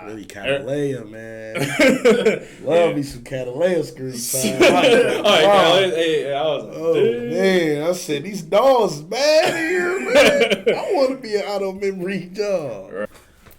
Really Catalea, man. Love me some Catalea screen time. Man, I said these dogs bad here, man. I want to be an out of memory dog.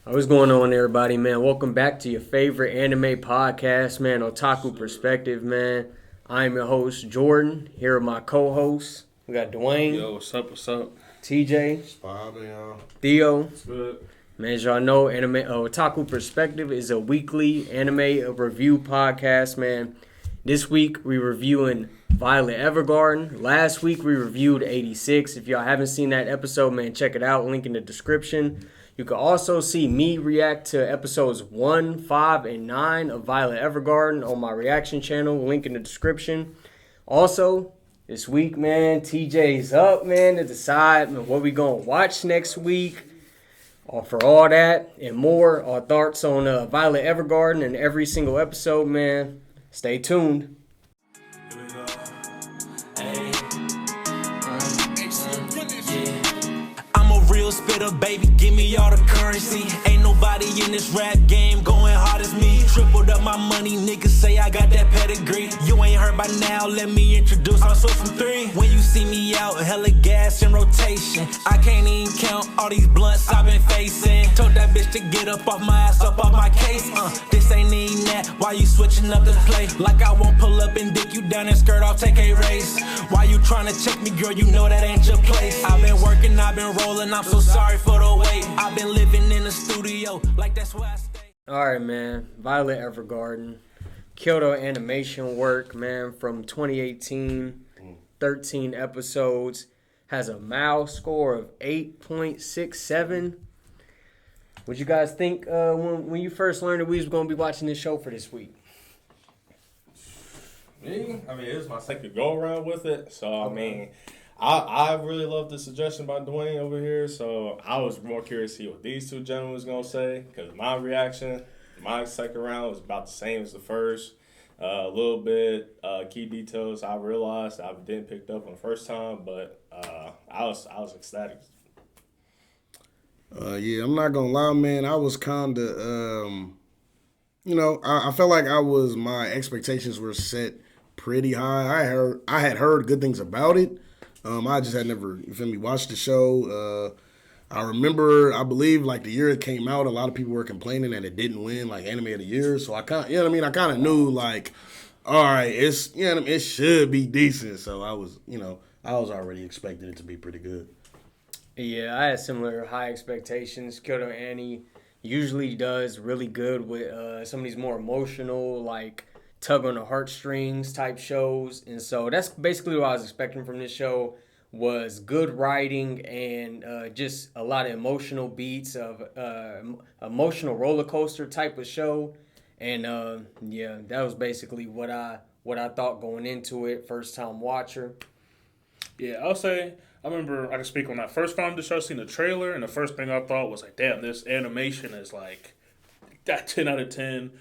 What's going on, everybody, man? Welcome back to your favorite anime podcast, man. Otaku Perspective, man. I'm your host, Jordan. Here with my co-hosts. We got Dwayne. Yo, what's up? What's up? TJ. Spot, y'all. Theo. What's good? Man, as y'all know, Otaku Perspective is a weekly anime review podcast, man. This week, we're reviewing Violet Evergarden. Last week, we reviewed 86. If y'all haven't seen that episode, man, check it out. Link in the description. You can also see me react to episodes 1, 5, and 9 of Violet Evergarden on my reaction channel. Link in the description. Also, this week, man, TJ's up, man, to decide what we going to watch next week. For all that and more, our thoughts on Violet Evergarden and every single episode, man. Stay tuned. Real spitter, baby, give me all the currency. Ain't nobody in this rap game going hard as me. Tripled up my money, niggas say I got that pedigree. You ain't heard by now, let me introduce myself from 3. When you see me out, hella gas in rotation. I can't even count all these blunts I've been facing. Told that bitch to get up off my ass, up off my case. This ain't even that, why you switching up the play? Like I won't pull up and dick you down and skirt off, take a race. Why you trying to check me, girl, you know that ain't your place. I've been working, I've been rolling, I'm so sorry for the wait. I've been living in the studio, like that's where I stay. All right, man. Violet Evergarden. Kyoto Animation work, man, from 2018. 13 episodes. Has a MAL score of 8.67. What'd you guys think when you first learned that we was going to be watching this show for this week? Me? I mean, it was my second go-around with it. So, I mean, I really love the suggestion by Dwayne over here. So, I was more curious to see what these two gentlemen was going to say. Because my reaction, my second round was about the same as the first. A little bit key details I realized I didn't pick up on the first time. But I was ecstatic. Yeah, I'm not gonna lie, man. I was kind of, I felt like my expectations were set pretty high. I had heard good things about it. I just had never, watched the show. I believe, like, the year it came out, a lot of people were complaining that it didn't win, like, Anime of the Year. So I kind of knew, like, all right, it should be decent. So I was already expecting it to be pretty good. Yeah, I had similar high expectations. Kyoto Annie usually does really good with some of these more emotional, like, tug on the heartstrings type shows. And so that's basically what I was expecting from this show, was good writing and just a lot of emotional beats of emotional roller coaster type of show. And that was basically what I thought going into it, first time watcher. Yeah, I'll say, I remember I can speak on that first found the show, seen the trailer, and the first thing I thought was like, damn, this animation is like that 10 out of 10.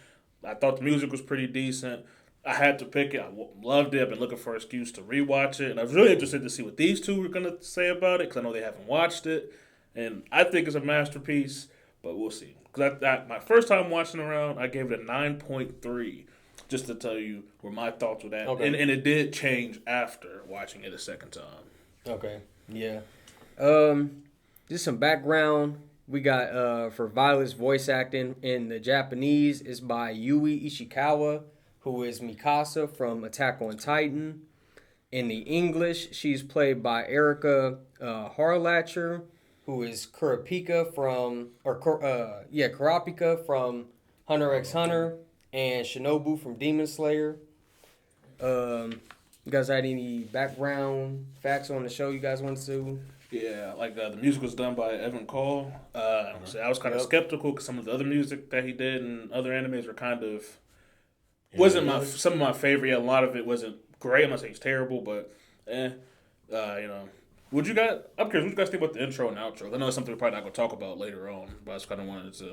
I thought the music was pretty decent. I had to pick it. I loved it. I've been looking for an excuse to rewatch it. And I was really interested to see what these two were going to say about it, because I know they haven't watched it. And I think it's a masterpiece, but we'll see. Because my first time watching around, I gave it a 9.3, just to tell you where my thoughts were at. Okay. And it did change after watching it a second time. Okay, yeah. Just some background. We got, for Violet's voice acting in the Japanese, is by Yui Ishikawa, who is Mikasa from Attack on Titan. In the English, she's played by Erica Harlacher, who is Kurapika from Hunter x Hunter, and Shinobu from Demon Slayer. You guys had any background facts on the show you guys want to? Yeah, like the music was done by Evan Cole. So I was kind of skeptical because some of the other music that he did in other animes were kind of some of my favorite. Yeah, a lot of it wasn't great. I'm not saying it's terrible, but I'm curious, what you guys think about the intro and outro? I know it's something we're probably not going to talk about later on, but I just kind of wanted to see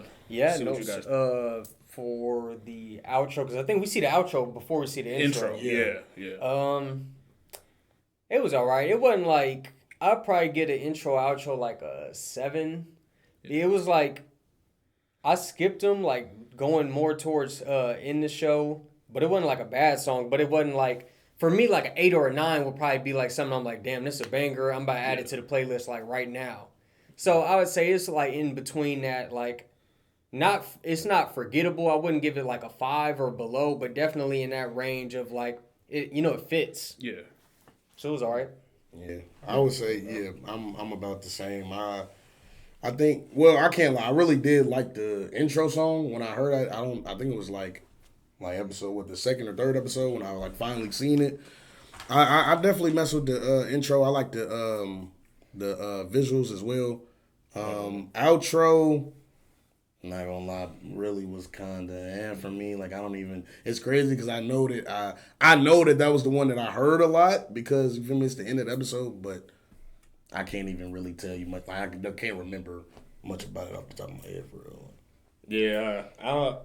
what you guys think. For the outro, because I think we see the outro before we see the intro. Yeah. It was all right. It wasn't like, I'd probably get an intro outro like a 7. Yeah. It was like I skipped them, like going more towards in the show, but it wasn't like a bad song. But it wasn't like for me like an 8 or a 9 would probably be like something I'm like, damn, this is a banger. I'm about to add it to the playlist like right now. So I would say it's like in between that, like not it's not forgettable. I wouldn't give it like a 5 or below, but definitely in that range of like it. It fits. Yeah. So it was alright. Yeah, I would say I'm about the same. I think I can't lie. I really did like the intro song when I heard it. I think it was like episode the second or third episode when I like finally seen it. I definitely mess with the intro. I like the visuals as well. Outro, I'm not gonna lie, really was kind of for me. Like I don't even. It's crazy because I know that was the one that I heard a lot because you feel me, it's the end of the episode, but I can't even really tell you much. Like, I can't remember much about it off the top of my head for real. Yeah,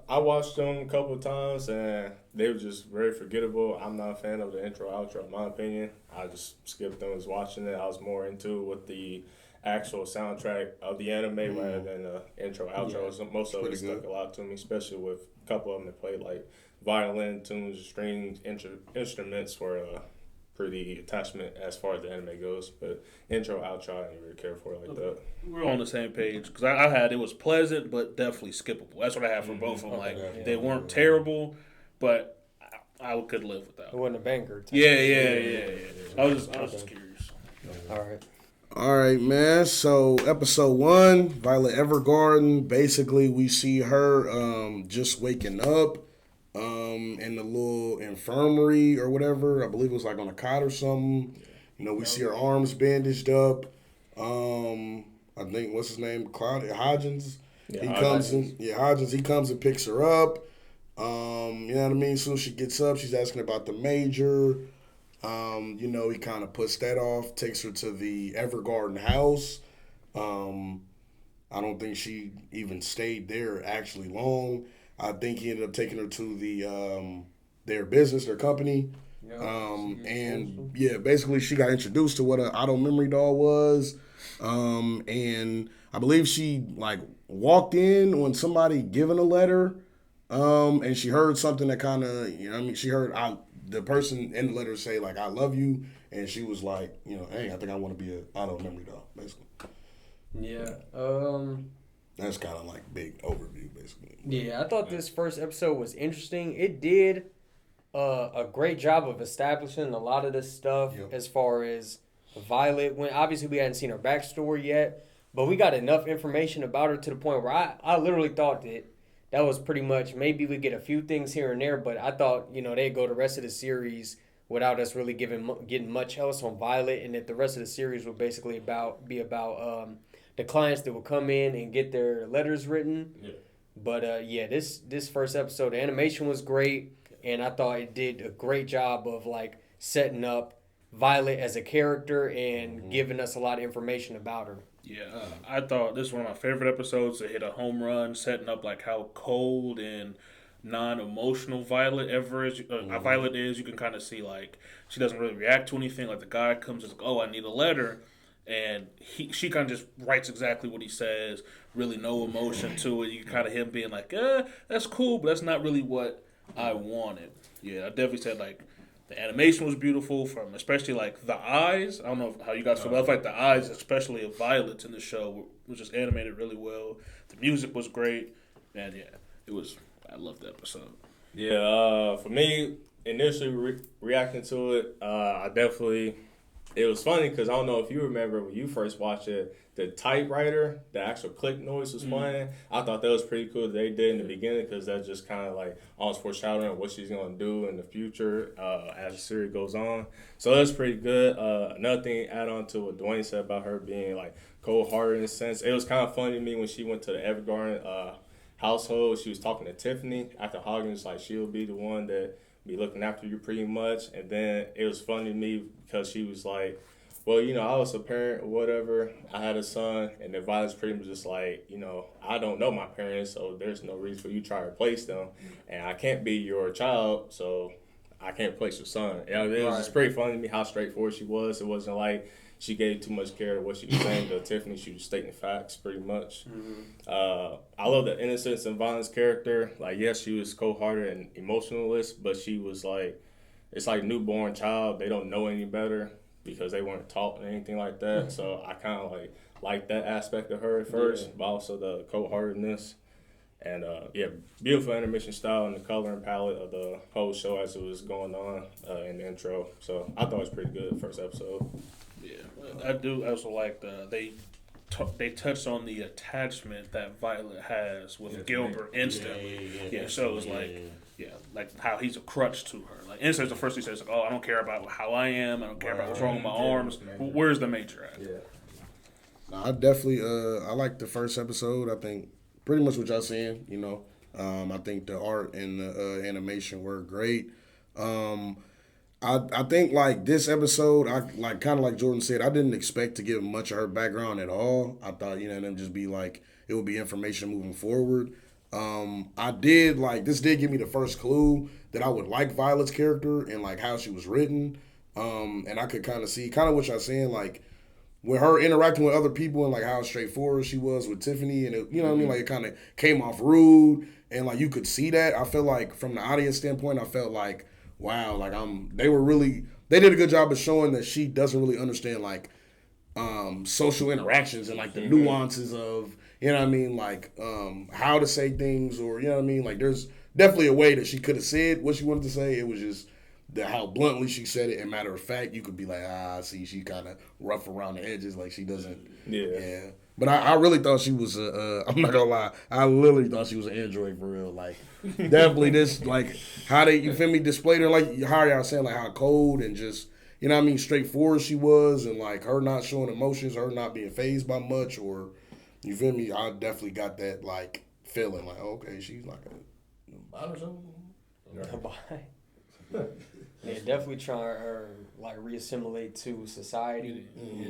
I watched them a couple of times and they were just very forgettable. I'm not a fan of the intro outro in my opinion. I just skipped them, was watching it. I was more into it with the actual soundtrack of the anime rather than the intro outro. So most of it stuck a lot to me, especially with a couple of them that played like violin tunes, strings, instruments were pretty attachment as far as the anime goes. But intro, outro, I didn't really care for it like that. We're on the same page because I had it was pleasant but definitely skippable. That's what I had for both of them. Like they weren't terrible, but I could live with that. It wasn't a banger. Yeah. I was just curious. All right, man. So episode 1, Violet Evergarden. Basically, we see her just waking up in the little infirmary or whatever. I believe it was like on a cot or something. We see her arms bandaged up. I think what's his name, Claudia Hodgins. He comes and picks her up. You know what I mean? Soon as she gets up, she's asking about the major. He kind of puts that off, takes her to the Evergarden house. I don't think she even stayed there actually long. I think he ended up taking her to their business, their company. Basically she got introduced to what an auto memory doll was. And I believe she like walked in when somebody given a letter. And she heard something that kind of, she heard the person in the letter say like, I love you. And she was like, hey, I think I want to be an auto memory doll, basically. Yeah. That's kind of like big overview, basically. Yeah, I thought this first episode was interesting. It did a great job of establishing a lot of this stuff as far as Violet. When obviously we hadn't seen her backstory yet, but we got enough information about her to the point where I literally thought that was pretty much, maybe we get a few things here and there, but I thought, they'd go the rest of the series without us really getting much else on Violet, and that the rest of the series would basically be about the clients that would come in and get their letters written. Yeah. But this first episode, the animation was great, and I thought it did a great job of like setting up Violet as a character and giving us a lot of information about her. Yeah, I thought this was one of my favorite episodes. It hit a home run, setting up like how cold and non-emotional Violet Violet is. You can kind of see like she doesn't really react to anything. Like the guy comes and says, "Oh, I need a letter," and she kind of just writes exactly what he says. Really, no emotion to it. You can kind of him being like, "That's cool, but that's not really what I wanted." Yeah, I definitely said like. The animation was beautiful, from especially like the eyes. I don't know how you guys feel, but I feel like the eyes, especially of Violet's in the show, was just animated really well. The music was great, and it was. I loved the episode. Yeah, for me, initially reacting to it, I definitely. It was funny because I don't know if you remember when you first watched it, the typewriter, the actual click noise was playing. I thought that was pretty cool that they did in the beginning because that's just kind of like almost foreshadowing what she's going to do in the future as the series goes on. So that's pretty good. Another thing, add on to what Dwayne said about her being like cold-hearted in a sense. It was kind of funny to me when she went to the Evergarden household. She was talking to Tiffany after Hoggins, like she'll be the one that be looking after you pretty much. And then it was funny to me because she was like, well, I was a parent or whatever. I had a son, and the Violet's pretty much just like, I don't know my parents, so there's no reason for you to try to replace them. And I can't be your child, so I can't place your son. It was just pretty funny to me how straightforward she was. It wasn't like she gave too much care to what she was saying to Tiffany. She was stating facts pretty much. I love the innocence and violence character. Like, yes, she was cold-hearted and emotionalist, but she was like, it's like newborn child. They don't know any better because they weren't taught anything like that. So I kind of like that aspect of her at first, but also the cold-heartedness. And, beautiful animation style and the coloring palette of the whole show as it was going on in the intro. So I thought it was pretty good first episode. Yeah, I do also like they touched on the attachment that Violet has with Gilbert instantly. So it was like how he's a crutch to her. Like instantly, the first he says, like, "Oh, I don't care about how I am. I don't care about what's wrong with my arms. Where's the major at?" Yeah. I definitely I like the first episode. I think pretty much what y'all saying. I think the art and the animation were great. I think like this episode, I like kind of like Jordan said, I didn't expect to get much of her background at all. I thought them just be like it would be information moving forward. I did like this did give me the first clue that I would like Violet's character and like how she was written. And I could kind of see kind of what y'all saying like with her interacting with other people and like how straightforward she was with Tiffany and what I mean, like it kind of came off rude and like you could see that. I feel like from the audience standpoint, I felt like wow, like they did a good job of showing that she doesn't really understand like social interactions and like the nuances of like how to say things or like there's definitely a way that she could have said what she wanted to say. It was just how bluntly she said it. And matter of fact, you could be like, see, she kind of rough around the edges, like she doesn't. Yeah. But I really thought she was I'm not gonna lie, I literally thought she was an android for real. Like definitely this like how they displayed her like how y'all saying like how cold and just straightforward she was and like her not showing emotions, her not being fazed by much or you feel me? I definitely got that like feeling like okay, she's like a bot or something. Yeah, definitely trying to like reassimilate to society,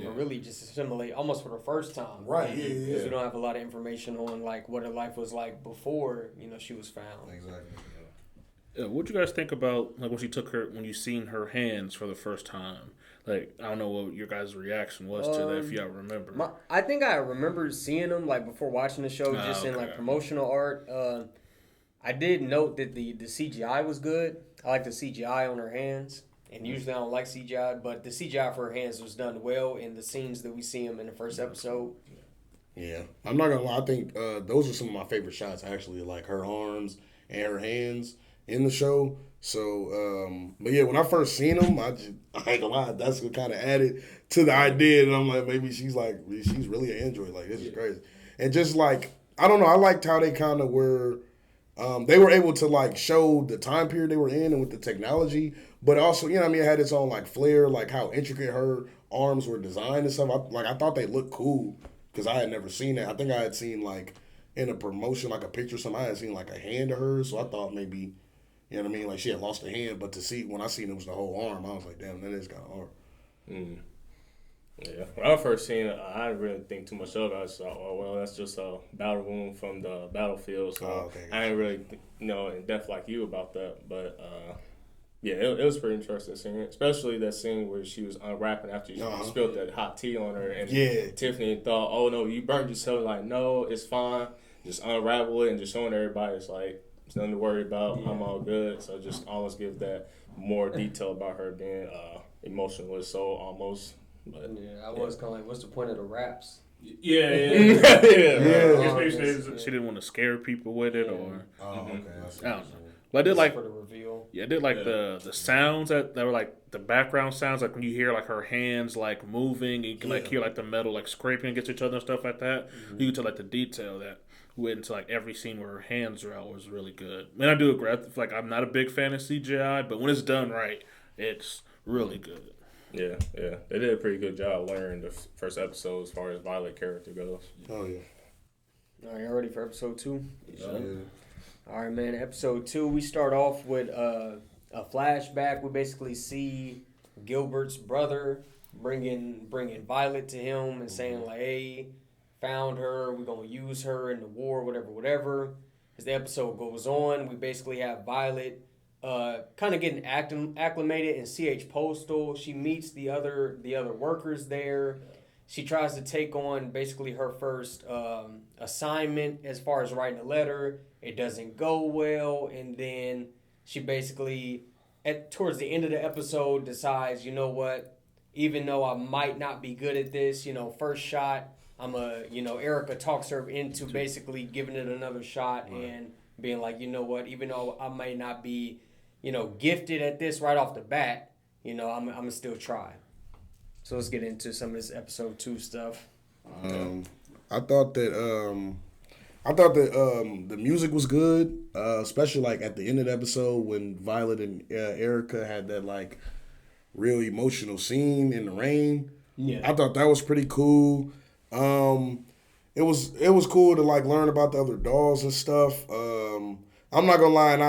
or really just assimilate almost for the first time, right? Because we don't have a lot of information on like what her life was like before she was found. Exactly. What'd you guys think about like when you seen her hands for the first time? Like I don't know what your guys' reaction was to that if y'all remember. I think I remember seeing them like before watching the show, just in like promotional art. I did note that the CGI was good. I like the CGI on her hands. And usually I don't like CGI, but the CGI for her hands was done well in the scenes that we see them in the first episode. Yeah. I'm not going to lie. I think those are some of my favorite shots, actually, like her arms and her hands in the show. So, but yeah, when I first seen them, I ain't gonna lie, that's what kind of added to the idea. And I'm like, maybe she's really an android. Like, this is crazy. And just like, I don't know, I liked how they kind of were... they were able to like show the time period they were in and with the technology, but also, it had its own like flair, like how intricate her arms were designed and stuff. I thought they looked cool because I had never seen that. I think I had seen like in a promotion, like a picture or something, I had seen like a hand of hers. So I thought maybe, like she had lost a hand, but when I seen it was the whole arm, I was like, damn, that is kind of hard. Mm. Yeah, when I first seen it, I didn't really think too much of it. I just thought, oh, well, that's just a battle wound from the battlefield. So I didn't really, in depth like you about that. But, it was pretty interesting seeing it, especially that scene where she was unwrapping after she spilled that hot tea on her. And Tiffany thought, oh, no, you burned yourself. Like, no, it's fine. Just unravel it and just showing everybody it's like, it's nothing to worry about. I'm all good. So just almost give that more detail about her being emotionless, so almost. But, I was kind of like, what's the point of the raps? Yeah. She didn't want to scare people with it, or okay. I don't know. But I did like for the reveal. Yeah, I did like the sounds that were like the background sounds, like when you hear like her hands like moving, and you can like hear like the metal like scraping against each other and stuff like that. Mm-hmm. You can tell like the detail that went into like every scene where her hands are out was really good. I mean, I do agree. Like I'm not a big fan of CGI, but when it's done right, it's really good. Yeah. They did a pretty good job layering the first episode as far as Violet character goes. Oh, yeah. All right, y'all ready for episode 2? Yeah. All right, man. Episode 2, we start off with a flashback. We basically see Gilbert's brother bringing Violet to him and saying, like, hey, found her. We're going to use her in the war, whatever. As the episode goes on, we basically have Violet kind of getting acclimated in CH Postal. She meets the other workers there. She tries to take on basically her first assignment as far as writing a letter. It doesn't go well, and then she basically, towards the end of the episode, decides, you know what, even though I might not be good at this, first shot, Erica talks her into basically giving it another shot and being like, you know what, even though I may not be, gifted at this right off the bat, I'm gonna still try. So let's get into some of this episode 2 stuff. I thought that the music was good, especially like at the end of the episode when Violet and Erica had that like real emotional scene in the rain. Yeah, I thought that was pretty cool. It was cool to like learn about the other dolls and stuff. I'm not gonna lie, and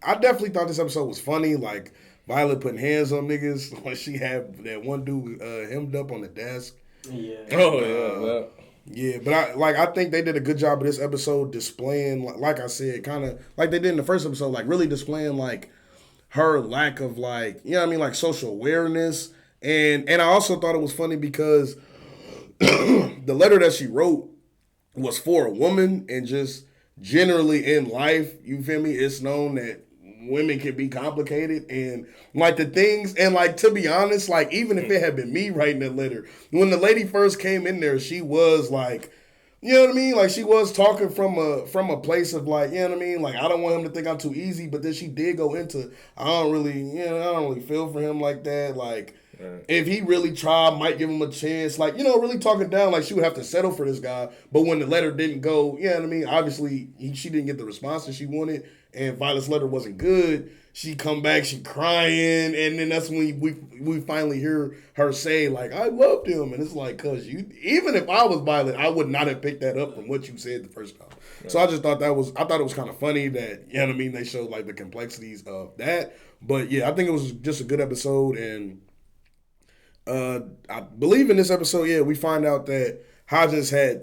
I definitely thought this episode was funny. Like Violet putting hands on niggas when she had that one dude hemmed up on the desk. Yeah. Oh yeah. Yeah, but I think they did a good job of this episode displaying, like I said, kind of like they did in the first episode, like really displaying like her lack of like, like social awareness. And I also thought it was funny because the letter that she wrote was for a woman, and just generally in life, you feel me, it's known that women can be complicated, and like the things, and like to be honest, like even if it had been me writing that letter, when the lady first came in there, she was like, you know what I mean, like she was talking from a place of like, you know what I mean, like I don't want him to think I'm too easy, but then she did go into I don't really feel for him like that, like if he really tried, might give him a chance, like, really talking down, like she would have to settle for this guy, but when the letter didn't go, you know what I mean, obviously she didn't get the response that she wanted, and Violet's letter wasn't good. She come back, she crying, and then that's when we finally hear her say, like, I loved him. And it's like, cause even if I was Violet, I would not have picked that up from what you said the first time. Right. So I just thought it was kind of funny that, you know what I mean, they showed like the complexities of that. But yeah, I think it was just a good episode, and I believe in this episode, we find out that Hodges had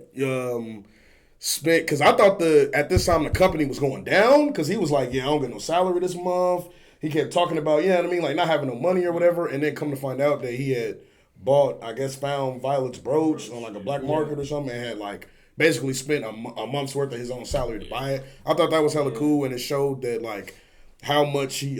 spent, because I thought at this time the company was going down, because he was like, I don't get no salary this month. He kept talking about, like not having no money or whatever, and then come to find out that he had found Violet's brooch on like a black market or something, and had like basically spent a month's worth of his own salary to buy it. I thought that was hella cool, and it showed that like how much he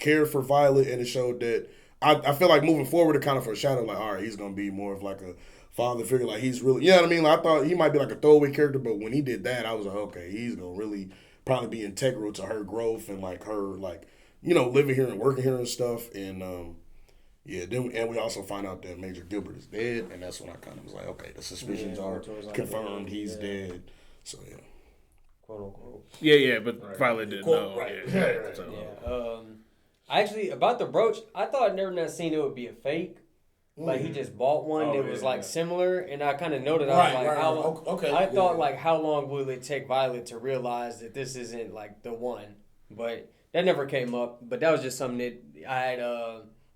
cared for Violet, and it showed that I feel like moving forward it kind of foreshadowed like, all right, he's gonna be more of like a father figure, like he's really, you know what I mean? Like I thought he might be like a throwaway character, but when he did that, I was like, okay, he's gonna really probably be integral to her growth and like her like, living here and working here and stuff. And and we also find out that Major Gilbert is dead, and that's when I kind of was like, okay, the suspicions are confirmed, he's dead. So yeah, quote unquote. Yeah, but Violet didn't know. Right. Actually, about the brooch, I thought never in that scene it would be a fake. Like he just bought one that was like similar, and I kind of noted. I was like, I thought like, how long will it take Violet to realize that this isn't like the one? But that never came up. But that was just something that I had.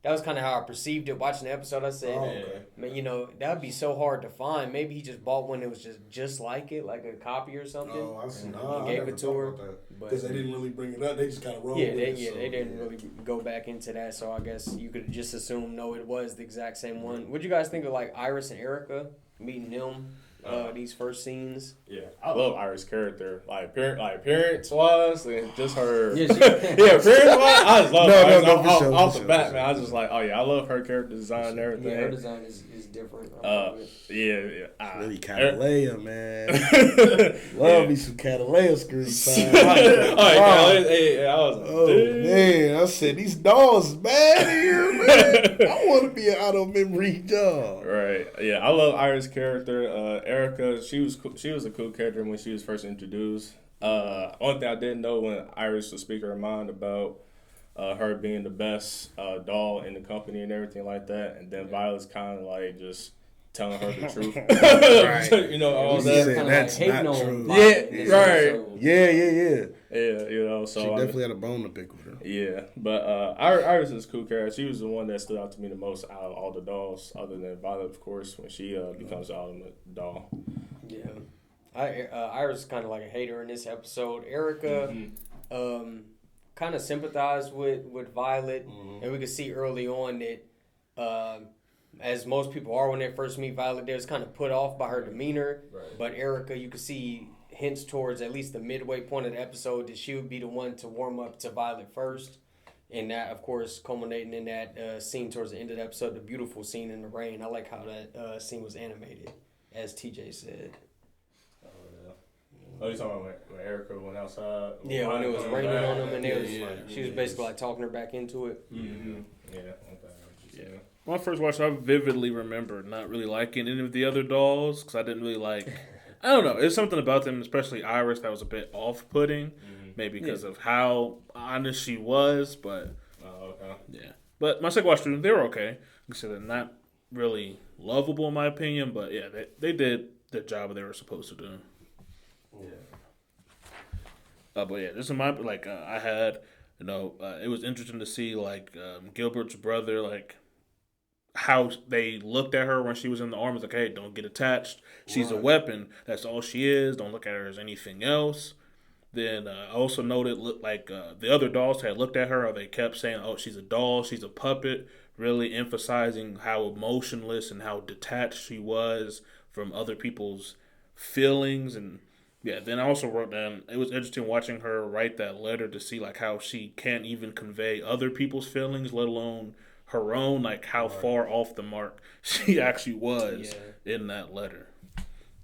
That was kind of how I perceived it watching the episode. I said, man, that would be so hard to find. Maybe he just bought one that was just like it, like a copy or something. Oh, I see. And gave it to her. Because they didn't really bring it up. They just kind of rolled with it. They didn't really go back into that. So I guess you could just assume, no, it was the exact same one. What'd you guys think of like Iris and Erica, meeting them? These first scenes. Yeah, I love Iris' character, like appearance wise, and just her. Appearance wise, I just love her. Off the bat, man, I was just like, oh yeah, I love her character design and everything. Yeah, her design is different. Really Catalea, man. Love me some Catalea screen time. Man, I said these dolls bad here, man. I want to be an out of memory dog. Right. Yeah, I love Iris' character. Erica, she was a cool character when she was first introduced. One thing I didn't know when Iris was speaking her mind about her being the best doll in the company and everything like that, and then Violet's kind of like just telling her the truth. Right. All that. That's not true. Yeah, right. Yeah. Yeah, so she definitely had a bone to pick with her. Yeah, but Iris is a cool character. She was the one that stood out to me the most out of all the dolls, other than Violet, of course, when she becomes the ultimate doll. Yeah, Iris is kind of like a hater in this episode. Erica, kind of sympathized with Violet, and we could see early on that, as most people are when they first meet Violet, they was kind of put off by her demeanor. Right. But Erica, you could see hints towards at least the midway point of the episode that she would be the one to warm up to Violet first. And that, of course, culminating in that scene towards the end of the episode, the beautiful scene in the rain. I like how that scene was animated, as TJ said. Oh, you talking about when Erica went outside? Yeah, when it was raining on them, and she was basically like talking her back into it. Mm-hmm. Yeah, okay. When I first watched it, I vividly remember not really liking any of the other dolls because I didn't really like. I don't know. It's something about them, especially Iris, that was a bit off-putting. Maybe because of how honest she was, but yeah. But my second watch through, they were okay. Like I said, they're not really lovable in my opinion, but yeah, they did the job they were supposed to do. Yeah. But yeah, this is my I had it was interesting to see Gilbert's brother how they looked at her when she was in the arms. Like, hey, don't get attached. She's a weapon. That's all she is. Don't look at her as anything else. Then I also noted the other dolls had looked at her, or they kept saying, "Oh, she's a doll. She's a puppet," really emphasizing how emotionless and how detached she was from other people's feelings. And yeah, then I also wrote down it was interesting watching her write that letter to see how she can't even convey other people's feelings, let alone her own. How far off the mark she actually was in that letter.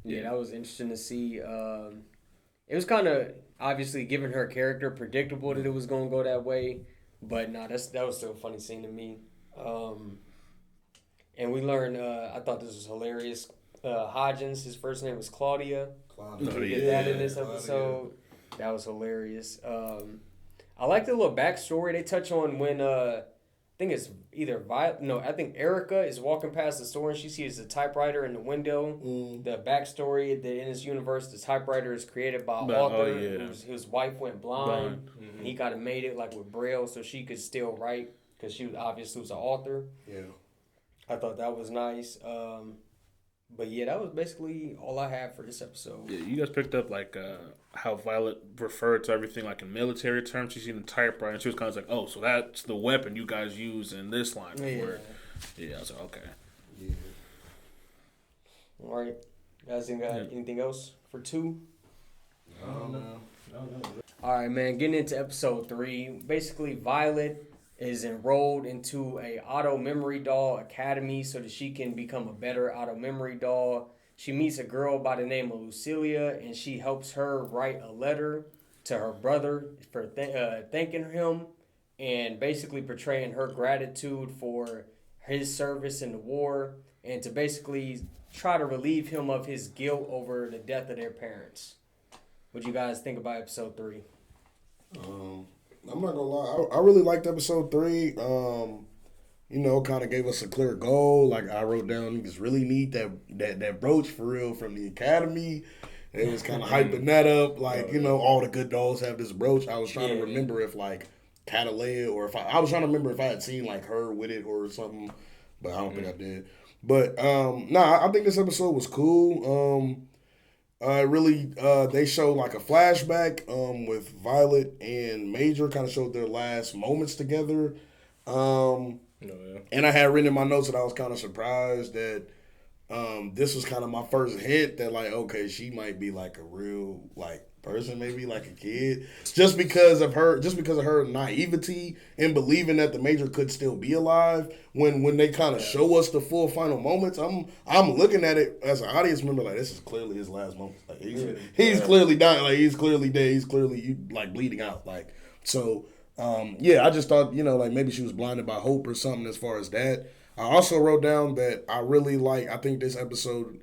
Yeah, that was interesting to see. It was kind of obviously, given her character, predictable that it was going to go that way. But that was still a funny scene to me. And we learned, I thought this was hilarious. Hodgins, his first name was Claudia. We get that in this episode. That was hilarious. I like the little backstory they touch on when I think it's either I think Erica is walking past the store and she sees a typewriter in the window. The backstory that in this universe, the typewriter is created by an author whose wife went blind. And he kind of made it with Braille so she could still write because she obviously was an author. Yeah, I thought that was nice. But yeah, that was basically all I had for this episode. Yeah, you guys picked up how Violet referred to everything in military terms. She seen the typewriter and she was kind of oh, so that's the weapon you guys use in this line. Yeah, I was like, okay. Yeah. All right, guys, anything else for 2? No. All right, man. Getting into episode 3, basically Violet is enrolled into a auto memory doll academy so that she can become a better auto memory doll. She meets a girl by the name of Lucilia, and she helps her write a letter to her brother for thanking him and basically portraying her gratitude for his service in the war and to basically try to relieve him of his guilt over the death of their parents. What do you guys think about episode 3? I'm not gonna lie, I really liked episode 3. Kind of gave us a clear goal. I wrote down, you just really need that brooch for real from the academy. It was kind of hyping that up. All the good dolls have this brooch. I was trying to remember if Catalea or if I was trying to remember if I had seen her with it or something, but I don't think I did. But I think this episode was cool. They showed a flashback with Violet and Major, kind of showed their last moments together. And I had written in my notes that I was kind of surprised that this was kind of my first hint that okay, she might be a real person, maybe a kid, just because of her naivety and believing that the Major could still be alive. When they kind of show us the full final moments, I'm looking at it as an audience member this is clearly his last moment. He's clearly dying. He's clearly dead. He's clearly bleeding out. So. I just thought, maybe she was blinded by hope or something as far as that. I also wrote down that I think this episode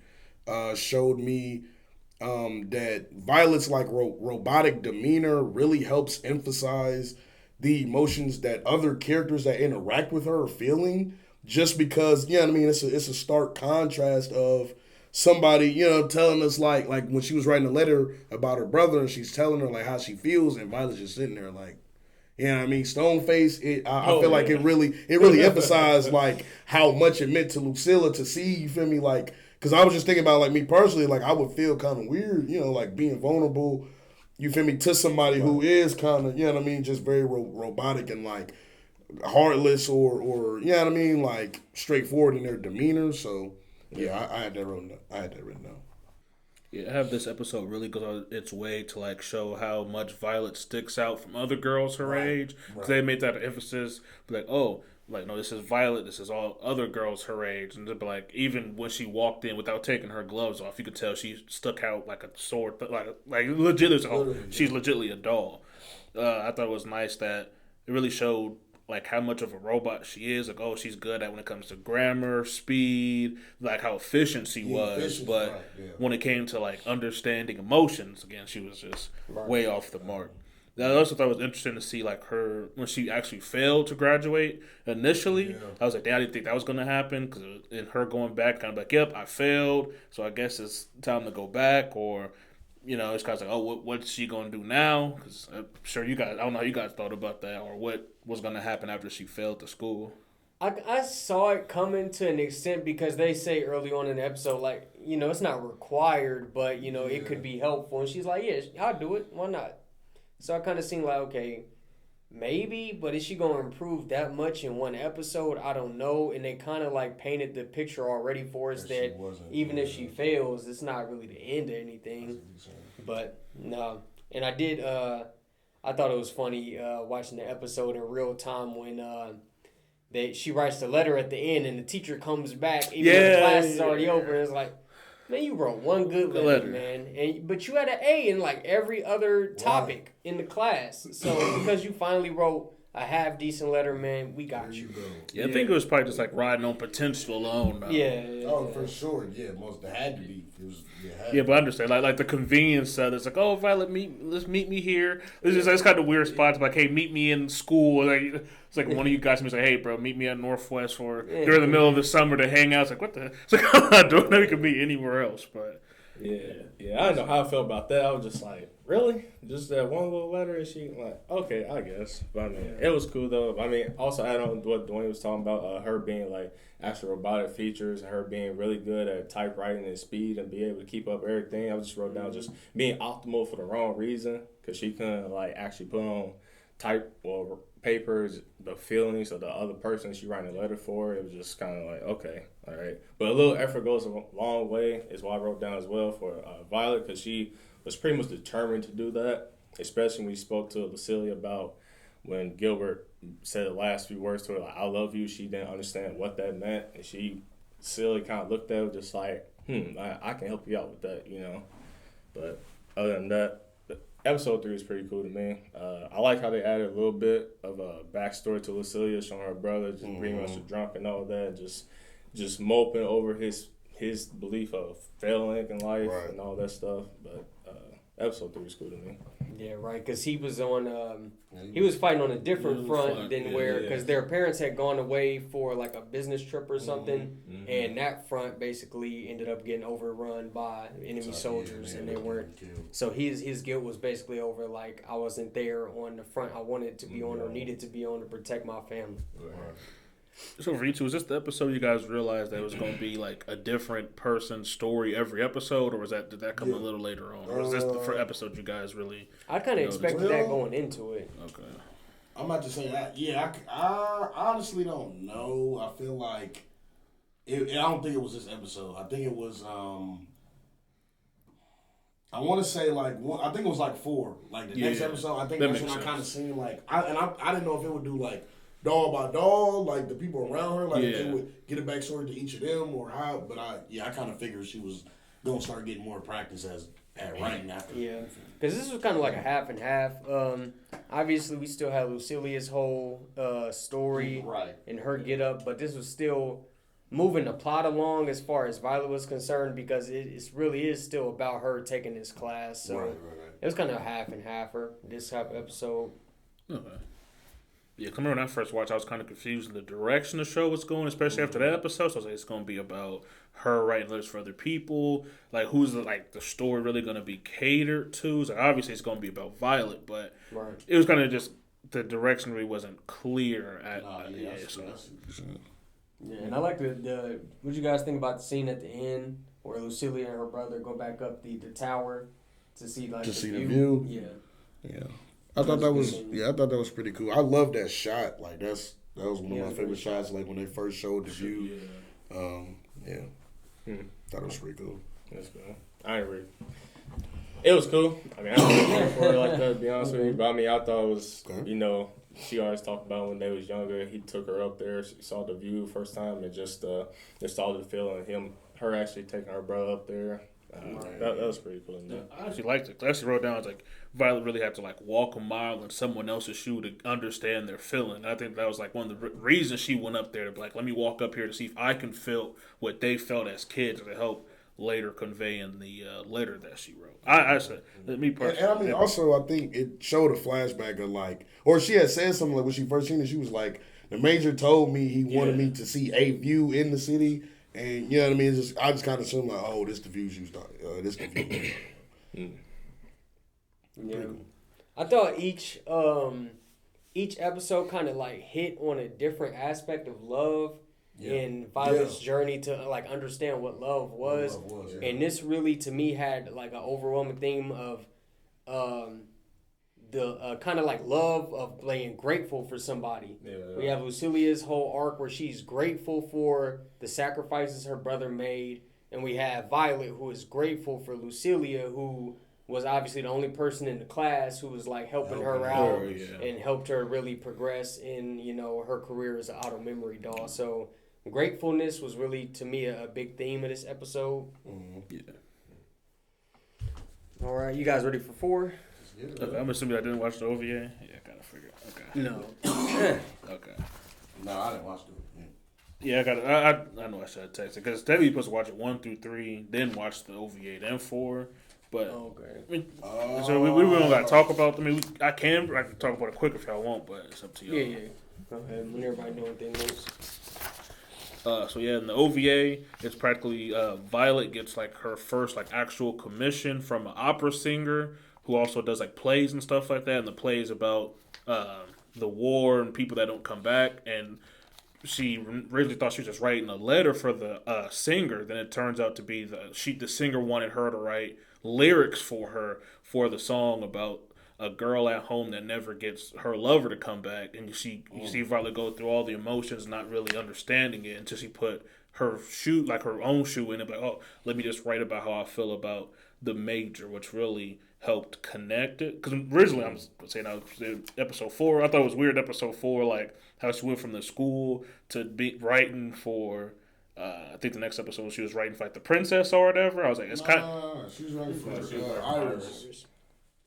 showed me that Violet's robotic demeanor really helps emphasize the emotions that other characters that interact with her are feeling, just because, it's a stark contrast of somebody, telling us when she was writing a letter about her brother and she's telling her how she feels, and Violet's just sitting there Stoneface. I feel it really emphasized how much it meant to Lucilla to see. You feel me? Because I was just thinking about me personally. I would feel kind of weird, being vulnerable you feel me, to somebody who is kind of, you know what I mean, just very robotic and like heartless or you know what I mean, like straightforward in their demeanor. So yeah, I had that written. Down. Yeah, have this episode really goes on its way to like show how much Violet sticks out from other girls her age. Because they made that emphasis, like, oh, like no, this is Violet. This is all other girls her age, and they'd be like, even when she walked in without taking her gloves off, you could tell she stuck out like a sword, like legit. She's legitly a doll. I thought it was nice that it really showed like how much of a robot she is. Like, oh, she's good at when it comes to grammar, speed, like how efficient she was. But when it came to like understanding emotions, again, she was just way off the mark. I also thought it was interesting to see like her when she actually failed to graduate initially. I was like, I didn't think that was going to happen because in her going back, kind of like, yep, I failed, so I guess it's time to go back, or it's kind of like, oh, what's she going to do now? Because I'm sure you guys, I don't know how you guys thought about that, or what was going to happen after she failed to school. I saw it coming to an extent because they say early on in the episode, like, it's not required, but, it could be helpful. And she's like, yeah, I'll do it. Why not? So I kind of seemed like, okay, maybe, but is she going to improve that much in one episode? I don't know. And they kind of like painted the picture already for us that even if she fails, it's not really the end of anything. But no. And I did, I thought it was funny watching the episode in real time when she writes the letter at the end and the teacher comes back even though the class is already over. And it's like, man, you wrote one good letter, man. But you had an A in like every other topic in the class. So because you finally wrote a half decent letter, man, we got you. Yeah, I think it was probably just like riding on potential alone. For sure. Yeah, most it had to be. But I understand like the convenience of it's like, oh, Violet, let's meet me here. It's kind of weird spots like, hey, meet me in school. Like it's like one of you guys be like, hey, bro, meet me at Northwest or during the middle of the summer to hang out. It's like, what the? It's like I'm not doing that. We could meet anywhere else, but. Yeah, I don't know how I felt about that. I was just like, really? Just that one little letter? And she like, okay, I guess. But I mean, it was cool though. I mean, also add on what Dwayne was talking about, her being like actual robotic features and her being really good at typewriting and speed and be able to keep up everything. I just wrote down just being optimal for the wrong reason because she couldn't like actually put on papers the feelings of the other person she writing a letter for. It was just kind of like, okay, all right. But a little effort goes a long way is what I wrote down as well for Violet because she was pretty much determined to do that, especially when we spoke to Lucilia about when Gilbert said the last few words to her, like, I love you. She didn't understand what that meant. And Celia kind of looked at her just like, I can help you out with that, But other than that, Episode 3 is pretty cool to me. I like how they added a little bit of a backstory to Lucilia, showing her brother just pretty much drunk and all that, just moping over his belief of failing in life and all that stuff. But Episode 3 is cool to me. Yeah, right, because he was on, he was fighting on a different front than because their parents had gone away for like a business trip or something, and that front basically ended up getting overrun by enemy soldiers, and they weren't. So his guilt was basically over like I wasn't there on the front I wanted to be on or needed to be on to protect my family. Right. So for you two, is this the episode you guys realized that it was going to be like a different person's story every episode, or did that come a little later on? Or was this the first episode you guys really? I kind of expected that going into it. Okay. I'm about to say that. Yeah, I honestly don't know. I feel like I don't think it was this episode. I think it was. I want to say like I think it was like 4. Like the next episode. I think that's when I kind of seen like I didn't know if it would do like doll by doll, like the people around her, like they would get a backstory to each of them or how. But I kind of figured she was gonna start getting more practice at writing after. Yeah, because this was kind of like a half and half. Obviously, we still had Lucilia's whole story and her get up, but this was still moving the plot along as far as Violet was concerned because it really is still about her taking this class. So it was kind of half and half her this type of episode. Okay. Yeah, coming when I first watched, I was kind of confused in the direction the show was going, especially after that episode. So I was like, it's going to be about her writing letters for other people. Like, who's the story really going to be catered to? So obviously, it's going to be about Violet, but it was kind of just the direction really wasn't clear. And I like the. What you guys think about the scene at the end where Lucilia and her brother go back up the tower to see like To see the view. Yeah. Yeah. I thought that was pretty cool. I love that shot. Like that was one of my favorite shots. Like when they first showed the view. Yeah. Thought it was pretty cool. That's cool. I agree. It was cool. I mean, I don't really care for it like that, to be honest with you. But I mean, I thought it was, she always talked about when they was younger. He took her up there. She saw the view first time, and just all the feeling. Her actually taking her brother up there. That was pretty cool. Yeah, I actually liked it. I actually wrote down, like, Violet really had to, like, walk a mile in someone else's shoe to understand their feeling. I think that was, like, one of the reasons she went up there to be like, let me walk up here to see if I can feel what they felt as kids to help later convey in the letter that she wrote. I said, me personally. And I mean, also, I think it showed a flashback of, like, or she had said something like when she first seen it, she was like, the major told me he wanted me to see a view in the city. And, you know what I mean? It's just, I just kind of assumed, like, oh, this the view she was talking this the view. Yeah. I thought each episode kind of, like, hit on a different aspect of love. In Violet's journey to like understand what love was, and this really to me had like an overwhelming theme of the kind of like love of being grateful for somebody. We have Lucilia's whole arc where she's grateful for the sacrifices her brother made, and we have Violet who is grateful for Lucilia, who was obviously the only person in the class who was like helping her out and helped her really progress in her career as an auto memory doll. So gratefulness was really, to me, a big theme of this episode. Yeah. All right, you guys ready for 4? Okay, I'm assuming I didn't watch the OVA. Yeah, I kind of figured. Okay. No. Okay. No, I didn't watch it. Yeah, I know I should text it because Debbie supposed to watch it 1 through 3, then watch the OVA, then 4. But I mean, so we don't got to talk about. I mean, I can talk about it quick if y'all want, but it's up to y'all. Yeah. Go ahead. When everybody doing things. So yeah, in the OVA, it's practically Violet gets like her first like actual commission from an opera singer who also does like plays and stuff like that. And the plays about the war and people that don't come back. And she originally thought she was just writing a letter for the singer. Then it turns out to be the singer wanted her to write lyrics for her for the song about a girl at home that never gets her lover to come back, and you see Violet go through all the emotions, not really understanding it until she put her own shoe in it. Like, oh, let me just write about how I feel about the major, which really helped connect it. Because originally I was saying I was in episode 4. I thought it was weird episode 4, like how she went from the school to be writing for. I think the next episode she was writing for like the princess or whatever. I was like, it's kind of. She was writing for Iris.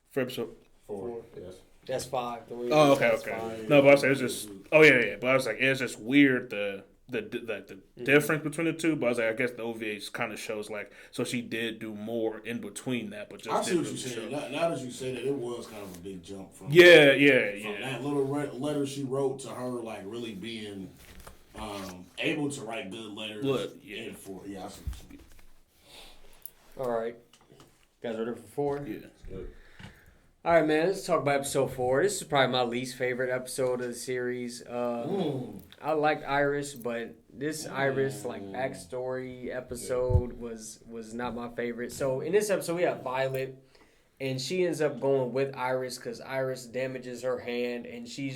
For episode 4. Yes. That's 5. Oh, okay. No, but I was like, it's just. Oh yeah. But I was like, it's just weird the difference between the two. But I was like, I guess the OVA kind of shows like, so she did do more in between that, but just. I see what you're saying. Now that you say that, it was kind of a big jump from. From that little letter she wrote to her, like really being able to write good letters. I see what you mean. All right, guys ready for 4? Yeah. Good. All right, man. Let's talk about episode 4. This is probably my least favorite episode of the series. I liked Iris, but this Iris backstory episode was not my favorite. So in this episode, we have Violet, and she ends up going with Iris because Iris damages her hand, and she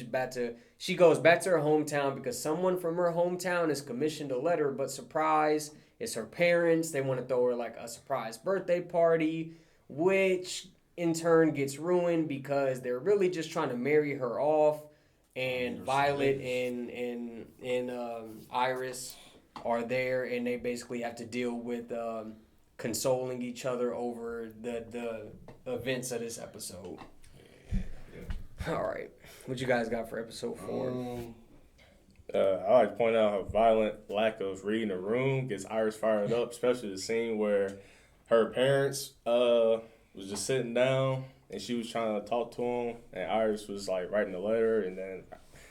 goes back to her hometown because someone from her hometown has commissioned a letter. But surprise, it's her parents. They want to throw her like a surprise birthday party, which in turn gets ruined because they're really just trying to marry her off, and Violet and Iris are there, and they basically have to deal with consoling each other over the events of this episode. All right, what you guys got for episode 4? I like to point out how Violent lack of reading the room gets Iris fired up, especially the scene where her parents was just sitting down and she was trying to talk to him, and Iris was like writing the letter, and then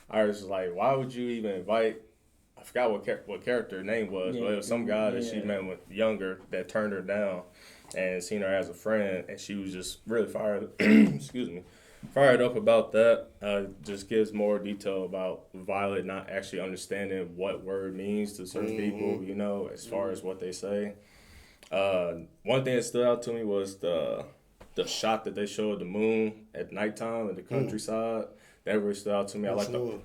Iris was like, "Why would you even invite?" I forgot what character her name was, but it was some guy that she met with younger that turned her down and seen her as a friend, and she was just really fired. Fired up about that. Just gives more detail about Violet not actually understanding what word means to certain people, as far as what they say. One thing that stood out to me was the shot that they showed the moon at nighttime in the countryside, that really stood out to me. I like the.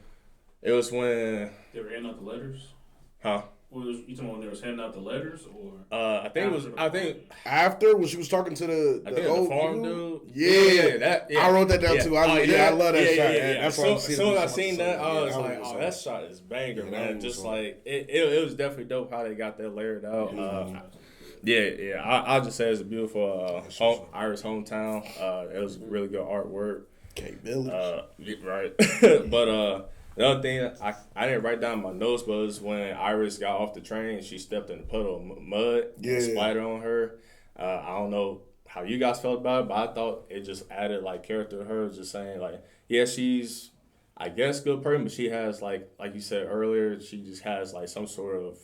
It was when They were handing out the letters. Huh? You talking about when they was handing out the letters, or I think it was. I think after when she was talking to the old farm dude. Yeah. I wrote that down too. I love that shot. That's why as soon as I seen that, I was like, "Oh, that shot is banger, man!" Just like it was definitely dope how they got that layered out. I'll just say it's a beautiful Irish hometown. It was really good artwork. Cape Village, right? But the other thing I didn't write down my notes, but it was when Iris got off the train and she stepped in a puddle of mud, and spider on her. I don't know how you guys felt about it, but I thought it just added like character to her. Just saying like, yeah, she's I guess good person, but she has like you said earlier, she just has like some sort of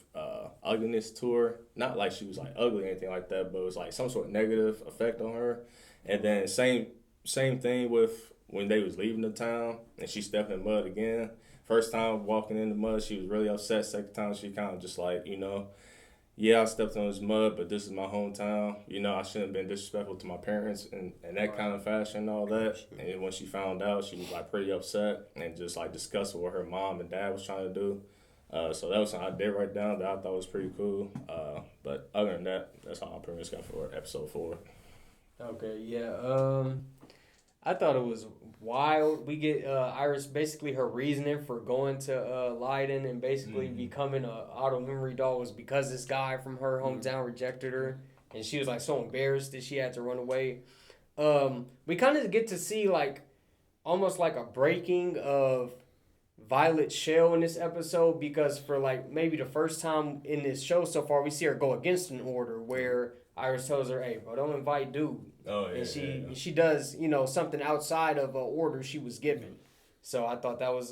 ugliness to her. Not like she was like ugly or anything like that, but it was like some sort of negative effect on her. And then same thing with when they was leaving the town and she stepped in mud again. First time walking in the mud, she was really upset. Second time, she kind of just like, I stepped on this mud, but this is my hometown. I shouldn't have been disrespectful to my parents and that kind of fashion and all that. And when she found out, she was like pretty upset and just like disgusted what her mom and dad was trying to do. So that was something I did write down that I thought was pretty cool. But other than that, that's all I pretty much got for episode 4. Okay, yeah. I thought it was wild. We get Iris, basically her reasoning for going to Leiden and basically becoming an auto memory doll was because this guy from her hometown rejected her. And she was like so embarrassed that she had to run away. We kind of get to see like almost like a breaking of Violet's shell in this episode because for like maybe the first time in this show so far, we see her go against an order where Iris tells her, "Hey, bro, don't invite dude." Oh, yeah, and she does, something outside of an order she was given. So I thought that was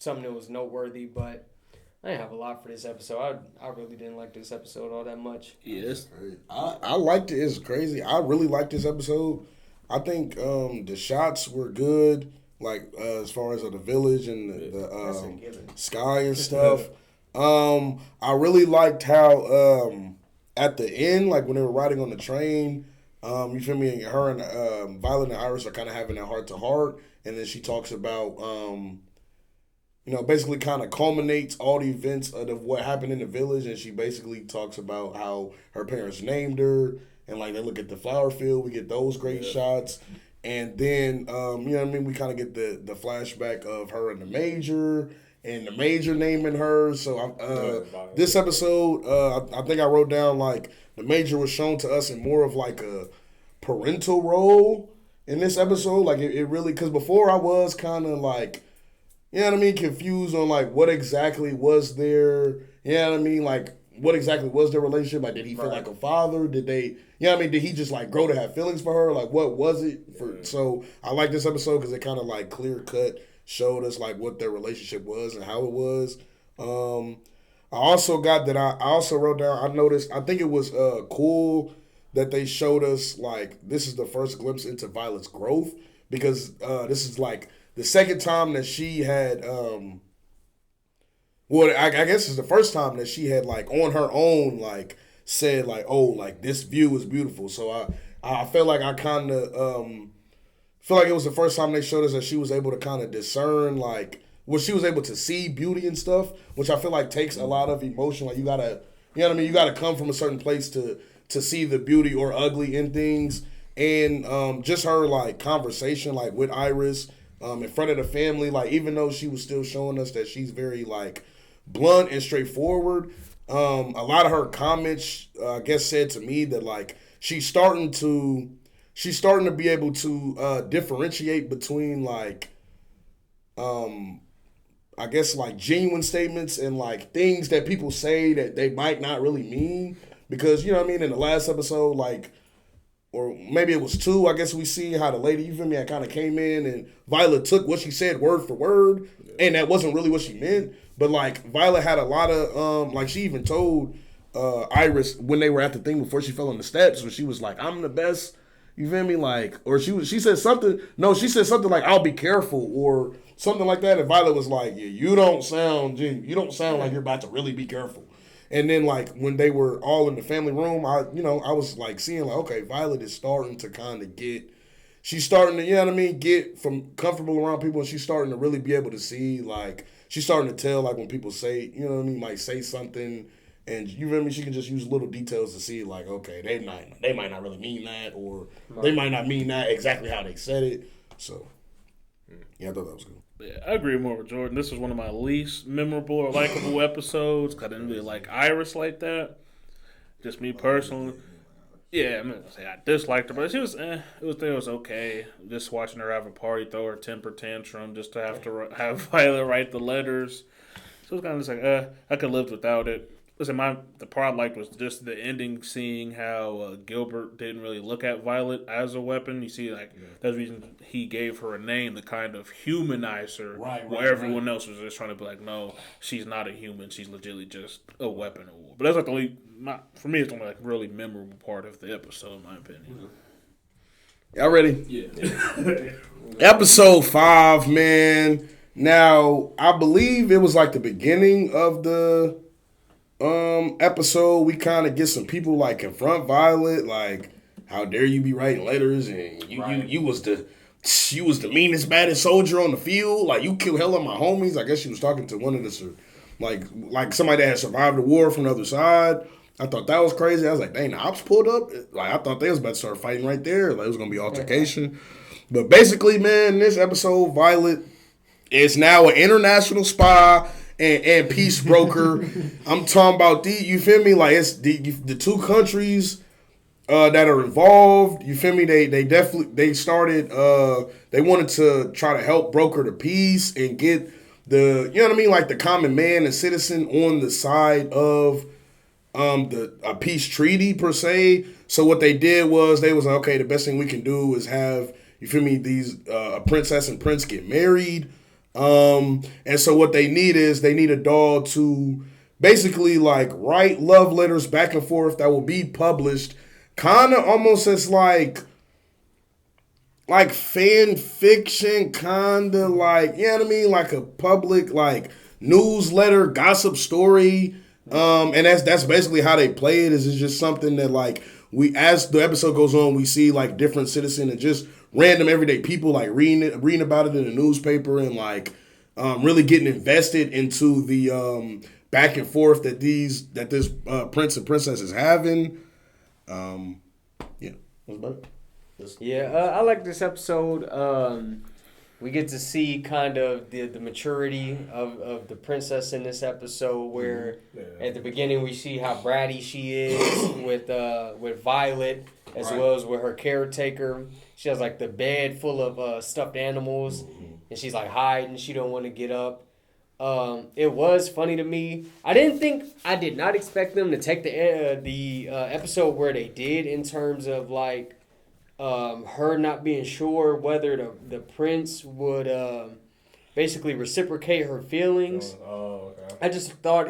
something that was noteworthy, but I didn't have a lot for this episode. I really didn't like this episode all that much. Yes. I liked it. It's crazy. I really liked this episode. I think the shots were good, like as far as the village and the sky and stuff. I really liked how at the end, like when they were riding on the train, you feel me? Her and Violet and Iris are kind of having a heart to heart, and then she talks about, basically kind of culminates all the events of what happened in the village, and she basically talks about how her parents named her, and like they look at the flower field, we get those great shots, and then we kind of get the flashback of her and the major. And the major naming her. So this episode, I think I wrote down like the major was shown to us in more of like a parental role in this episode. Like it really, because before I was kind of like, confused on like what exactly was their, like what exactly was their relationship? Like did he feel like a father? Did they, did he just like grow to have feelings for her? Like what was it for? So I like this episode because it kind of like clear cut. Showed us like what their relationship was and how it was. I also wrote down. I noticed. I think it was cool that they showed us like this is the first glimpse into Violet's growth because this is like the second time that she had. I guess it's the first time that she had like on her own like said like this view is beautiful. So I felt like I kind of. Feel like it was the first time they showed us that she was able to kind of discern, like, she was able to see beauty and stuff, which I feel like takes a lot of emotion. Like, you gotta, you gotta come from a certain place to see the beauty or ugly in things. And just her, like, conversation, like, with Iris in front of the family, like, even though she was still showing us that she's very, like, blunt and straightforward, a lot of her comments, I guess, said to me that, like, she's starting to be able to differentiate between like, I guess like genuine statements and like things that people say that they might not really mean because in the last episode like, or maybe it was 2. I guess we see how the lady kind of came in and Violet took what she said word for word, and that wasn't really what she meant. But like Violet had a lot of like she even told Iris when they were at the thing before she fell on the steps, where she was like, "I'm the best." You feel me? Like, or she said something. No, she said something like, "I'll be careful," or something like that. And Violet was like, "Yeah, you don't sound like you're about to really be careful." And then like when they were all in the family room, I was like seeing like, okay, Violet is starting to kind of she's starting to, get from comfortable around people, and she's starting to really be able to see, like, she's starting to tell, like, when people say, like say something, and you feel me, she can just use little details to see, like, okay, they might not really mean that, or they might not mean that exactly how they said it. So, yeah, I thought that was good. Yeah, I agree more with Jordan. This was one of my least memorable or likable episodes. I didn't really like Iris like that. Just me personally. Yeah, I disliked her, but it was okay. Just watching her have a party, throw her temper tantrum, just to have Violet write the letters. So it was kind of just like, I could live without it. Listen, the part I liked was just the ending, seeing how Gilbert didn't really look at Violet as a weapon. You see, that's the reason he gave her a name to kind of humanize her, where everyone else was just trying to be like, no, she's not a human. She's legitimately just a weapon of war. But that's like the only, for me, it's only like really memorable part of the episode, in my opinion. Y'all ready? Yeah. Episode 5, man. Now, I believe it was like the beginning of the episode. We kind of get some people like confront Violet, like, how dare you be writing letters, and you was the meanest, baddest soldier on the field. Like, you killed hell of my homies. I guess she was talking to one of the like somebody that had survived the war from the other side. I thought that was crazy. I was like, dang, the ops pulled up. Like, I thought they was about to start fighting right there. Like, it was gonna be altercation. But basically, man, this episode, Violet is now an international spy and peace broker. I'm talking about you feel me? Like, it's the two countries that are involved. You feel me? They started. They wanted to try to help broker the peace and get like the common man and citizen on the side of a peace treaty per se. So what they did was they was like, okay, the best thing we can do is have, you feel me, these a princess and prince get married. And so what they need a doll to basically like write love letters back and forth that will be published, kind of almost as like fan fiction, kind of like, you know what I mean, like a public like newsletter gossip story. And that's basically how they play it. Is it's just something that like as the episode goes on, we see like different citizens and just random everyday people like reading about it in the newspaper and like really getting invested into the back and forth that this prince and princess is having. What's about it? I like this episode. We get to see kind of the maturity of the princess in this episode, where at the beginning we see how bratty she is with Violet, as well as with her caretaker. She has like the bed full of stuffed animals, and she's like hiding. She don't want to get up. It was funny to me. I did not expect them to take the episode where they did, in terms of like her not being sure whether the prince would basically reciprocate her feelings. Oh, okay. I just thought,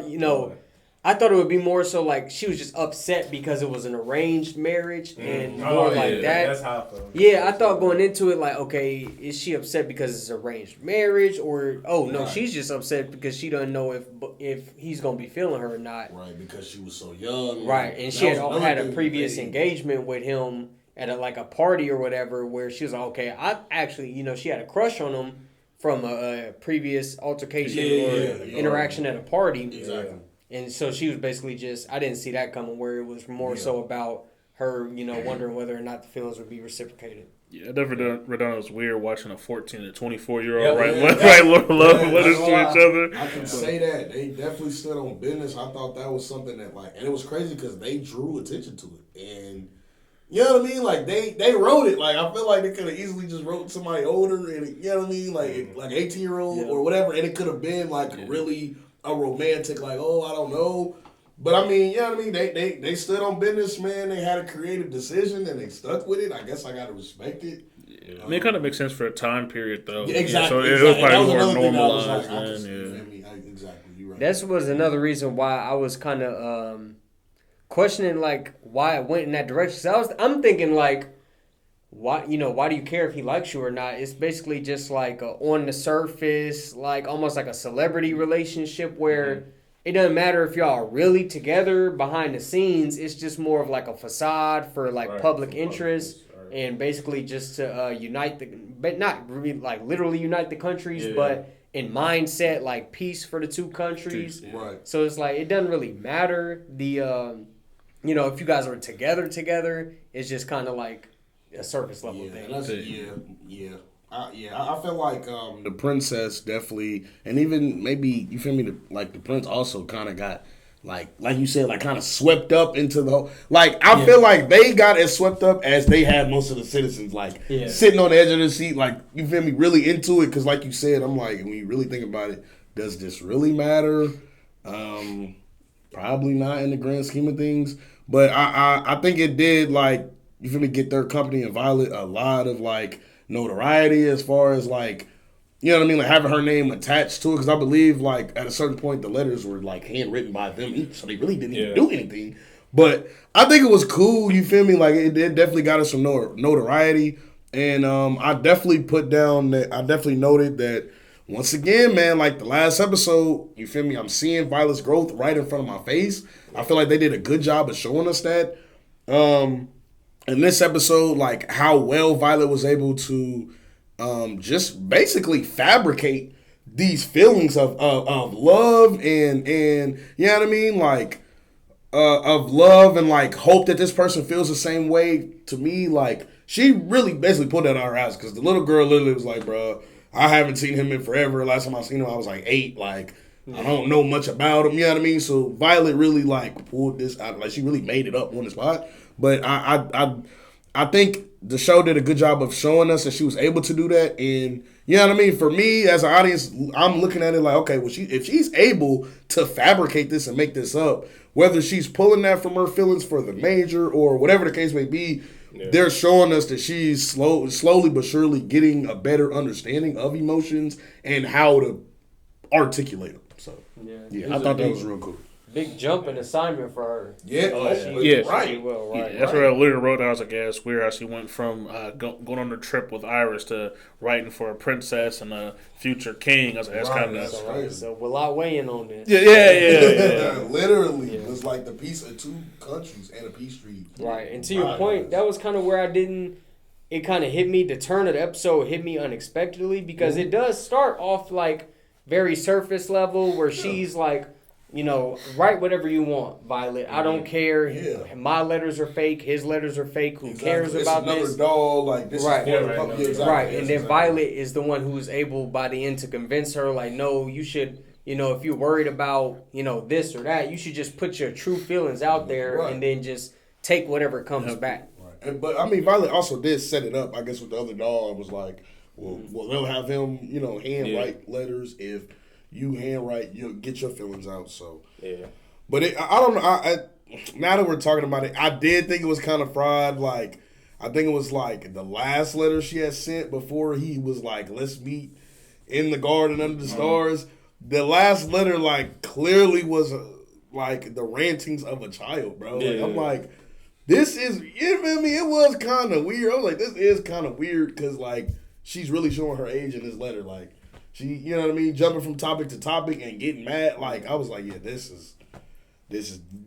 I thought it would be more so like she was just upset because it was an arranged marriage and more like that. That's how I feel. Yeah, I thought going into it like, okay, is she upset because it's arranged marriage, or no, she's just upset because she doesn't know if he's gonna be feeling her or not. Right, because she was so young. Right, and she had a previous engagement with him at a party or whatever, where she was like, okay, I actually, she had a crush on him from a previous altercation or interaction at a party. Exactly. And so she was basically I didn't see that coming, where it was more so about her, wondering whether or not the feelings would be reciprocated. Yeah, I never thought it was weird watching a 14 to 24-year-old write love letters to each other. I can say that. They definitely stood on business. I thought that was something that, like, and it was crazy because they drew attention to it. And, you know what I mean? Like, they wrote it. Like, I feel like they could have easily just wrote somebody older, and, you know what I mean? Like 18-year-old or whatever. And it could have been, like, really a romantic, like, I don't know. But I mean, you know what I mean? They stood on business, man. They had a creative decision and they stuck with it. I guess I gotta respect it. Yeah. I mean, it kind of makes sense for a time period, though. Yeah, exactly. So it was probably more normalized then. Exactly, you're right. That was another reason why I was kind of questioning, like, why it went in that direction. Cause I'm thinking, like, why do you care if he likes you or not? It's basically just like on the surface, like almost like a celebrity relationship where it doesn't matter if y'all are really together behind the scenes. It's just more of like a facade for like public interest. And basically just to unite but not really like literally unite the countries, but in mindset, like peace for the two countries. Right. So it's like, it doesn't really matter. If you guys are together, it's just kind of like a surface level thing. I feel like the princess definitely, and even maybe, you feel me, the prince also kind of got, like you said, like kind of swept up into the whole. Like I feel like they got as swept up as they had most of the citizens, like sitting on the edge of the seat, like you feel me, really into it. Because like you said, I'm like, when you really think about it, does this really matter? Probably not in the grand scheme of things. But I think it did, like, you feel me, get their company and Violet a lot of like notoriety as far as like. You know what I mean? Like having her name attached to it, because I believe like at a certain point the letters were like handwritten by them each, so they really didn't even do anything. But I think it was cool. You feel me? Like it definitely got us some notoriety, and I definitely put down that I definitely noted that once again, man. Like the last episode, you feel me? I'm seeing Violet's growth right in front of my face. I feel like they did a good job of showing us that. In this episode, like how well Violet was able to. Just basically fabricate these feelings of love and you know what I mean, like of love and like hope that this person feels the same way. To me, like she really basically put that on her ass, because the little girl literally was like, bro, I haven't seen him in forever. Last time I seen him I was like 8. Like I don't know much about him, you know what I mean? So Violet really like pulled this out, like she really made it up on the spot. But I think the show did a good job of showing us that she was able to do that. And you know what I mean? For me, as an audience, I'm looking at it like, okay, well, if she's able to fabricate this and make this up, whether she's pulling that from her feelings for the major or whatever the case may be, they're showing us that she's slowly but surely getting a better understanding of emotions and how to articulate them. So, I thought that was real cool. Big jump in assignment for her. Right. That's where I literally wrote down. I was like, yeah, it's weird how she went from going on the trip with Iris to writing for a princess and a future king. I was like, that's kind of crazy. So will I weigh in on this? Yeah. Literally, it was like the peace of two countries and a peace treaty. Right, and to your point, that was kind of where it kind of hit me. The turn of the episode hit me unexpectedly, because it does start off like very surface level, where she's like, write whatever you want, Violet. I don't care. Yeah. My letters are fake. His letters are fake. Who cares about this? It's another doll. Like, this right. is for the exactly. Right. And then Violet is the one who's able by the end to convince her, like, no, you should, if you're worried about, this or that, you should just put your true feelings out there and then just take whatever comes back. Right. But I mean, Violet also did set it up, I guess, with the other doll. It was like, well, they'll have him, handwrite letters. If you handwrite, you'll get your feelings out. So but I don't know. Now that we're talking about it, I did think it was kind of fraud. Like, I think it was like the last letter she had sent before he was like, let's meet in the garden under the stars. The last letter, like, clearly was like the rantings of a child, bro. Like, I'm like, this is, you feel me? It was kind of weird. I was like, this is kind of weird, because like she's really showing her age in this letter. Like, she, you know what I mean, jumping from topic to topic and getting mad. Like, I was like, yeah, this is.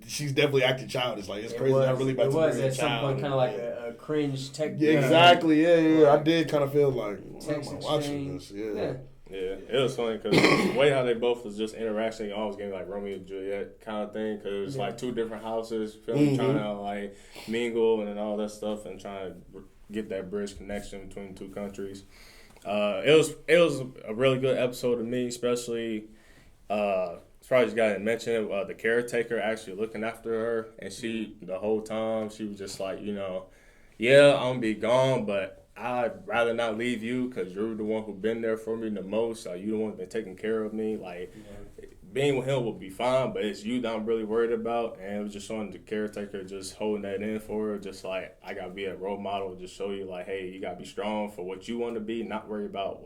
She's definitely acting childish. Like, it's crazy. I really about to be a child. It was at some point kind of like a cringe tech. Yeah, exactly. Yeah. I did kind of feel like, why am I watching this? Yeah, it was funny because the way how they both was just interacting, always getting like Romeo and Juliet kind of thing. Because it was like two different houses, trying to like mingle and all that stuff, and trying to get that bridge connection between the two countries. It was a really good episode to me, especially. Probably just got to mention the caretaker actually looking after her, and she the whole time she was just like, I'm gonna be gone, but I'd rather not leave you because you're the one who been there for me the most. You the one who's been taking care of me. Like, being with him will be fine, but it's you that I'm really worried about. And it was just showing the caretaker just holding that in for her, just like, I gotta be a role model, just show you like, hey, you gotta be strong for what you want to be, not worry about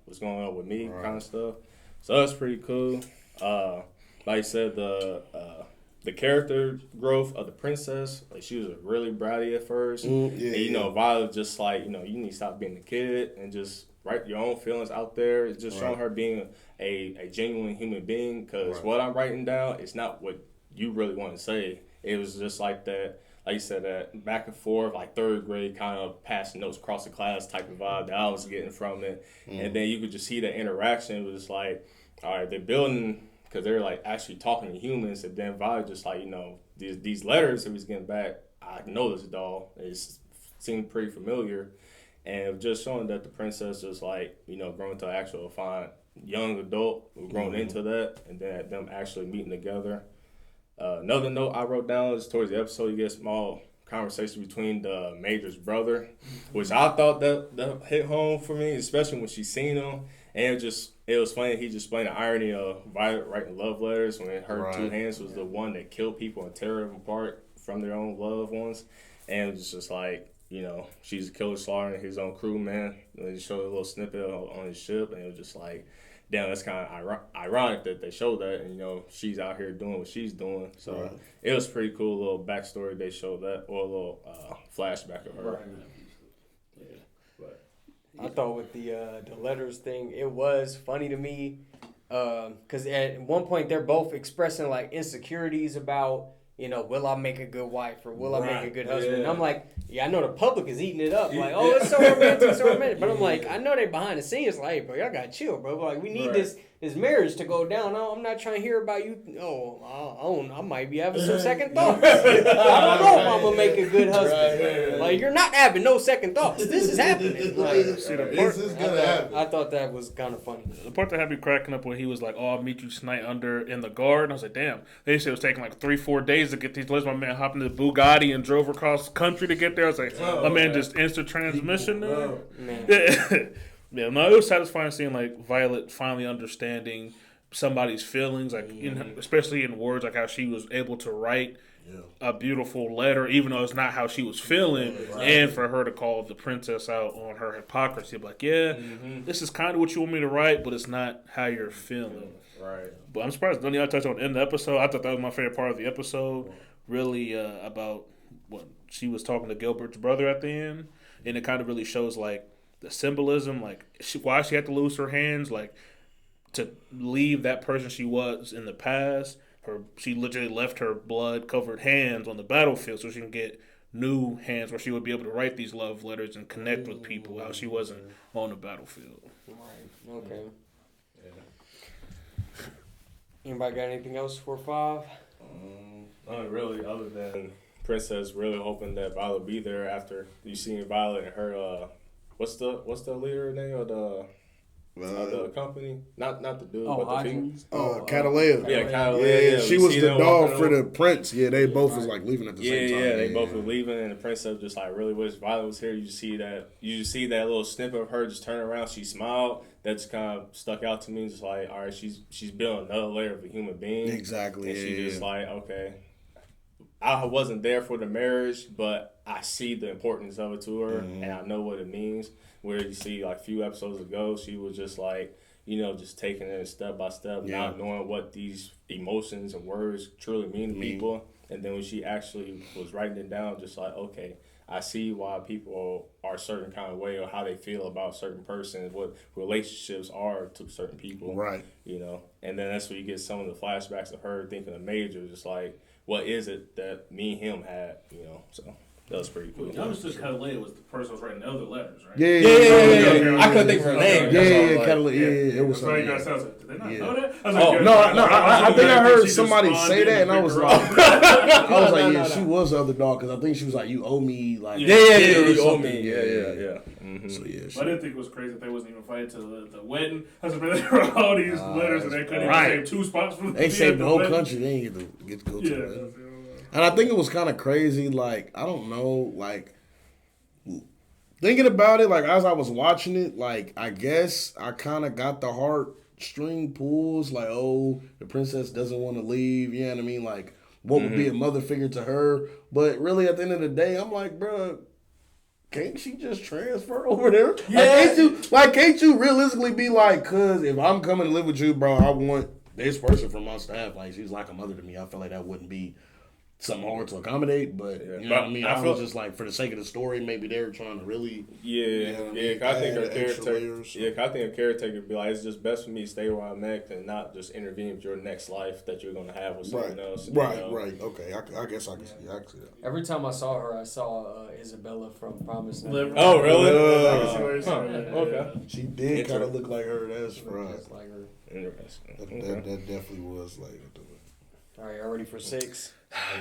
what's going on with me, kind of stuff. So that's pretty cool. Like I said, the character growth of the princess, like, she was really bratty at first. And Violet just like, you need to stop being a kid and just write your own feelings out there. It's just showing her being a genuine human being. Because what I'm writing down is not what you really want to say. It was just like that. Like you said, that back and forth, like third grade kind of passing notes across the class type of vibe that I was getting from it. And then you could just see the interaction. It was like, all right, they're building, because they're like actually talking to humans. And then Violet just like, these letters that he's getting back, I know this doll. It seemed pretty familiar. And it was just showing that the princess is like, growing to an actual fine young adult, grown into that. And then them actually meeting together. Another note I wrote down is towards the episode, you get a small conversation between the Major's brother, which I thought that hit home for me, especially when she seen him. And it was funny. He just explained the irony of Violet writing love letters when her two hands was the one that killed people and tear them apart from their own loved ones. And it was just like, she's a killer slaughtering his own crew, man. And they showed a little snippet on his ship, and it was just like, damn, that's kind of ironic that they showed that, and she's out here doing what she's doing. So it was pretty cool, little backstory they showed that, or a little flashback of her. I thought with the letters thing, it was funny to me because at one point they're both expressing like insecurities about, will I make a good wife or will I make a good husband? And I'm like, I know the public is eating it up. Like, oh, it's so romantic, But I'm like, I know they behind the scenes like, hey, bro, y'all got to chill, bro. Like, we need this marriage to go down. No, I'm not trying to hear about you. Oh, I might be having some second thoughts. I don't know if I'm going to make a good husband. Like, you're not having no second thoughts. This is happening. Like, this is going to happen. I thought that was kind of funny. The part that had me cracking up when he was like, oh, I'll meet you tonight in the garden. I was like, damn. They said it was taking like 3-4 days to get these letters. My man hopped into the Bugatti and drove across the country to get there. I was like, my man just instant transmission there. Yeah, no, it was satisfying seeing like Violet finally understanding somebody's feelings, like especially in words, like how she was able to write a beautiful letter, even though it's not how she was feeling, and for her to call the princess out on her hypocrisy, like, this is kind of what you want me to write, but it's not how you're feeling. Right. But I'm surprised none of y'all touched on in the episode. I thought that was my favorite part of the episode, really about what she was talking to Gilbert's brother at the end, and it kind of really shows like the symbolism, like why she had to lose her hands, like to leave that person she was in the past. She literally left her blood-covered hands on the battlefield so she can get new hands where she would be able to write these love letters and connect with people while she wasn't on the battlefield. Right. Okay. Yeah. Anybody got anything else for 5? Not really, other than Princess really hoping that Violet be there after you seen Violet and her. What's the leader name of the company? Not the dude, but the female. Catalea. Catalea. Yeah, she was the dog for the prince. Yeah, they both was like leaving at the same time. Yeah, they both were leaving, and the princess just like really wish Violet was here. You see that little snippet of her just turn around. She smiled. That just kind of stuck out to me. Just like, all right, she's building another layer of a human being. Exactly. And she just like, okay, I wasn't there for the marriage, but I see the importance of it to her, and I know what it means. Where you see, like, a few episodes ago, she was just like, just taking it step by step, not knowing what these emotions and words truly mean to people. And then when she actually was writing it down, just like, okay, I see why people are a certain kind of way or how they feel about certain persons, what relationships are to certain people. Right. And then that's where you get some of the flashbacks of her thinking of Major, just like, what is it that me and him had, so that was pretty cool. I understood Catalea was the person who was writing the other letters, right? Yeah. I couldn't think of her name. Catalea. It was. That's why you guys sound like, did they not know that? I think I heard somebody say that, and I was like, yeah, she was the other dog, because I think she was like, you owe me, like, you owe me, yeah. Mm-hmm. So yeah, I didn't think it was crazy that they wasn't even fighting to the wedding. I was like, there were all these letters, and they couldn't even save 2 spots from they saved the whole country. They didn't get to go to the wedding. And I think it was kind of crazy, like, I don't know, like, thinking about it, like, as I was watching it, like, I guess I kind of got the heartstring pulls, like, oh, the princess doesn't want to leave, you know what I mean? Like, what would be a mother figure to her? But really, at the end of the day, I'm like, bro, can't she just transfer over there? Yeah. Can't you realistically be like, cause if I'm coming to live with you, bro, I want this person from my staff. Like, she's like a mother to me. I feel like that wouldn't be something hard to accommodate, but you know what I mean. I was just like, for the sake of the story, maybe they're trying to really. I think a caretaker would be like, it's just best for me to stay where I'm at and not just intervene with your next life that you're gonna have with someone else. Right. Okay, I guess I can see that. Every time I saw her, I saw Isabella from Promised Neverland. Oh, really? Okay. She did kind of look like her. That's right. Just like her. Interesting. That definitely was like. All right, y'all ready for 6?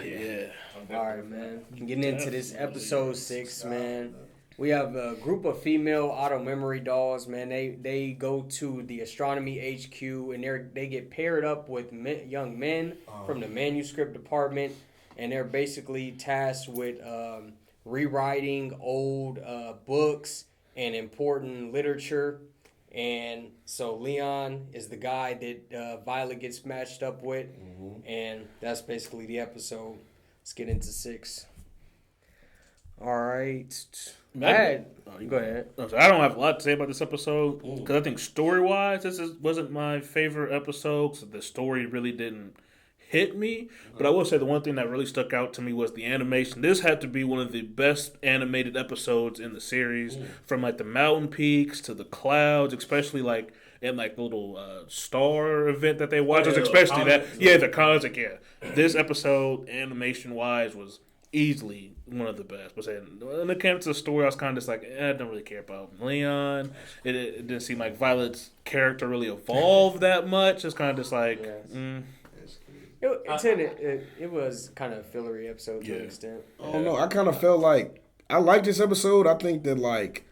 Yeah. All right, man. Getting into this episode 6, man. We have a group of female auto memory dolls, man. They go to the astronomy HQ and they get paired up with young men from the manuscript department, and they're basically tasked with rewriting old books and important literature. And so Leon is the guy that Violet gets matched up with, and that's basically the episode. Let's get into 6. All right. Go ahead. I don't have a lot to say about this episode because I think story-wise, wasn't my favorite episode because the story really didn't hit me. But I will say the one thing that really stuck out to me was the animation. This had to be one of the best animated episodes in the series, from like the mountain peaks to the clouds, especially like in like the little star event that they watched. Especially the clouds. This episode animation wise was easily one of the best. But when it came to the story, I was kind of just like, I don't really care about Leon. It didn't seem like Violet's character really evolved that much. It's kind of just like. It was kind of a fillery episode to an extent. I don't know. I kind of felt like I liked this episode. I think that like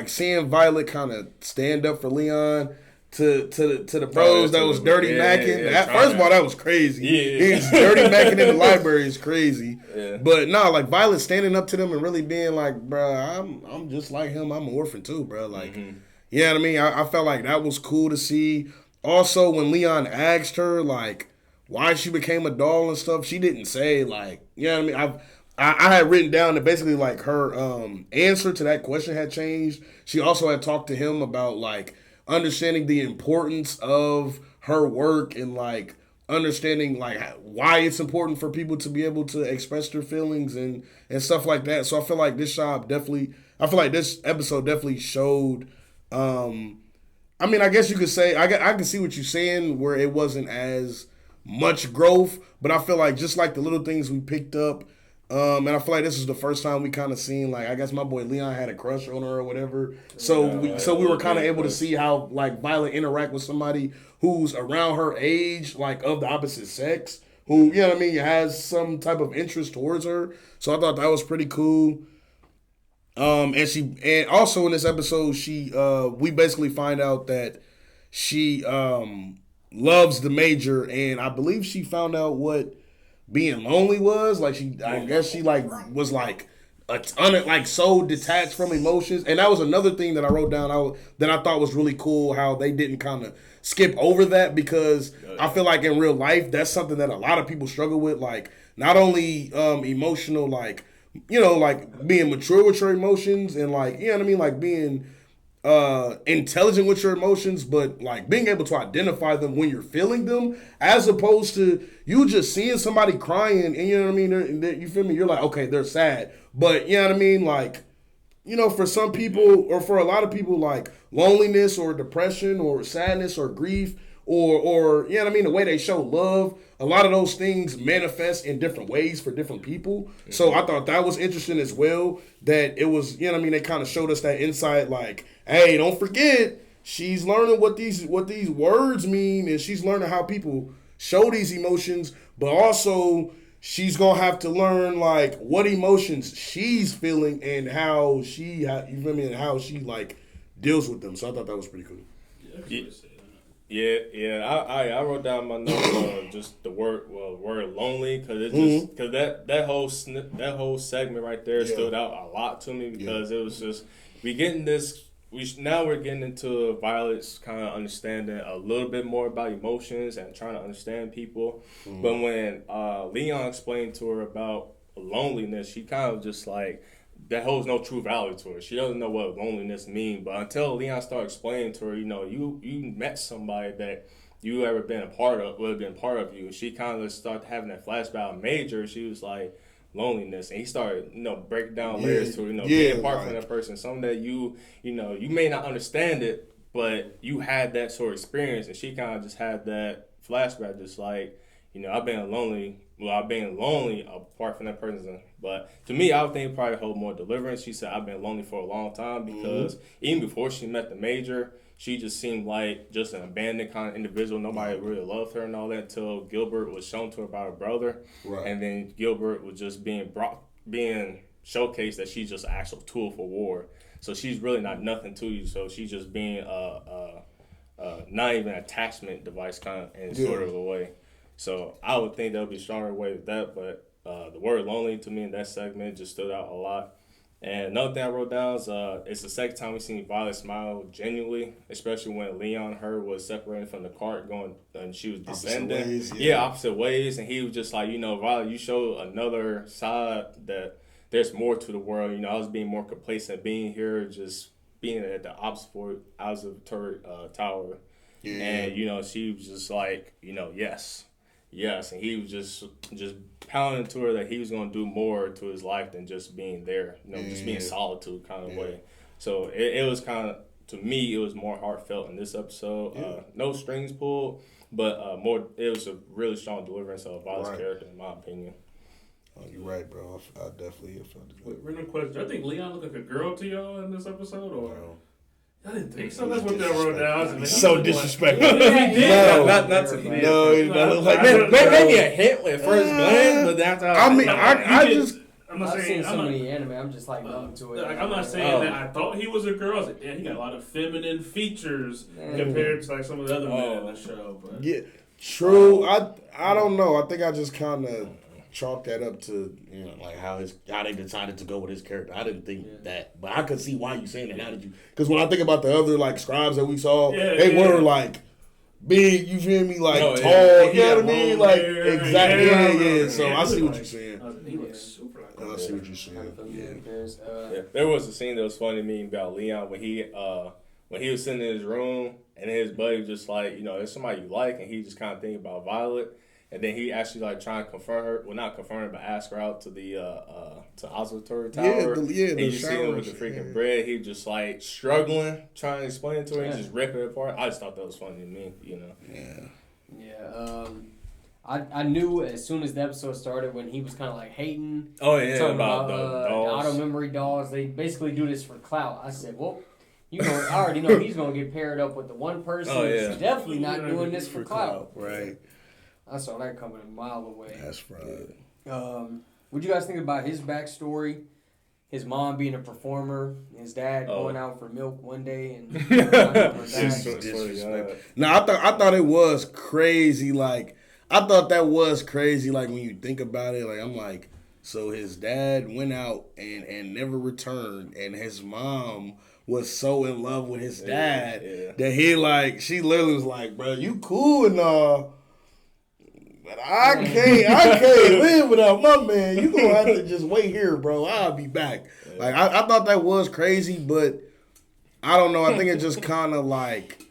seeing Violet kind of stand up for Leon to the bros that was dirty macking. First of all, that was crazy. He's dirty macking in the library is crazy. But like Violet standing up to them and really being like, bruh, I'm just like him. I'm an orphan too, bruh. Like, you know what I mean? I felt like that was cool to see. Also, when Leon asked her like why she became a doll and stuff, she didn't say like, you know what I mean? I had written down that basically like her answer to that question had changed. She also had talked to him about like understanding the importance of her work and like understanding like why it's important for people to be able to express their feelings and stuff like that. So I feel like this episode definitely showed. I mean, I guess you could say I can see what you're saying where it wasn't as much growth, but I feel like just like the little things we picked up, and I feel like this is the first time we kind of seen like I guess my boy Leon had a crush on her or whatever. So we were kind of able to see how like Violet interact with somebody who's around her age, like of the opposite sex, who, you know what I mean, has some type of interest towards her. So I thought that was pretty cool. And also in this episode we basically find out that she loves the Major, and I believe she found out what being lonely was. Like I guess she like was like so detached from emotions, and that was another thing that I wrote down. That I thought was really cool how they didn't kind of skip over that, because I feel like in real life that's something that a lot of people struggle with. Like not only emotional, like you know, like being mature with your emotions and like, you know what I mean, like being intelligent with your emotions, but like being able to identify them when you're feeling them, as opposed to you just seeing somebody crying and you know what I mean, you feel me, you're like, okay, they're sad, but you know what I mean, like, you know, for some people or for a lot of people, like loneliness or depression or sadness or grief or you know what I mean, the way they show love, a lot of those things manifest in different ways for different people. Mm-hmm. So I thought that was interesting as well, that it was, you know what I mean, they kind of showed us that insight, like, hey, don't forget, she's learning what these words mean, and she's learning how people show these emotions, but also she's gonna have to learn like what emotions she's feeling and how she, you feel me, and how she like deals with them. So I thought that was pretty cool. Yeah. I wrote down my notes just the word lonely, because it just because that whole segment right there stood out a lot to me, because it was just we're getting into Violet's kind of understanding a little bit more about emotions and trying to understand people. But when Leon explained to her about loneliness, she kind of just like, that holds no true value to her. She doesn't know what loneliness means. But until Leon started explaining to her, you know, you met somebody that you ever been a part of, would have been part of you. She kind of started having that flashback of Major. She was like, loneliness, and he started, breaking down layers to, being apart from that person. Something that you may not understand it, but you had that sort of experience, and she kind of just had that flashback, just like, I've been lonely apart from that person. But to me, I would think probably hold more deliverance. She said, I've been lonely for a long time because even before she met the Major, she just seemed like just an abandoned kind of individual. Nobody really loved her and all that until Gilbert was shown to her by her brother. Right. And then Gilbert was just being showcased that she's just an actual tool for war. So she's really not nothing to you. So she's just being not even an attachment device kind of in sort of a way. So I would think there would be a stronger way with that. But the word lonely to me in that segment just stood out a lot. And another thing I wrote down is it's the second time we've seen Violet smile genuinely, especially when Leon her was separated from the cart going and she was descending. Opposite ways, opposite ways. And he was just like, Violet, you show another side that there's more to the world. I was being more complacent being here, just being at the observatory tower. Yeah. And, she was just like, yes, and he was just pounding to her that he was going to do more to his life than just being there, just being solitude kind of way. So it was kind of, to me, it was more heartfelt in this episode. Yeah. No strings pulled, but it was a really strong deliverance of Violet's character, in my opinion. Oh, you're right, bro. I definitely felt it. Random question. Do I think Leon looked like a girl to y'all in this episode, or? No. I didn't think so. That's what they wrote down. So disrespectful. No, not to me. No, he doesn't look like maybe a hint at first glance, but that's how. I'm not I've saying seen so many anime. I'm just like numb to it. I'm not saying that I thought he was a girl. I was like, damn, he got a lot of feminine features compared to like some of the other men in the show. But yeah, true. I don't know. I think I just kind of chalk that up to like how they decided to go with his character. I didn't think that, but I could see why you saying that. How did you? Because when I think about the other like scribes that we saw, they were like big. You feel me? Like tall. You know what I mean? Like exactly. Yeah. So I see what you're saying. He looks super. I see what you're saying. Yeah. There was a scene that was funny to me about Leon when he was sitting in his room and his buddy was just like, there's somebody you like, and he just kind of thinking about Violet. And then he actually like trying to confront her. Well, not confront her, but ask her out to the to observatory tower. And you see him with the freaking bread. He just like struggling, trying to explain it to her. And just ripping it apart. I just thought that was funny to me. Yeah. I knew as soon as the episode started when he was kind of like hating. Oh yeah, talking about the auto memory dolls. They basically do this for clout. I said, well, I already know he's gonna get paired up with the one person. Oh yeah. He's definitely not doing this for clout. Right. I saw that coming a mile away. That's right. What you guys think about his backstory? His mom being a performer, his dad going out for milk one day, and No, I thought it was crazy. Like I thought that was crazy. Like when you think about it, like I'm like, so his dad went out and never returned, and his mom was so in love with his dad that she literally was like, bro, you cool and all. But I can't live without my man. You gonna have to just wait here, bro. I'll be back. Like I thought that was crazy, but I don't know. I think it just kind of like,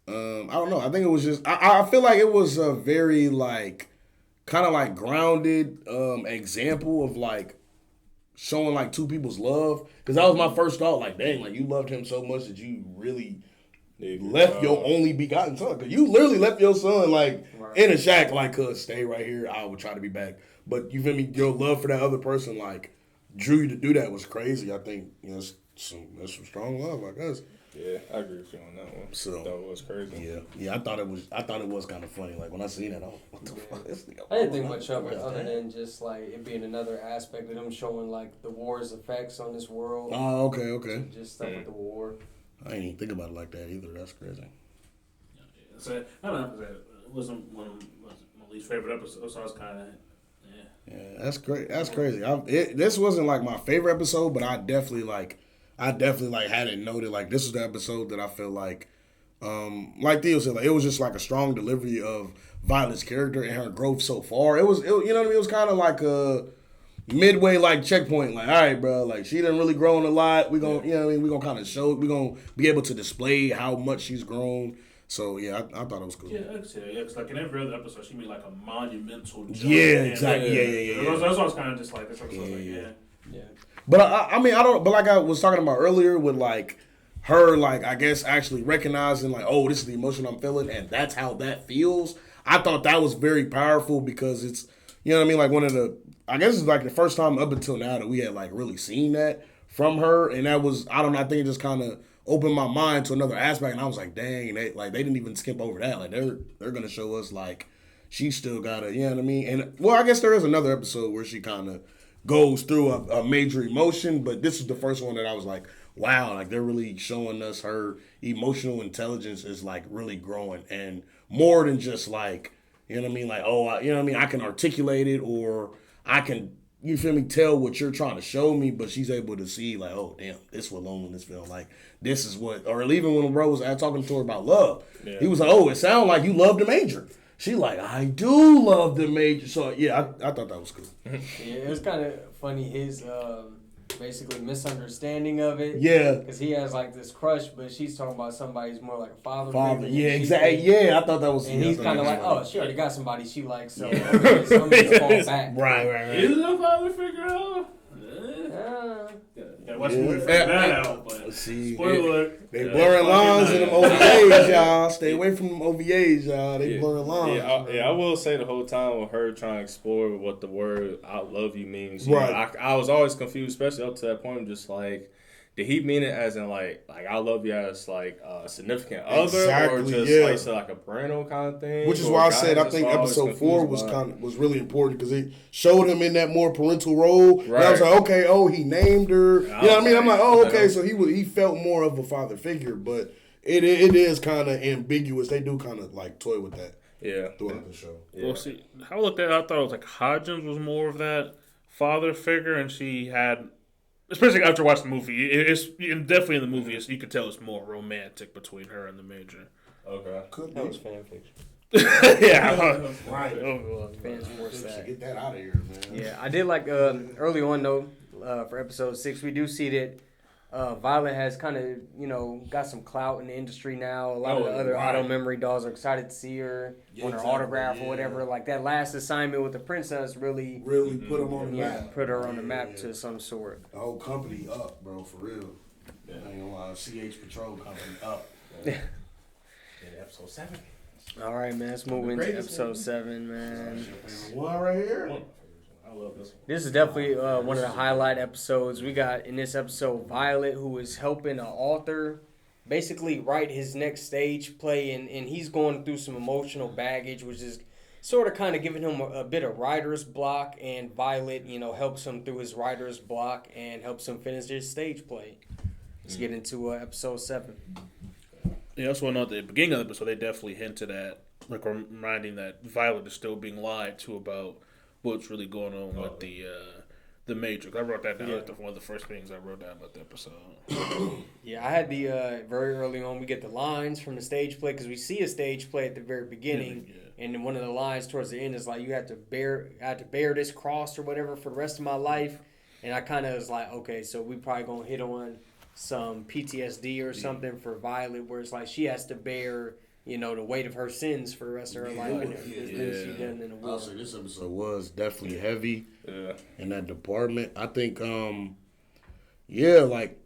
I don't know. I think it was just. I feel like it was a very like, kind of like grounded example of like showing like two people's love. Because that was my first thought. Like, dang, like you loved him so much that you really left your only begotten son. Because you literally left your son like in a shack, like, cuz stay right here. I would try to be back. But you feel me? Your love for that other person like drew you to do that was crazy. I think that's some strong love, I guess. Yeah, I agree with you on that one. So I thought it was crazy. Yeah. I thought it was kind of funny. Like when I seen that, I was what the fuck? I didn't think much of it other than just like it being another aspect of them showing like the war's effects on this world. Oh, okay. Just stuff with the war. I didn't even think about it like that either. That's crazy. So I don't know. It wasn't one of my least favorite episodes. So I was kind of yeah. That's great. That's crazy. This wasn't like my favorite episode, but I definitely had it noted. Like this was the episode that I feel like Theo said, like it was just like a strong delivery of Violet's character and her growth so far. You know what I mean? It was kind of like a midway like checkpoint. Like, all right, bro, like she done really grown a lot. We gonna, you know what I mean? We gonna kind of show. We gonna be able to display how much she's grown. So yeah, I thought it was cool. Yeah, because like in every other episode, she made like a monumental jump. Yeah, exactly. Yeah. That's what I was kind of just like, this episode, Yeah. But I mean, I don't. But like I was talking about earlier, with like her, like I guess actually recognizing like, oh, this is the emotion I'm feeling, and that's how that feels. I thought that was very powerful because it's, you know what I mean, like one of the, I guess it's like the first time up until now that we had like really seen that from her, and that was, I don't know, I think it just kind of opened my mind to another aspect, and I was like, dang, they didn't even skip over that. Like they're gonna show us like she still gotta, you know what I mean? And well, I guess there is another episode where she kind of goes through a major emotion, but this is the first one that I was like, wow, like they're really showing us her emotional intelligence is like really growing, and more than just like, you know what I mean, like, oh, you know what I mean, I can articulate it, or I can, you feel me, tell what you're trying to show me, but she's able to see like, oh damn, this is what loneliness feel like, this is what, or even when bro was talking to her about love, he was like, oh, it sounded like you love the major. She like, I do love the major. So yeah, I thought that was cool. Yeah, it was kind of funny, his basically misunderstanding of it. Yeah. Because he has like this crush, but she's talking about somebody who's more like a father figure. Yeah, exactly. Yeah, I thought that was. And he's kind of like, oh, she already got somebody she likes, so I'm gonna fall back. Right. Is it a father figure though? Watch me figure that out, but see, spoiler. They blurring lines in them OVAs, y'all. Stay away from them OVAs, y'all. They blurring lines. I will say the whole time with her trying to explore what the word "I love you" means. Right. I was always confused, especially up to that point. I'm just like, did he mean it as in like I love you as like a significant other, or just like a parental kind of thing? Which is why I said I think episode 4 was really important because it showed him in that more parental role. Right. And I was like, okay, he named her. You know what I mean? I'm like, okay, so he felt more of a father figure, but it is kind of ambiguous. They do kind of like toy with that. Yeah. Throughout the show. Yeah. Well, see, how I looked at it, I thought it was like Hodgins was more of that father figure, and she had. Especially after watching the movie, it's definitely in the movie. You could tell it's more romantic between her and the major. Okay, that was fan fiction. Yeah, right. Fans force that. Get that out of here, man. Yeah, I did like early on though. For episode 6, we do see that Violet has kind of got some clout in the industry now. A lot of the other auto memory dolls are excited to see her on her autograph or whatever. Like that last assignment with the princess really put them on the map. Put her on the map to some sort. The whole company up, bro, for real. I ain't gonna lie, CH Patrol company up. Episode 7. All right, man. Let's move into episode 7, man. One right here. I love this one. This is definitely one of the highlight episodes. We got in this episode Violet, who is helping an author basically write his next stage play, and he's going through some emotional baggage, which is sort of kind of giving him a bit of writer's block, and Violet, helps him through his writer's block and helps him finish his stage play. Let's get into episode 7. Yeah, that's one at the beginning of the episode. They definitely hinted at, like, reminding that Violet is still being lied to about what's really going on with the Matrix. I wrote that down. That's one of the first things I wrote down about the episode. Yeah, I had the very early on. We get the lines from the stage play because we see a stage play at the very beginning, and then one of the lines towards the end is like, "You have to bear this cross or whatever for the rest of my life." And I kind of was like, okay, so we probably gonna hit on some PTSD or something for Violet, where it's like she has to bear, the weight of her sins for the rest of her life. She done in the war. I'll say this episode was definitely heavy in that department. I think,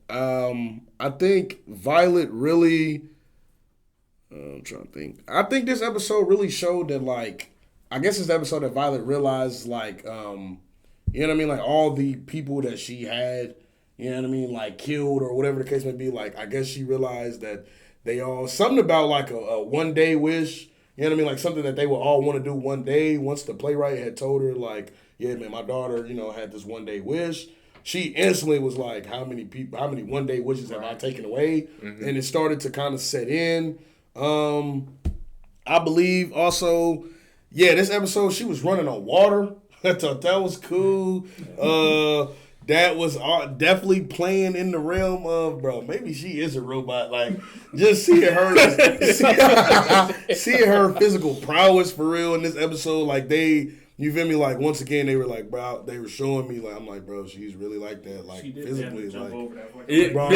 I think Violet really. I'm trying to think. I think this episode really showed that, like, I guess it's the episode that Violet realized, like, you know what I mean, like all the people that she had, you know what I mean, like killed or whatever the case may be. Like, I guess she realized that they all, something about like a one day wish, you know what I mean, like something that they would all want to do one day. Once the playwright had told her, like, yeah, man, my daughter, had this one day wish, she instantly was like, how many one day wishes have I taken away? Mm-hmm. And it started to kind of set in. I believe also, this episode she was running on water. I thought that was cool. That was definitely playing in the realm of, bro, maybe she is a robot. Like, just seeing her physical prowess for real in this episode. Like, they You feel me? Like, once again, they were like, bro, they were showing me, like, I'm like, bro, she's really like that. Like, physically, like, bro,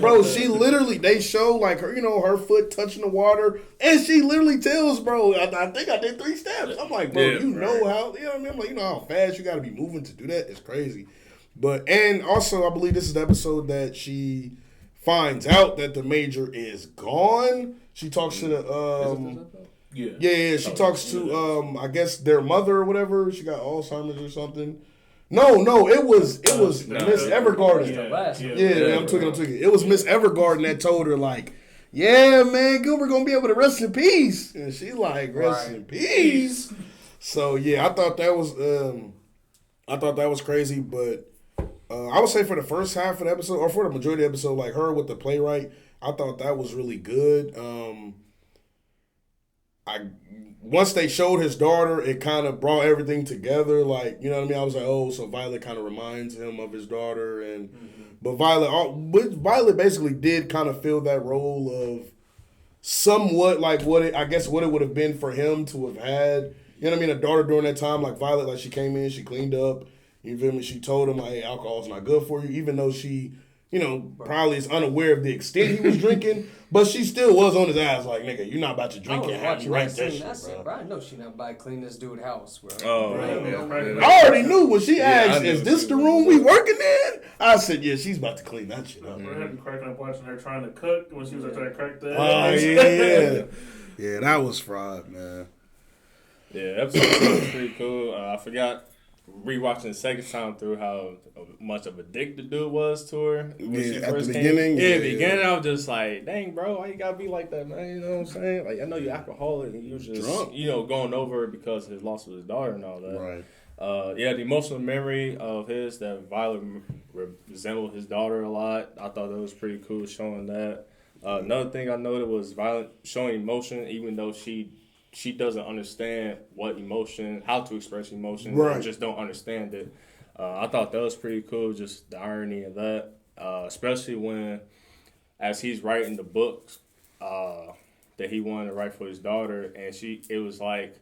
bro, she literally, they show, like, her, her foot touching the water, and she literally tells, bro, I think I did 3 steps. I'm like, bro, know how, you know what I mean? I'm like, you know how fast you got to be moving to do that? It's crazy. But, and also, I believe this is the episode that she finds out that the major is gone. She talks to the, Yeah. She talks to I guess their mother or whatever. She got Alzheimer's or something. No, it was Miss Evergarden. I'm tweaking. It was Miss Evergarden that told her, like, yeah, man, Gilbert gonna be able to rest in peace. And she like, rest in peace. So yeah, I thought that was crazy, but I would say for the first half of the episode, or for the majority of the episode, like her with the playwright, I thought that was really good. Once they showed his daughter, it kind of brought everything together. Like, you know what I mean? I was like, oh, so Violet kind of reminds him of his daughter, and but Violet basically did kind of fill that role of somewhat like what it would have been for him to have had. You know what I mean? A daughter during that time, like Violet, like she came in, she cleaned up. You feel me? She told him, like, hey, alcohol's not good for you, even though she, probably is unaware of the extent he was drinking, but she still was on his ass like, nigga, you're not about to drink and have me right that shit, bro. I know she not about to clean this dude's house, bro. I already knew when she asked, is this the room we working in? I said, yeah, she's about to clean that shit up. I had me cracking up watching her trying to cook when she was trying to crack that. Oh, yeah. Yeah, that was fraud, man. Yeah, episode was pretty cool. I forgot rewatching the second time through how much of a dick the dude was to her when she at first the came. beginning. Yeah, beginning I was just like, dang, bro, why you gotta be like that, man? You know what I'm saying? Like, I know you're alcoholic and you're just drunk, going over it because of his loss of his daughter and all that. Right. The emotional memory of his that Violet resembled his daughter a lot. I thought that was pretty cool showing that. Another thing I noted was Violet showing emotion, even though she doesn't understand how to express emotion, right. Just don't understand it. I thought that was pretty cool, just the irony of that, especially when, as he's writing the books that he wanted to write for his daughter, and it was like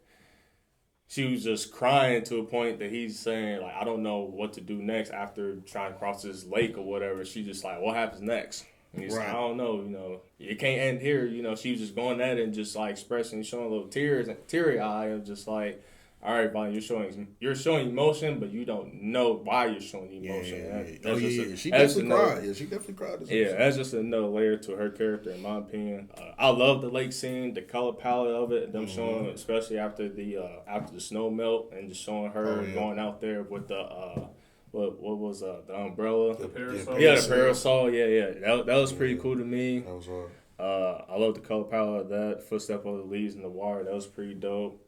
she was just crying to a point that he's saying, like, I don't know what to do next after trying to cross this lake or whatever. She's just like, what happens next? And he's like, I don't know, it can't end here. She was just going at it and just like expressing, showing a little tears and teary eye of just like, all right, Bonnie, you're showing emotion, but you don't know why you're showing emotion. She definitely cried. Yeah, she definitely cried. That's just another layer to her character, in my opinion. I love the lake scene, the color palette of it, them showing, especially after the snow melt, and just showing her going out there with the. What was the umbrella? The parasol. Yeah, the parasol. Yeah. That was pretty cool to me. That was hard. I love the color palette of that. Footstep of the leaves in the water. That was pretty dope.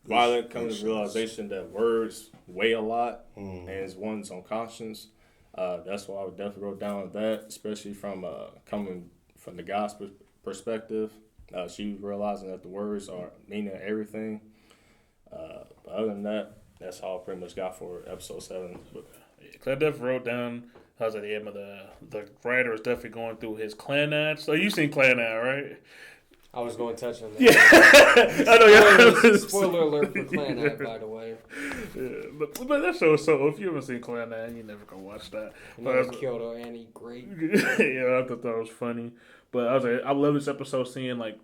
Violet coming to the realization that words weigh a lot, and it's one's on conscience. That's why I would definitely wrote down that, especially from coming from the guy's perspective. She was realizing that the words are meaning everything. But other than that, that's all I pretty much got for episode 7. I definitely wrote down, I was at the end of the writer is definitely going through his clan ad. So you seen clan ad, right? I was going to touch on that. Yeah. I know. Spoiler alert for clan ad, by the way. Yeah, but that show, so if you haven't seen clan ad, you're never going to watch that. Kyoto Annie, great. Yeah, I thought that was funny. But I love this episode seeing, like,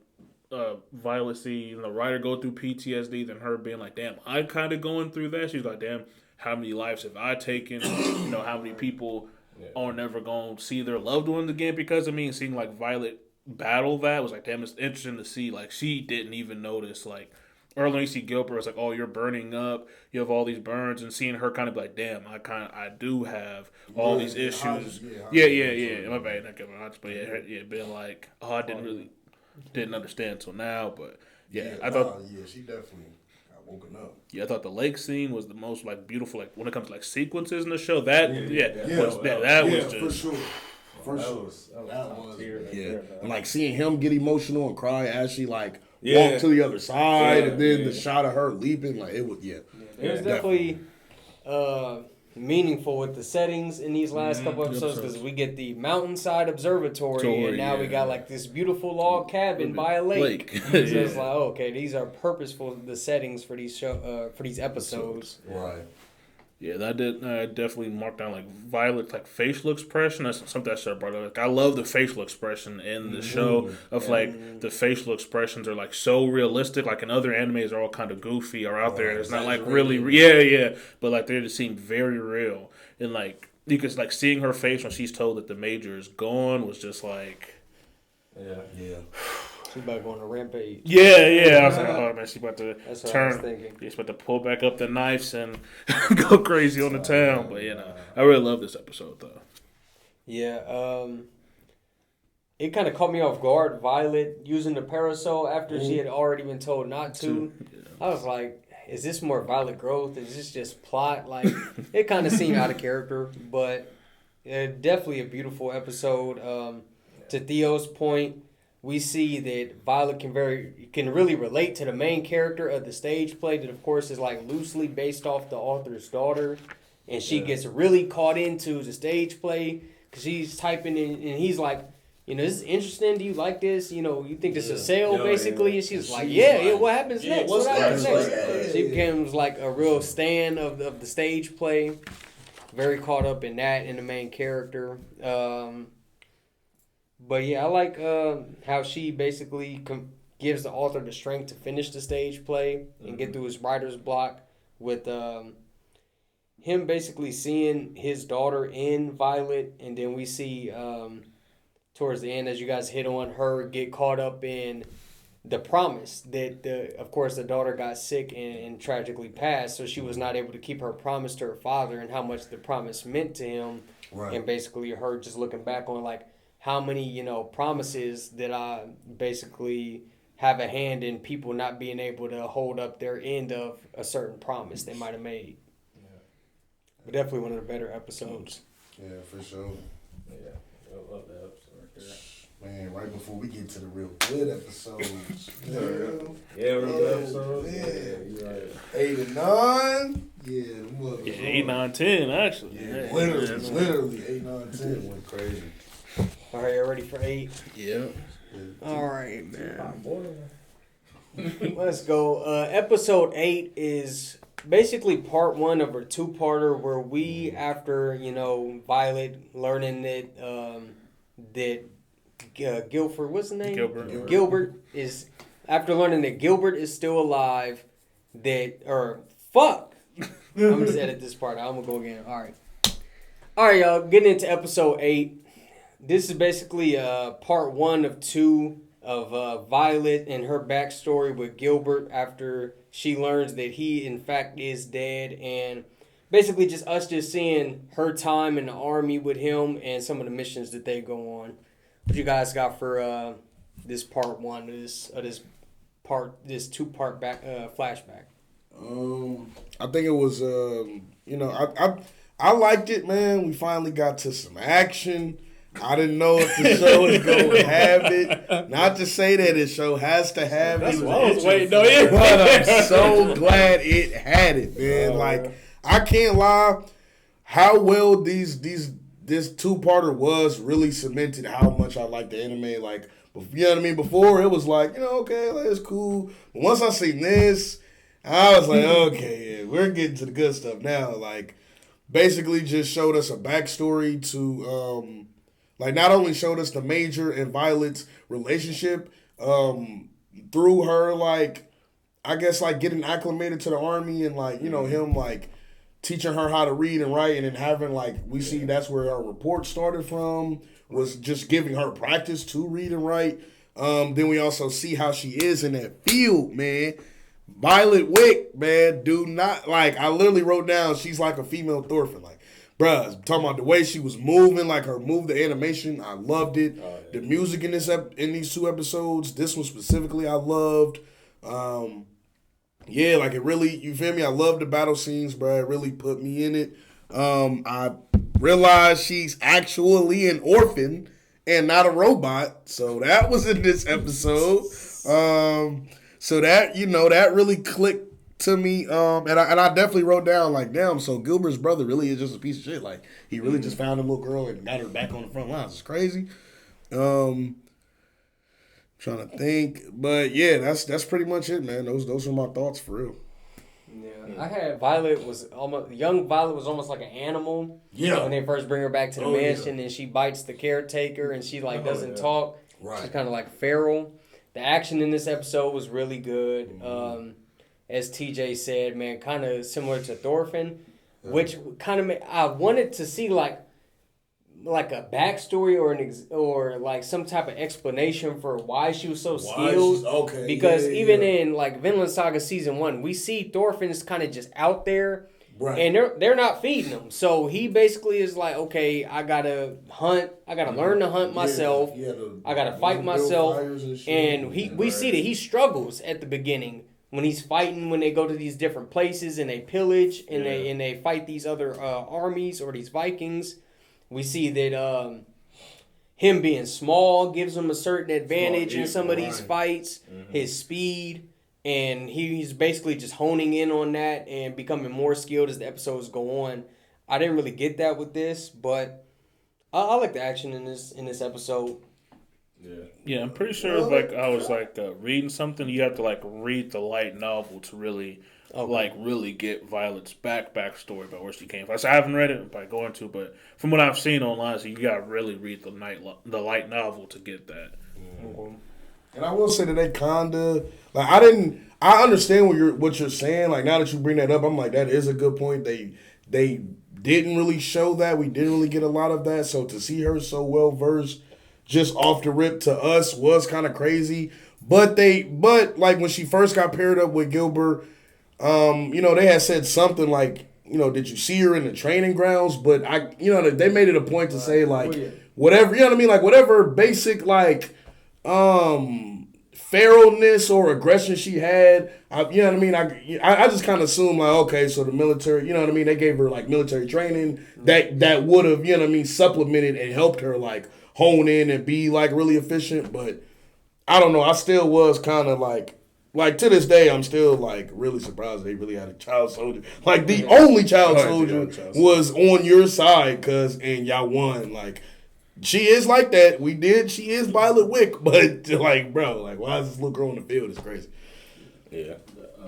Violet seeing the writer go through PTSD, then her being like, damn, I'm kind of going through that. She's like, damn, how many lives have I taken? How many people are never going to see their loved ones again because of me? And seeing, like, Violet battle that was like, damn, it's interesting to see. Like, she didn't even notice. Like, earlier you see Gilbert, it's like, oh, you're burning up. You have all these burns. And seeing her kind of like, damn, I do have all these issues. Yeah. My bad, not getting my but being like, oh, I didn't understand until now, but I thought she definitely got woken up. Yeah, I thought the lake scene was the most like beautiful, like when it comes to like sequences in the show. That was just for sure. And like seeing him get emotional and cry as she like walked to the other side, and then the shot of her leaping, like it was It was definitely meaningful with the settings in these last couple episodes because we get the mountainside observatory and now we got like this beautiful log cabin by a lake. So it's like, oh, okay, these are purposeful, the settings for these for these episodes. Right. Yeah, that did definitely mark down like Violet's like facial expression. That's something I should have brought up. Like, I love the facial expression in the show of like the facial expressions are like so realistic. Like in other animes, are all kind of goofy or out there. It's not like really, but like they just seem very real. And like because like seeing her face when she's told that the major is gone was just like, yeah. She's about to go on a rampage. Yeah. I was like, oh man, she's about to That's what turn. I was thinking. She's about to pull back up the knives and go crazy on the town. But I really love this episode though. Yeah, it kind of caught me off guard. Violet using the parasol after she had already been told not to. I was like, is this more Violet growth? Is this just plot? Like, it kind of seemed out of character, but definitely a beautiful episode. To Theo's point, we see that Violet can really relate to the main character of the stage play that, of course, is like loosely based off the author's daughter. And she gets really caught into the stage play because she's typing in and he's like, this is interesting. Do you like this? You think this is a sale, basically? And she's like, what happens next? What happens next? She becomes like a real stan of the stage play. Very caught up in that in the main character. But yeah, I like how she basically gives the author the strength to finish the stage play and get through his writer's block with him basically seeing his daughter in Violet, and then we see towards the end, as you guys hit on, her get caught up in the promise that, of course, the daughter got sick and tragically passed, so she was not able to keep her promise to her father and how much the promise meant to him. Right. And basically her just looking back on like, how many, promises that I basically have a hand in people not being able to hold up their end of a certain promise they might have made. Yeah. But definitely one of the better episodes. Yeah, for sure. Yeah, I love that episode right there. Man, right before we get to the real good episodes. Real good episodes. Yeah, you're right. 8 and 9. Yeah, 8, 9, 10 actually. Yeah, literally 8, 9, 10 went crazy. All right, you ready for 8? Yeah. All right, man. Let's go. Episode 8 is basically part 1 of a 2-parter where we, after Violet learning that Guilford, what's the name? Gilbert is after learning that Gilbert is still alive. Fuck. I'm gonna just edit this part. I'm gonna go again. All right, y'all. Getting into episode 8. This is basically part 1 of 2 of Violet and her backstory with Gilbert after she learns that he, in fact, is dead. And basically just us just seeing her time in the army with him and some of the missions that they go on. What you guys got for this part 1 of this 2-part back flashback? I think it was, I liked it, man. We finally got to some action. I didn't know if the show was going to have it. Not to say that the show has to have it. I was waiting. But I'm so glad it had it, man. I can't lie. How well this 2-parter was really cemented how much I like the anime. Like, you know what I mean? Before, it was like, okay, that's cool. But once I seen this, I was like, okay, yeah, we're getting to the good stuff now. Like, basically just showed us a backstory to... not only showed us the Major and Violet's relationship through her, getting acclimated to the army and, him, teaching her how to read and write and then having, we see that's where our report started from, was just giving her practice to read and write. Then we also see how she is in that field, man. Violet Wick, man, do not, I literally wrote down she's like a female Thorfinn, bruh, talking about the way she was moving, the animation, I loved it. The music in these 2 episodes, this one specifically, I loved. It really, you feel me? I love the battle scenes, bruh. It really put me in it. I realized she's actually an orphan and not a robot, so that was in this episode. So that, that really clicked to me. And I definitely wrote down like, damn. So Gilbert's brother really is just a piece of shit. Like he really just found a little girl and got her back on the front lines. It's crazy. Trying to think, but yeah, that's pretty much it, man. Those are my thoughts for real. Yeah, I had Violet was almost young. Violet was almost like an animal. Yeah. When they first bring her back to the mansion, and she bites the caretaker, and she like doesn't talk. Right. She's kind of like feral. The action in this episode was really good. As TJ said, man, kind of similar to Thorfinn, which kind of I wanted to see like a backstory or like some type of explanation for why she was so skilled. Because even in like Vinland Saga season 1, we see Thorfinn's kind of just out there, right? And they're not feeding him. So he basically is like, okay, I gotta hunt. I gotta learn to hunt myself. I gotta fight myself. And we see that he struggles at the beginning when he's fighting. When they go to these different places and they pillage and they fight these other armies or these Vikings. We see that him being small gives him a certain advantage in some of these fights. His speed, and he's basically just honing in on that and becoming more skilled as the episodes go on. I didn't really get that with this, but I like the action in this episode. Yeah, I'm pretty sure like I was like reading something. You have to like read the light novel to really really get Violet's backstory about where she came from. So I haven't read it, I'm going to, but from what I've seen online, so you gotta really read the light novel to get that. And I will say that they kinda like I understand what you're saying. Like now that you bring that up, I'm like that is a good point. They didn't really show that. We didn't really get a lot of that. So to see her so well versed just off the rip to us was kind of crazy. But like when she first got paired up with Gilbert, they had said something like, did you see her in the training grounds? But they made it a point to say like whatever, like whatever basic like feralness or aggression she had, I just kind of assumed like, okay, so the military, they gave her like military training that would have, supplemented and helped her like hone in and be like really efficient. But I don't know, I still was kind of like to this day, I'm still like really surprised they really had a child soldier. Like the only child soldier was on your side, and y'all won. Like she is like that. She is Violet Wick, but like, bro, like why is this little girl on the field? It's crazy. Yeah,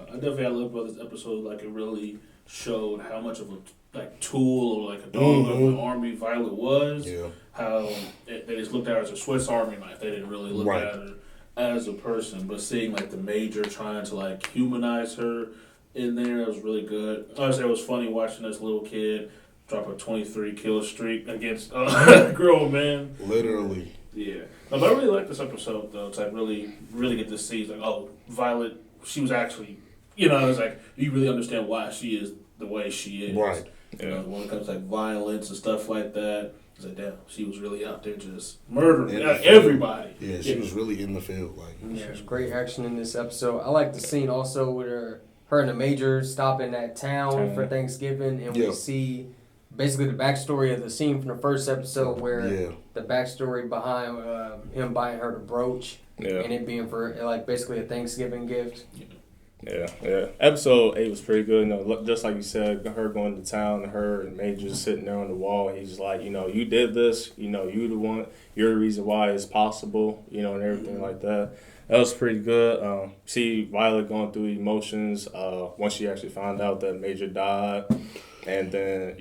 I definitely had loved about this episode. Like it really showed how much of a like tool or like a dog of the army Violet was. Yeah. How they just looked at her as a Swiss Army knife. They didn't really look at her as a person, but seeing like the major trying to like humanize her in there, it was really good. Honestly, it was funny watching this little kid drop a 23 kill streak against a grown man. Literally. Yeah. No, but I really like this episode though. It's like really, really get to see like, oh, Violet, she was actually, it's like you really understand why she is the way she is. Right. Yeah. When it comes to like violence and stuff like that. It's like, damn, she was really out there just murdering everybody. Yeah, she was really in the field. Like, there's great action in this episode. I like the scene also with her and the major stopping at town for Thanksgiving, and we see basically the backstory of the scene from the first episode where the backstory behind him buying her the brooch and it being for like basically a Thanksgiving gift. Yeah. Episode 8 was pretty good. Just like you said, her going to town, her and Major sitting there on the wall. He's like, you did this. You the one. You're the reason why it's possible. And everything like that. That was pretty good. See Violet going through emotions once she actually found out that Major died, and then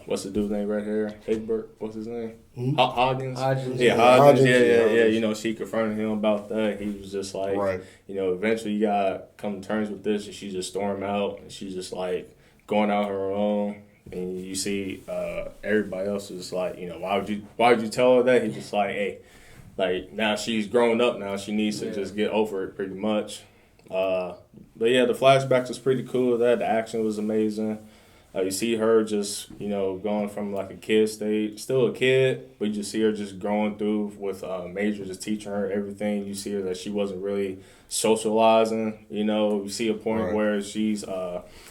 what's the dude's name right here? Egbert, what's his name? Hodgins. Yeah, Hodgins. Yeah. She confronted him about that. He was just like, eventually you gotta come to terms with this, and she just stormed out, and she's just like going out her own. And you see, everybody else is like, why would you tell her that? He's just like, hey, like now she's grown up. Now she needs to just get over it, pretty much. But yeah, the flashbacks was pretty cool. The action was amazing. You see her just, going from like a kid stage, still a kid, but you just see her just growing through with Major just teaching her everything. You see her that she wasn't really socializing. You see a point where she's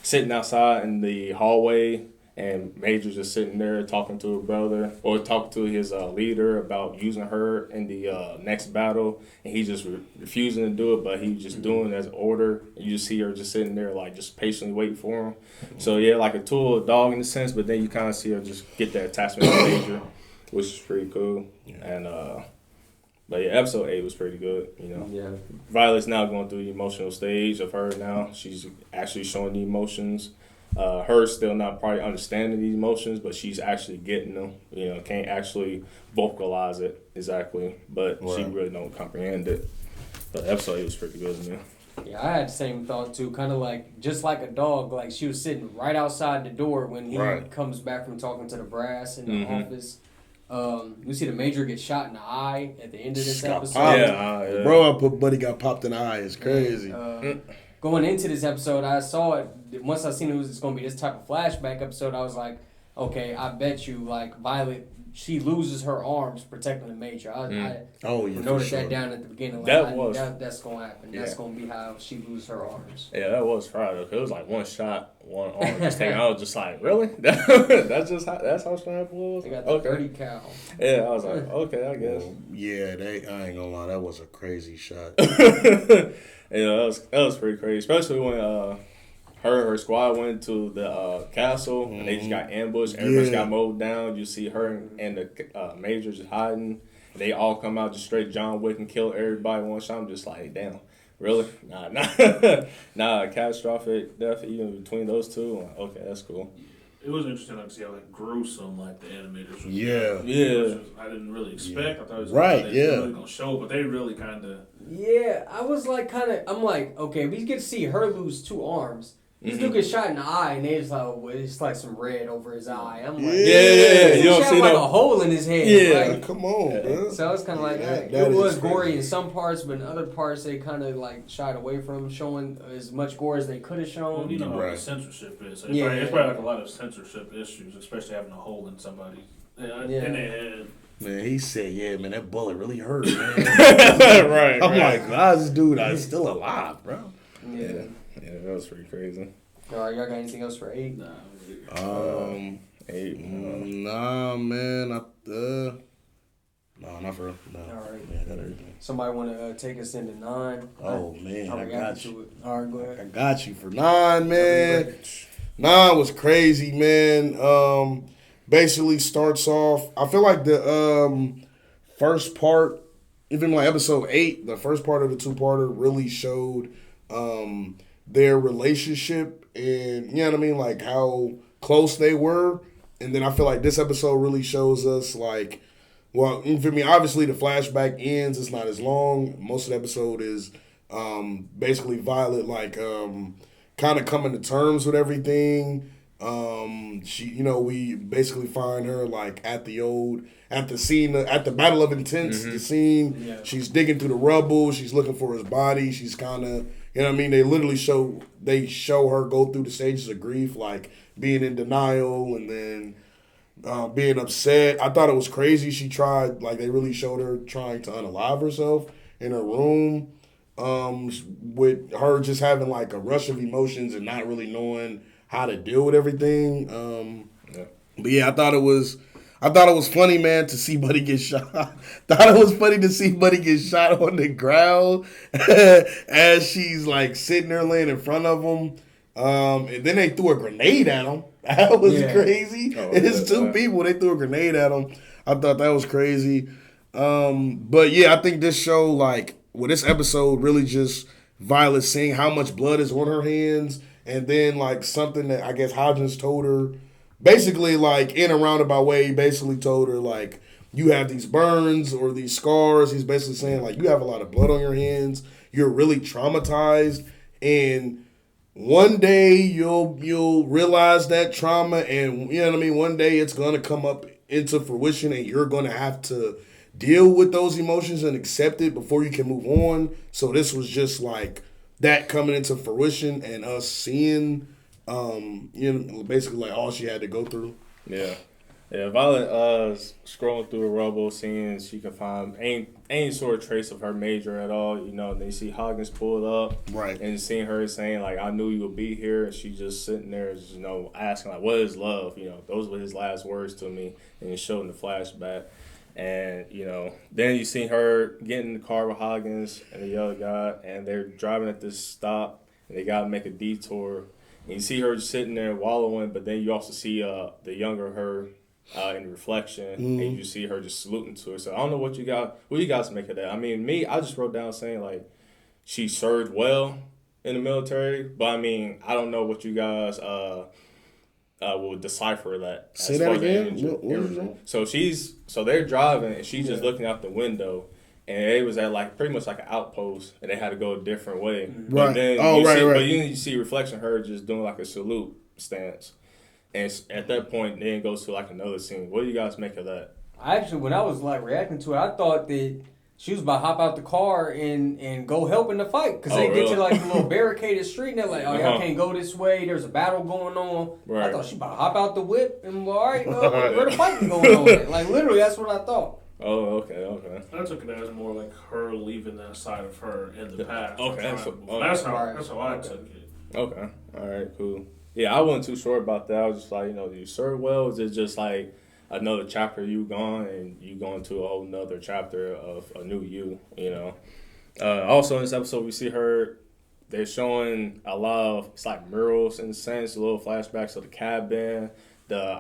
sitting outside in the hallway and Major's just sitting there talking to her brother or talking to his leader about using her in the next battle, and he's just refusing to do it, but he's just doing it as order. And you just see her just sitting there, like, just patiently waiting for him. So, yeah, like a tool, a dog in a sense, but then you kind of see her just get that attachment to Major, which is pretty cool. And, but yeah, episode 8 was pretty good, you know. Yeah. Violet's now going through the emotional stage of her now. She's actually showing the emotions. Her still not probably understanding these emotions, but she's actually getting them. You know, can't actually vocalize it exactly, but she really don't comprehend it. But the episode was pretty good, man. Yeah, I had the same thought too. Kind of like, just like a dog, like she was sitting right outside the door when he comes back from talking to the brass in the office. You see the Major get shot in the eye at the end of this episode. Yeah. Bro, buddy got popped in the eye. It's crazy. Going into this episode, I saw it. Once I seen it was going to be this type of flashback episode, I was like, okay, I bet you, like, Violet, she loses her arms protecting the Major. I noted that down at the beginning. Like, that's going to happen. That's going to be how she loses her arms. Yeah, that was Friday. It was like one shot, one arm just taken. I was just like, really? That's how snap was? They got the dirty cow. Yeah, I was like, okay, I guess. Yeah, I ain't gonna lie, that was a crazy shot. Yeah, that was pretty crazy, especially when her squad went to the castle and they just got ambushed. Everybody got mowed down. You see her and the Major just hiding. They all come out just straight John Wick and kill everybody in one shot. I'm just like, damn, really? Nah, catastrophic death even between those two. Like, okay, that's cool. It was interesting to see how like gruesome like the animators were. Yeah. I didn't really expect. I thought it was really gonna show, but they really kind of. Yeah, I was like I'm like, okay, we get to see her lose 2 arms. This dude gets shot in the eye, and they just like, it's like some red over his eye. I'm like, you don't see like a hole in his head. Yeah, like, come on, bro. So I was kind of like, it was gory in some parts, but in other parts they kind of like shied away from showing as much gore as they could have shown. Well, you know how censorship is. So it's probably like a lot of censorship issues, especially having a hole in somebody in their head. Man, he said, yeah, man, that bullet really hurt, man. Right. I'm like, God, this dude is still alive, bro. Yeah, that was pretty crazy. All right, y'all got anything else for 8? Nah. 8. Nah, man. No, not for real. No. All right. Yeah, I got everything. Somebody want to take us into 9? Oh, man, I got you. All right, go ahead. I got you for 9, man. 9 was crazy, man. Basically starts off, I feel like the first part, even like episode 8, the first part of the 2-parter really showed their relationship and, you know what I mean, like how close they were. And then I feel like this episode really shows us like, well, for me, obviously the flashback ends, it's not as long. Most of the episode is basically Violet like kind of coming to terms with everything. She, you know, we basically find her like at the scene, at the Battle of Intense, the scene. Yeah. She's digging through the rubble. She's looking for his body. She's kind of, you know what I mean? They literally show her go through the stages of grief, like being in denial and then being upset. I thought it was crazy. She tried, like they really showed her trying to unalive herself in her room, with her just having like a rush of emotions and not really knowing how to deal with everything. But yeah, I thought it was funny, man, to see Buddy get shot. Thought it was funny to see Buddy get shot on the ground as she's like sitting there laying in front of him. And then they threw a grenade at him. That was crazy. It's 2 people. They threw a grenade at him. I thought that was crazy. But yeah, I think this show, like, this episode really just Violet seeing how much blood is on her hands. And then, like, something that I guess Hodgins told her, basically, like, in a roundabout way, he basically told her, like, you have these burns or these scars. He's basically saying, like, you have a lot of blood on your hands. You're really traumatized. And one day you'll realize that trauma and, you know what I mean, one day it's going to come up into fruition and you're going to have to deal with those emotions and accept it before you can move on. So this was just, like, that coming into fruition and us seeing, you know, basically like all she had to go through. Yeah. Yeah, Violet scrolling through the rubble, seeing she can find any sort of trace of her major at all. You know, they see Hoggins pulled up, Right. and seeing her saying like, "I knew you would be here," and she just sitting there, just, you know, asking like, "What is love?" You know, those were his last words to me, and it showed in the flashback. And you know, then you see her getting in the car with Hoggins and the other guy, and they're driving at this stop, and they gotta make a detour. And you see her just sitting there wallowing, but then you also see the younger her in reflection, and you see her just saluting to her. So I don't know what you guys make of that. I mean, me, I just wrote down saying like she served well in the military, but I mean, I don't know what you guys will decipher that. Say that again. What was imagery. So they're driving, and she's just looking out the window. And it was at like pretty much like an outpost, and they had to go a different way. Right. But then Right. But you see reflection of her just doing like a salute stance. And at that point, then it goes to like another scene. What do you guys make of that? When I was like reacting to it, I thought that she was about to hop out the car and go help in the fight. Because they get to like a little barricaded street, and they're like, oh, y'all can't go this way. There's a battle going on. Right. I thought she about to hop out the whip and, well, all right, where the fighting going on at? Like, literally, that's what I thought. Oh, okay. I took it as more like her leaving that side of her in the past. Okay, that's how I took it. Okay. All right, cool. Yeah, I wasn't too sure about that. I was just like, you know, do you serve well? Is it just like another chapter you gone and you going to a whole nother chapter of a new you, you know? Also in this episode, we see her, they're showing a lot of, it's like murals in a sense, little flashbacks of the cabin, the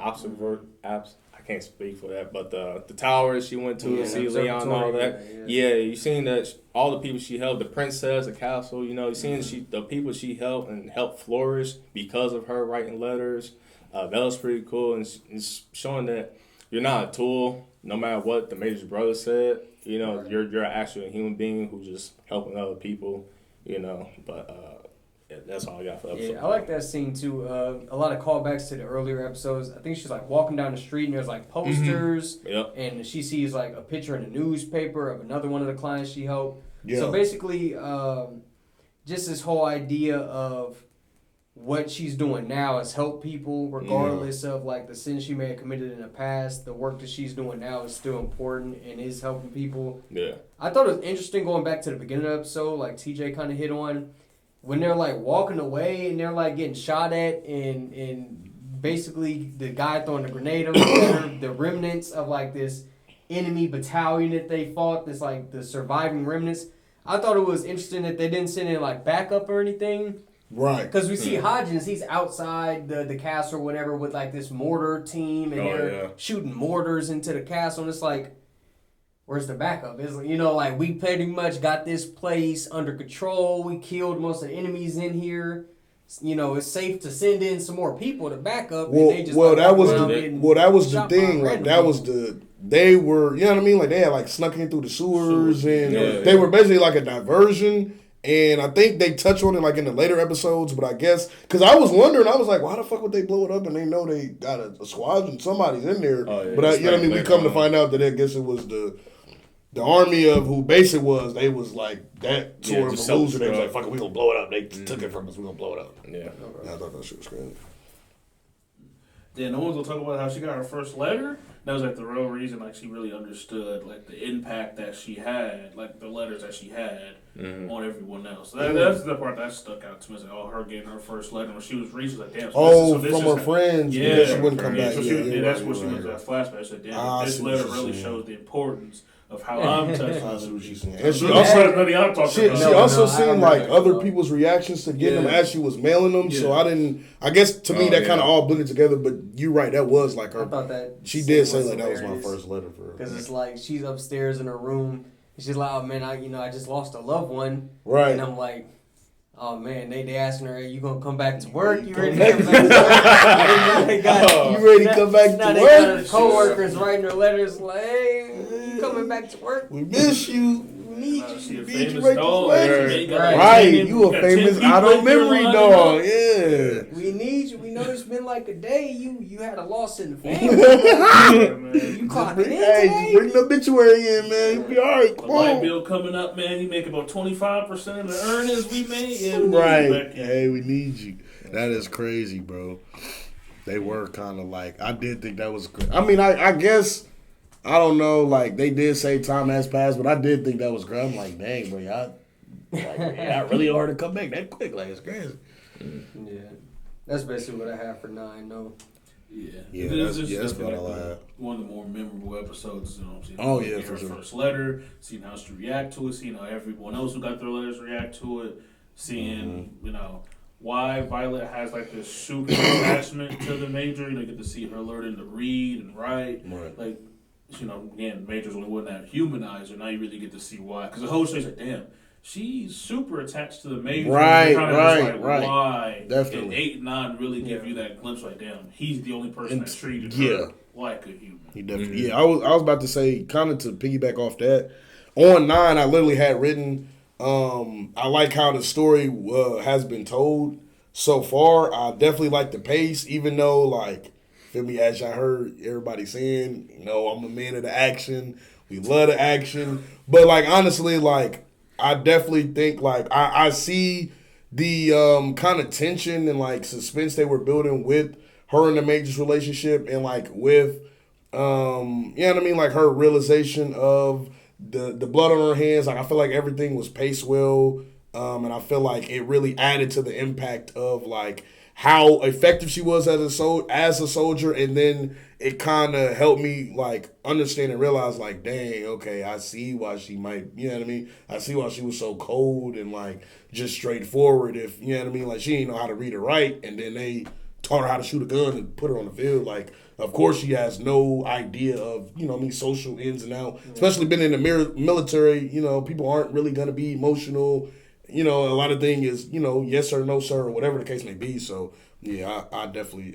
I can't speak for that, but the towers she went to see Leon and all that. Yeah, you seen that all the people she helped, the princess, the castle. You know, you seen the people she helped and helped flourish because of her writing letters. That was pretty cool, and it's showing that you're not a tool. No matter what the Major's brother said, you know, you're actually a human being who's just helping other people. You know, but. Yeah, that's all I got for the episode. Yeah, I like that scene too. A lot of callbacks to the earlier episodes. I think she's like walking down the street and there's like posters, and she sees like a picture in a newspaper of another one of the clients she helped. Yeah. So basically, just this whole idea of what she's doing now is help people regardless of like the sins she may have committed in the past. The work that she's doing now is still important and is helping people. Yeah. I thought it was interesting going back to the beginning of the episode, like TJ kind of hit on. When they're like walking away and they're like getting shot at and basically the guy throwing the grenade on the remnants of like this enemy battalion that they fought, this like the surviving remnants. I thought it was interesting that they didn't send in like backup or anything. Right. Because we see Hodgins, he's outside the castle or whatever with like this mortar team and they're shooting mortars into the castle, and it's like, where's the backup? It's, you know, like, we pretty much got this place under control. We killed most of the enemies in here. You know, it's safe to send in some more people to back up. Well, and they just that was the thing. Like, they were, you know what I mean? Like, they had, like, snuck in through the sewers, and they were basically like a diversion. And I think they touch on it, like, in the later episodes, but I guess, because I was wondering, I was like, why the fuck would they blow it up and they know they got a squadron, somebody's in there. But, you know what I mean? We come to find out that I guess it was the army of who base it was, they was like that sort of a loser. They was like, fuck it, we gonna blow it up. They took it from us, we gonna blow it up. Yeah. I thought that shit was crazy. Then no one's gonna talk about how she got her first letter. That was like the real reason, like she really understood like the impact that she had, like the letters that she had on everyone else. That's the part that stuck out to me. Like, her getting her first letter when she was reading, like, damn. From her friends, yeah, she wouldn't come back. So that's what she went to that flashback. She said, damn, this letter really shows the importance of how I'm touching. I see what she's saying. And she also seen like other people's reactions to getting them as she was mailing them. So I guess to me that kind of all blended together. But you're right, that was like her. I thought that she did say like that was my first letter for her. Because it's like she's upstairs in her room. And she's like, oh man, I just lost a loved one. Right. And I'm like, oh man, they asking her, hey, you gonna come back to work? You ready to come back to work? You ready to come back to now work? They got her co-workers writing her letters like, hey, you coming back to work? We miss you. We need you. We need you right this way. Right, you a famous out of memory dog. Yeah. We need you. We know it's been like a day. You had a loss in the family. You clocked in today. Bring the obituary in, man. You be all right. Come on. Light bill coming up, man. You make about 25% of the earnings we made. Right. Hey, we need you. That is crazy, bro. They were kind of like, I did think that was good. I mean, I guess, I don't know, like, they did say time has passed, but I did think that was great. I'm like, dang, bro, I really hard to come back that quick. Like, it's crazy. Yeah. That's basically what I have for 9, though. Yeah, That's definitely about all I had. one of the more memorable episodes. You know what I'm saying? Oh, yeah, Her for sure. first letter, seeing how she react to it, seeing how everyone else who got their letters react to it, seeing why Violet has like this super attachment to the Major. You get to see her learning to read and write. Right. Like, again, Major's only one that humanized her. Now you really get to see why. Because the whole show's like, damn, she's super attached to the Major. Right. Why? Definitely. And 8 and 9 really give you that glimpse. Like, damn, he's the only person that treated Yeah. her like a human. He definitely. Yeah, I was about to say, kind of to piggyback off that. On 9, I literally had written. I like how the story has been told so far. I definitely like the pace, even though, like, feel me, as y'all heard everybody saying, I'm a man of the action. We love the action, but like honestly, like I definitely think like I see the kind of tension and like suspense they were building with her and the Major's relationship, and like with you know what I mean, like her realization of the blood on her hands. Like I feel like everything was paced well, and I feel like it really added to the impact of like how effective she was as a soldier, and then it kind of helped me like understand and realize like, dang, okay, I see why she might, you know what I mean? I see why she was so cold and like just straightforward. If you know what I mean, like she didn't know how to read or write, and then they taught her how to shoot a gun and put her on the field. Like, of course, she has no idea of, social ins and outs. Especially being in the military, people aren't really gonna be emotional. A lot of things is, yes or no, sir, or whatever the case may be. So, yeah, I definitely,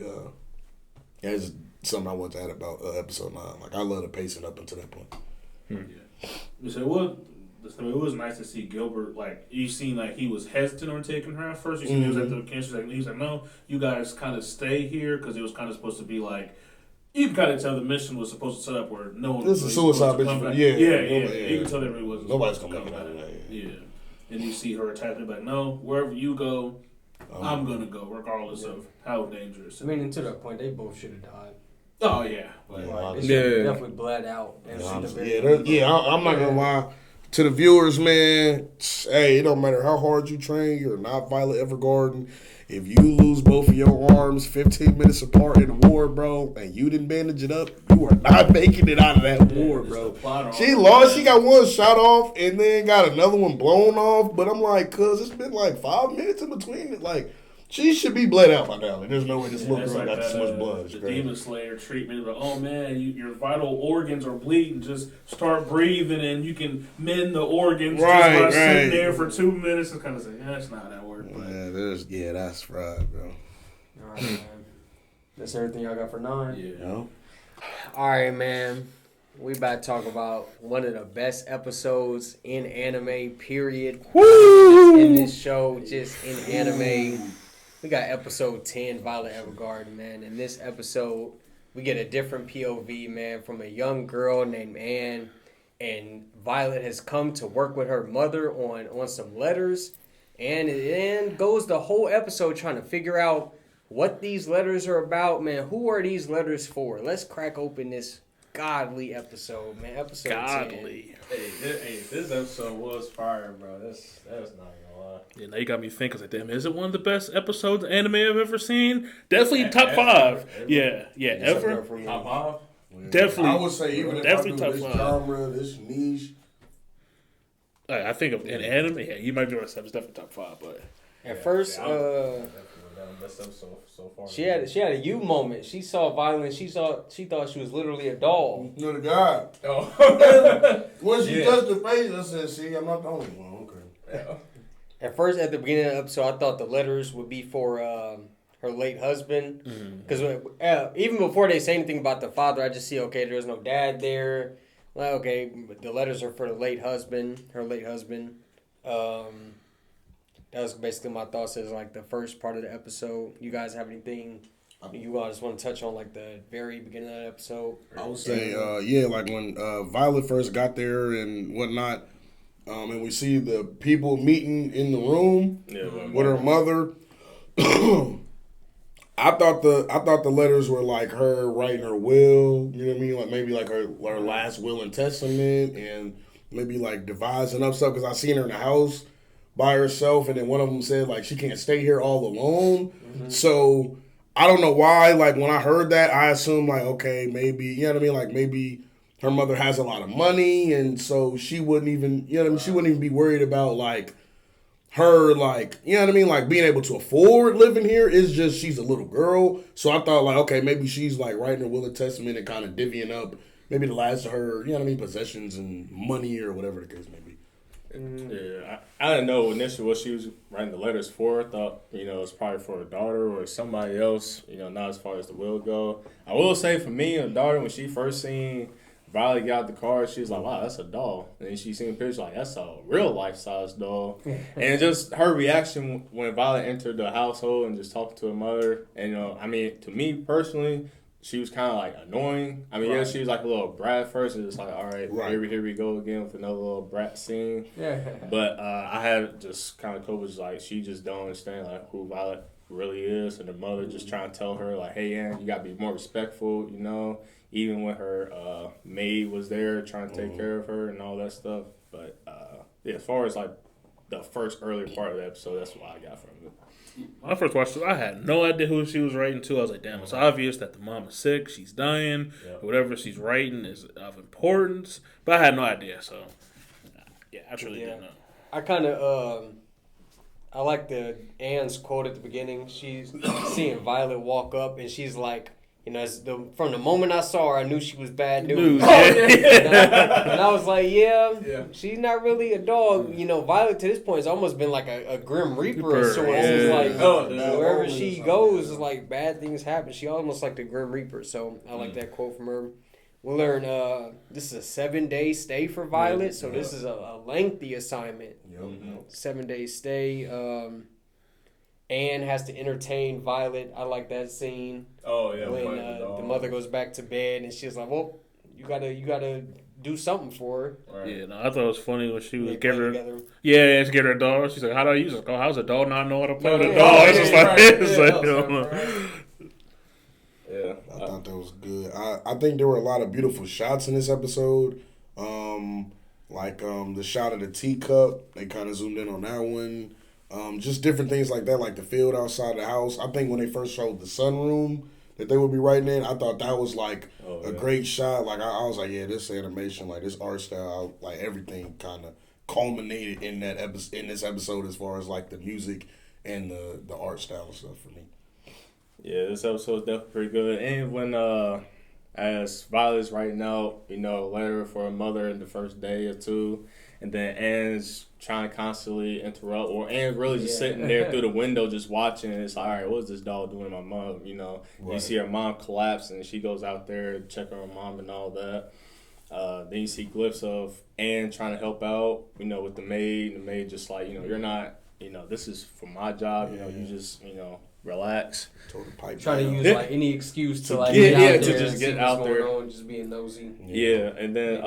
that's something I want to add about episode 9. Like, I love the pacing up until that point. Yeah. So it was nice to see Gilbert, like, you seen, like, he was hesitant on taking her at first. You seen he was at the cancer, he's like, no, you guys kind of stay here, because it was kind of supposed to be, like, you can kind of tell the mission was supposed to set up where no one was This is suicide mission. Yeah. Yeah. You can tell everybody wasn't Nobody's supposed coming to come back. back. Yeah. And you see her attacking, like, no, wherever you go, I'm going to go, regardless of how dangerous. I mean, and to that point, they both should have died. Oh, yeah. Like, they should have definitely bled out. I'm not going to lie. To the viewers, man, hey, it don't matter how hard you train, you're not Violet Evergarden. If you lose both of your arms 15 minutes apart in a war, bro, and you didn't bandage it up, you are not making it out of that war, bro. She lost. She got one shot off and then got another one blown off. But I'm like, cuz it's been like 5 minutes in between it. Like, she should be bled out by now. Like, there's no way this little girl got so much blood. The Demon Slayer treatment, but oh man, your vital organs are bleeding. Just start breathing, and you can mend the organs just by sitting there for 2 minutes. And kind of say, that's not how that works. That's fried, bro. All right, man. That's everything y'all got for 9. Yeah. All right, man. We about to talk about one of the best episodes in anime, period. Woo! In this show, just in anime. We got episode 10, Violet Evergarden, man. In this episode, we get a different POV, man, from a young girl named Anne. And Violet has come to work with her mother on some letters. And it goes the whole episode trying to figure out what these letters are about, man. Who are these letters for? Let's crack open this godly episode, man. Episode 10. Hey, this episode was fire, bro. That's not gonna lie. Yeah, now you got me thinking, like, damn, is it one of the best episodes of anime I've ever seen? Definitely top 5. Yeah, ever. Top 5? Definitely. I would say even if I do this genre, this niche. I think of an anime, yeah, you might be right. It's definitely top 5, but At first, Best episode so far. she had a you moment. She saw violence. She thought she was literally a doll. You're the guy. Oh. When she touched her face, I said, see, I'm not the only one. Okay. Yeah. At first, at the beginning of the episode, I thought the letters would be for her late husband. Because even before they say anything about the father, I just see, okay, there's no dad there. Well, okay, but the letters are for the late husband, her late husband. That was basically my thoughts as like the first part of the episode. You guys have anything you guys want to touch on, like the very beginning of the episode? I would say, like when Violet first got there and whatnot, and we see the people meeting in the room with her mother. I thought the letters were like her writing her will. You know what I mean? Like maybe like her last will and testament, and maybe like devising up stuff. Because I seen her in the house by herself, and then one of them said like she can't stay here all alone. Mm-hmm. So I don't know why. Like when I heard that, I assumed like okay, maybe you know what I mean. Like maybe her mother has a lot of money, and so she wouldn't even you know what I mean. She wouldn't even be worried about like her, like, you know what I mean? Like, being able to afford living here is just, she's a little girl. So I thought, like, okay, maybe she's, like, writing her will and testament and kind of divvying up maybe the last of her, you know what I mean, possessions and money or whatever the case may be. Yeah, I didn't know initially what she was writing the letters for. I thought, you know, it's probably for her daughter or somebody else, you know, not as far as the will go. I will say for me, her daughter, when she first seen Violet got out the car, she was like, wow, that's a doll. And then she seen a picture like, that's a real life-size doll. And just her reaction when Violet entered the household and just talked to her mother. And, you know, I mean, to me personally, she was kind of like annoying. I mean, yeah, she was like a little brat first. And it's like, all right, here we go again with another little brat scene. Yeah. But I had just kind of cool, like, she just don't understand, like, who Violet really is. And her mother just trying to tell her, like, hey, Ann, you got to be more respectful, you know. Even when her maid was there trying to take care of her and all that stuff. But yeah, as far as like the first early part of the episode, that's what I got from it. When I first watched it, I had no idea who she was writing to. I was like, damn, it's obvious that the mom is sick, she's dying, whatever she's writing is of importance. But I had no idea, so yeah, I truly didn't know. I kind of, I like the Anne's quote at the beginning. She's seeing Violet walk up and she's like, you know, from the moment I saw her, I knew she was bad news. And I was like, yeah, she's not really a dog. You know, Violet to this point has almost been like a Grim Reaper of sorts. It's like wherever she goes, it's like bad things happen. She almost like the Grim Reaper. So I like that quote from her. We learn this is a 7-day stay for Violet, so this is a lengthy assignment. 7-day stay. Anne has to entertain Violet. I like that scene. Oh yeah, when the mother goes back to bed and she's like, "Well, you gotta do something for her." Right. Yeah, no, I thought it was funny when she was giving her. Yeah, she gave her a doll. She's like, "How do I use it?" Oh, how's a doll not know how to play with a doll? It's just like, yeah. I thought that was good. I think there were a lot of beautiful shots in this episode. The shot of the teacup. They kind of zoomed in on that one. Just different things like that, like the field outside the house. I think when they first showed the sunroom that they would be writing in, I thought that was like a great shot. Like I was like, yeah, this animation, like this art style, like everything kind of culminated in that in this episode as far as like the music and the art style and stuff for me. Yeah, this episode is definitely pretty good. And when as Violet's writing out, you know, a letter for her mother in the first day or two. And then Anne's trying to constantly interrupt, or Anne's really just sitting there through the window just watching. And it's like, all right, what's this doll doing to my mom? You know, you see her mom collapse, and she goes out there to check on her mom and all that. Then you see glyphs of Anne trying to help out, you know, with the maid. The maid just like, you know, you're not, you know, this is for my job. You know, you just, you know, relax. Trying to use like any excuse to like get out there to just get out there and just being nosy. Yeah, and then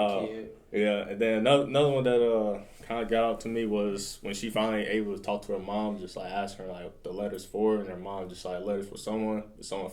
and then another one that kind of got out to me was when she finally able to talk to her mom, just like ask her like the letters for, and her mom just like letters for someone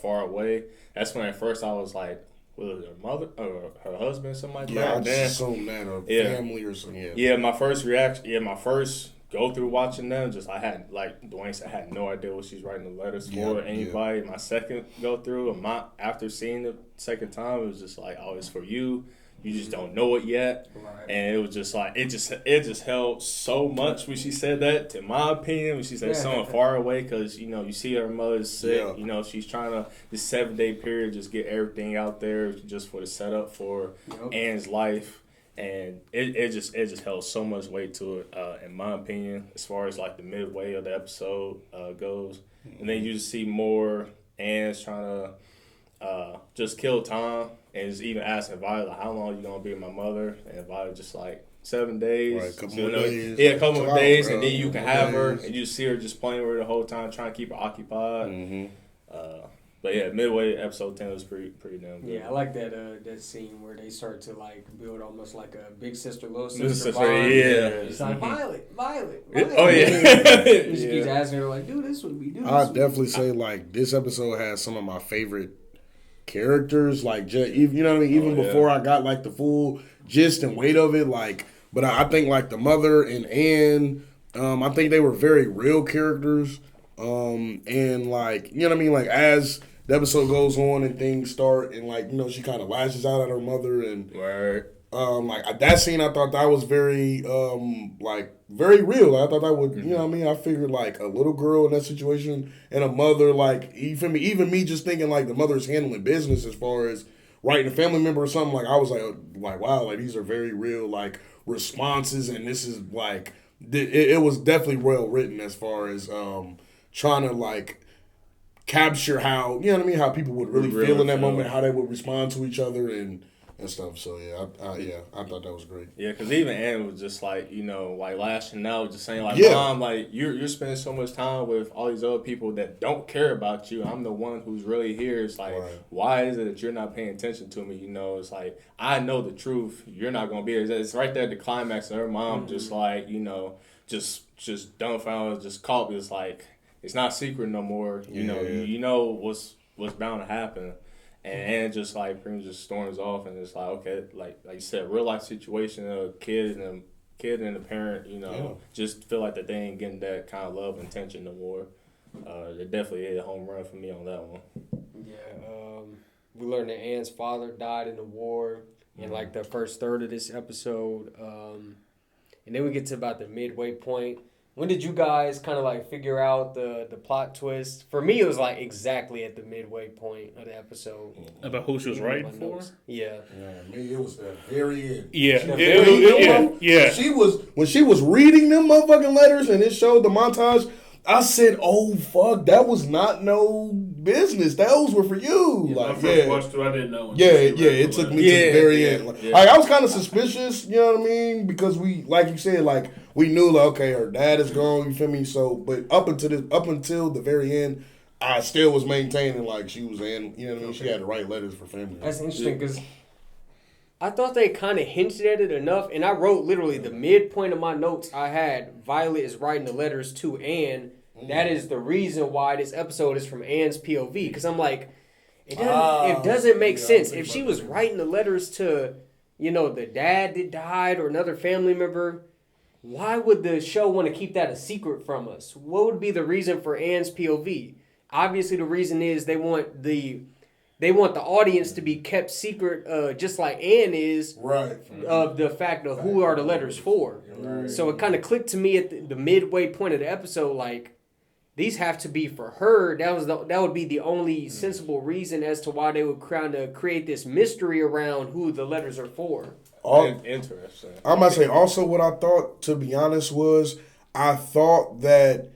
far away. That's when at first I was like, was it her mother or her husband, something like that? Yeah, I just assumed that, or family or something. Yeah, my first reaction, my first go through watching them, just I had, like Dwayne said, I had no idea what she's writing the letters for anybody. My second go through, after seeing the second time, it was just like, oh, it's for you. You just don't know it yet. Right. And it was just like, it just held so much when she said that, in my opinion, when she said someone far away, because, you know, you see her mother's sick, you know, she's trying to, this 7-day period, just get everything out there just for the setup for Anne's life. And it just held so much weight to it, in my opinion, as far as like the midway of the episode goes. And then you just see more Anne's trying to just kill time, and just even asking Violet, how long are you gonna be with my mother? And Violet just like 7 days. Right, couple of days. Yeah, a couple of days, and then you can have her, and you see her just playing with her the whole time, trying to keep her occupied. But yeah, midway episode 10 was pretty damn good. Yeah, I like that scene where they start to like build almost like a big sister, little Little sister sister, bond. yeah. It's like Violet. Oh yeah. He just keeps asking her like, "Do this with me, do this." I'd definitely say like this episode has some of my favorite characters. Like, you know what I mean? Even before I got like the full gist and weight of it, like, but I think like the mother and Anne, I think they were very real characters. And like, you know what I mean? Like as the episode goes on and things start and like, you know, she kind of lashes out at her mother and like that scene, I thought that was very like very real. I thought that would, you know what I mean? I figured like a little girl in that situation and a mother, like even me just thinking like the mother's handling business as far as writing a family member or something, like I was like wow, like these are very real like responses, and this is like it was definitely well written as far as trying to like capture how, you know what I mean, how people would really feel in that moment, how they would respond to each other and stuff. So I thought that was great. Yeah, because even Anne was just like, you know, like lashing out, just saying like, Yeah. Mom, like you're spending so much time with all these other people that don't care about you. I'm the one who's really here. It's like, why is it that you're not paying attention to me? You know, it's like I know the truth. You're not gonna be here. It's right there at the climax, and her mom just like, you know, just dumbfounded, just caught me. It's like it's not secret no more. You know, you know what's bound to happen. And just like pretty much just storms off, and it's like, okay, like you said, real life situation, a kid and a parent, you know, just feel like that they ain't getting that kind of love and attention no more. It definitely hit a home run for me on that one. Yeah, we learned that Anne's father died in the war in like the first third of this episode, and then we get to about the midway point. When did you guys kind of like figure out the plot twist? For me, it was like exactly at the midway point of the episode. About who she was writing for? Yeah. Yeah, man, it was the very end. Yeah. When she was reading them motherfucking letters and it showed the montage, I said, "Oh fuck, that was not no business. Those were for you." Yeah, like, my first watch through, I didn't know. It took me to the very end. Like, I was kind of suspicious, you know what I mean, because we, like you said, like we knew, like, okay, her dad is gone. You feel me? So, but up until the very end, I still was maintaining like she was in. You know what I mean? She had to write letters for family. That's interesting because I thought they kind of hinted at it enough, and I wrote literally the midpoint of my notes. I had Violet is writing the letters to Anne. That is the reason why this episode is from Anne's POV, because I'm like, it doesn't make sense. If she was writing the letters to, you know, the dad that died or another family member, why would the show want to keep that a secret from us? What would be the reason for Anne's POV? Obviously, the reason is they want the audience to be kept secret, just like Anne is, right, of the fact of who are the letters for. Right. So it kind of clicked to me at the midway point of the episode, like, these have to be for her. That would be the only sensible reason as to why they would kind of create this mystery around who the letters are for. Interesting. I'm about to say also what I thought, to be honest, was I thought that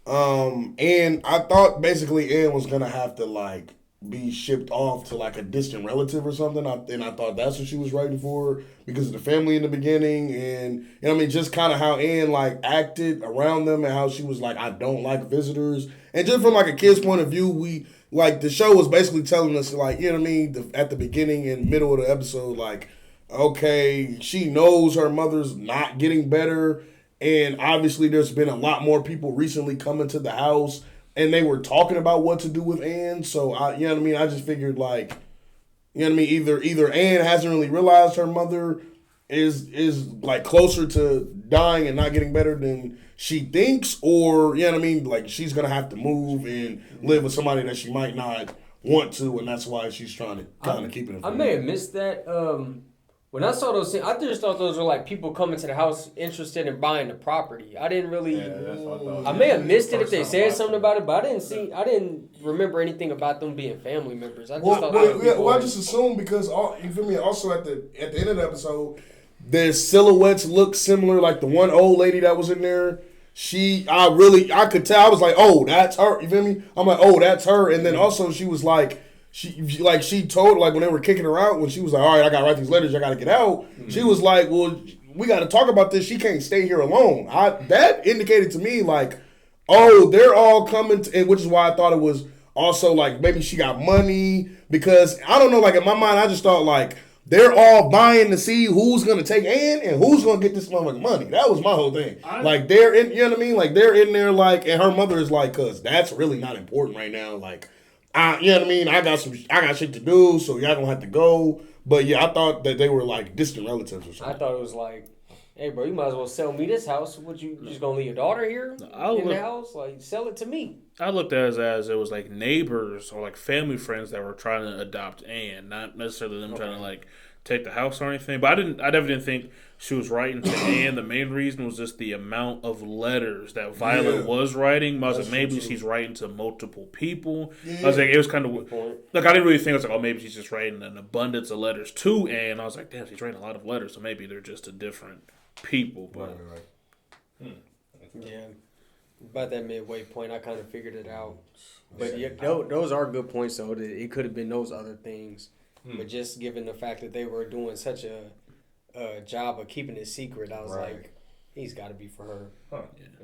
I thought basically Anne was gonna have to like be shipped off to like a distant relative or something. And I thought that's what she was writing for because of the family in the beginning, and you know what I mean, just kind of how Anne like acted around them and how she was like, I don't like visitors. And just from like a kid's point of view, we like the show was basically telling us like, you know what I mean, at the beginning and middle of the episode, like, okay, she knows her mother's not getting better, and obviously there's been a lot more people recently coming to the house. And they were talking about what to do with Anne, so you know what I mean. I just figured like, you know what I mean. Either Anne hasn't really realized her mother is like closer to dying and not getting better than she thinks, or you know what I mean. Like she's gonna have to move and live with somebody that she might not want to, and that's why she's trying to kind of keep it. I may have missed that. When I saw those things, I just thought those were like people coming to the house interested in buying the property. I didn't really. Yeah, that's what I thought. I may have missed it if they said something about it, but I didn't remember anything about them being family members. I just thought. I just assumed because you feel me. Also at the end of the episode, their silhouettes look similar. Like the one old lady that was in there. I could tell. I was like, oh, that's her. You feel me? I'm like, oh, that's her. And then also she was like. She told, like, when they were kicking her out, when she was like, all right, I got to write these letters, I got to get out. Mm-hmm. She was like, well, we got to talk about this. She can't stay here alone. That indicated to me, like, oh, they're all coming, which is why I thought it was also like maybe she got money because I don't know. Like in my mind, I just thought like they're all buying to see who's gonna take Ann and who's gonna get this motherfucking money. That was my whole thing. Like they're in, you know what I mean? Like they're in there like, and her mother is like, cause that's really not important right now. Like, you know what I mean? I got shit to do, so y'all gonna have to go. But yeah, I thought that they were like distant relatives or something. I thought it was like, hey, bro, you might as well sell me this house. Would you just gonna leave your daughter here in the house? Like, sell it to me. I looked at it as it was like neighbors or like family friends that were trying to adopt Anne, not necessarily them trying to like take the house or anything. But I definitely didn't think she was writing to Anne. The main reason was just the amount of letters that Violet was writing. I was like, maybe she's writing to multiple people. I was like, it was kind of like I didn't really think. I was like, oh, maybe she's just writing an abundance of letters to Anne. I was like, damn, she's writing a lot of letters, so maybe they're just a different people. But yeah, about that midway point, I kind of figured it out. But yeah, those are good points, though. That it could have been those other things, but just given the fact that they were doing such a job of keeping it secret, I was like, he's got to be for her.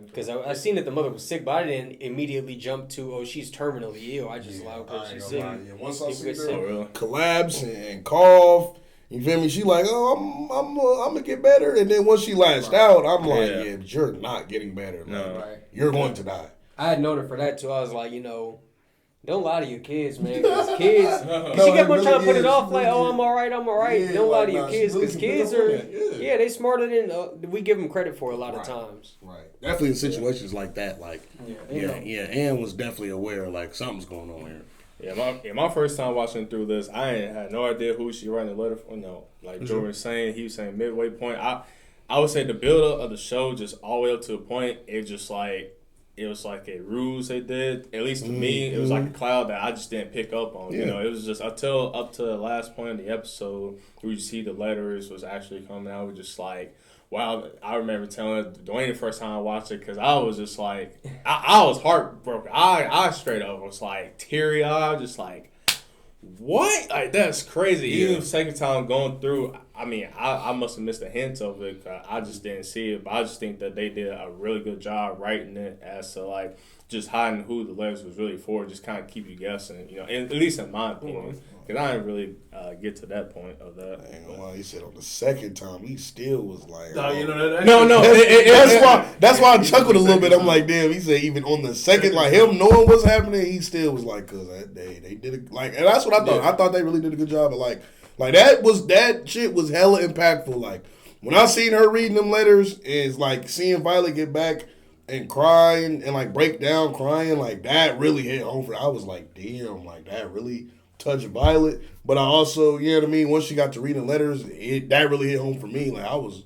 Because I seen that the mother was sick, but I didn't immediately jump to, oh, she's terminally ill. I just allowed her she's sick. Once I see her collapse and cough. You feel me? She like, oh, I'm gonna get better, and then once she lashed out, I'm like, yeah, but you're not getting better. Man. You're going to die. I had noted for that too. I was like, don't lie to your kids, man. Because kids, she kept on trying to put it off like, oh, I'm all right. Yeah, don't lie to your kids, because kids are, they smarter than we give them credit for a lot of times. Right. Definitely in situations like that, like, Ann was definitely aware, like, something's going on here. Yeah, my first time watching through this, I had no idea who she writing the letter for. No, like Jordan was saying, he was saying midway point. I would say the build up of the show just all the way up to a point. It was like a ruse they did. At least to me, it was like a cloud that I just didn't pick up on. Yeah. It was just until up to the last point of the episode where you see the letters was actually coming out. It was just like, wow. I remember telling Dwayne the first time I watched it because I was just like, I was heartbroken. I straight up was like teary eyed, just like, what? Like, that's crazy. Even the second time going through, I mean, I must have missed a hint of it. I just didn't see it. But I just think that they did a really good job writing it as to, like, just hiding who the letters was really for, just kind of keep you guessing, at least in my opinion. Because I didn't really get to that point of that. I ain't gonna lie, he said on the second time, he still was like... No. That's why I chuckled a little bit. I'm like, damn, he said even on the second, like him knowing what's happening, he still was like, because they did it. Like, and that's what I thought. I thought they really did a good job of like that shit was hella impactful. Like, when I seen her reading them letters, is like seeing Violet get back and crying and like break down crying, like that really hit home for. I was like, damn, like that really touched Violet. But I also, you know what I mean, once she got to reading letters, that really hit home for me. Like, I was,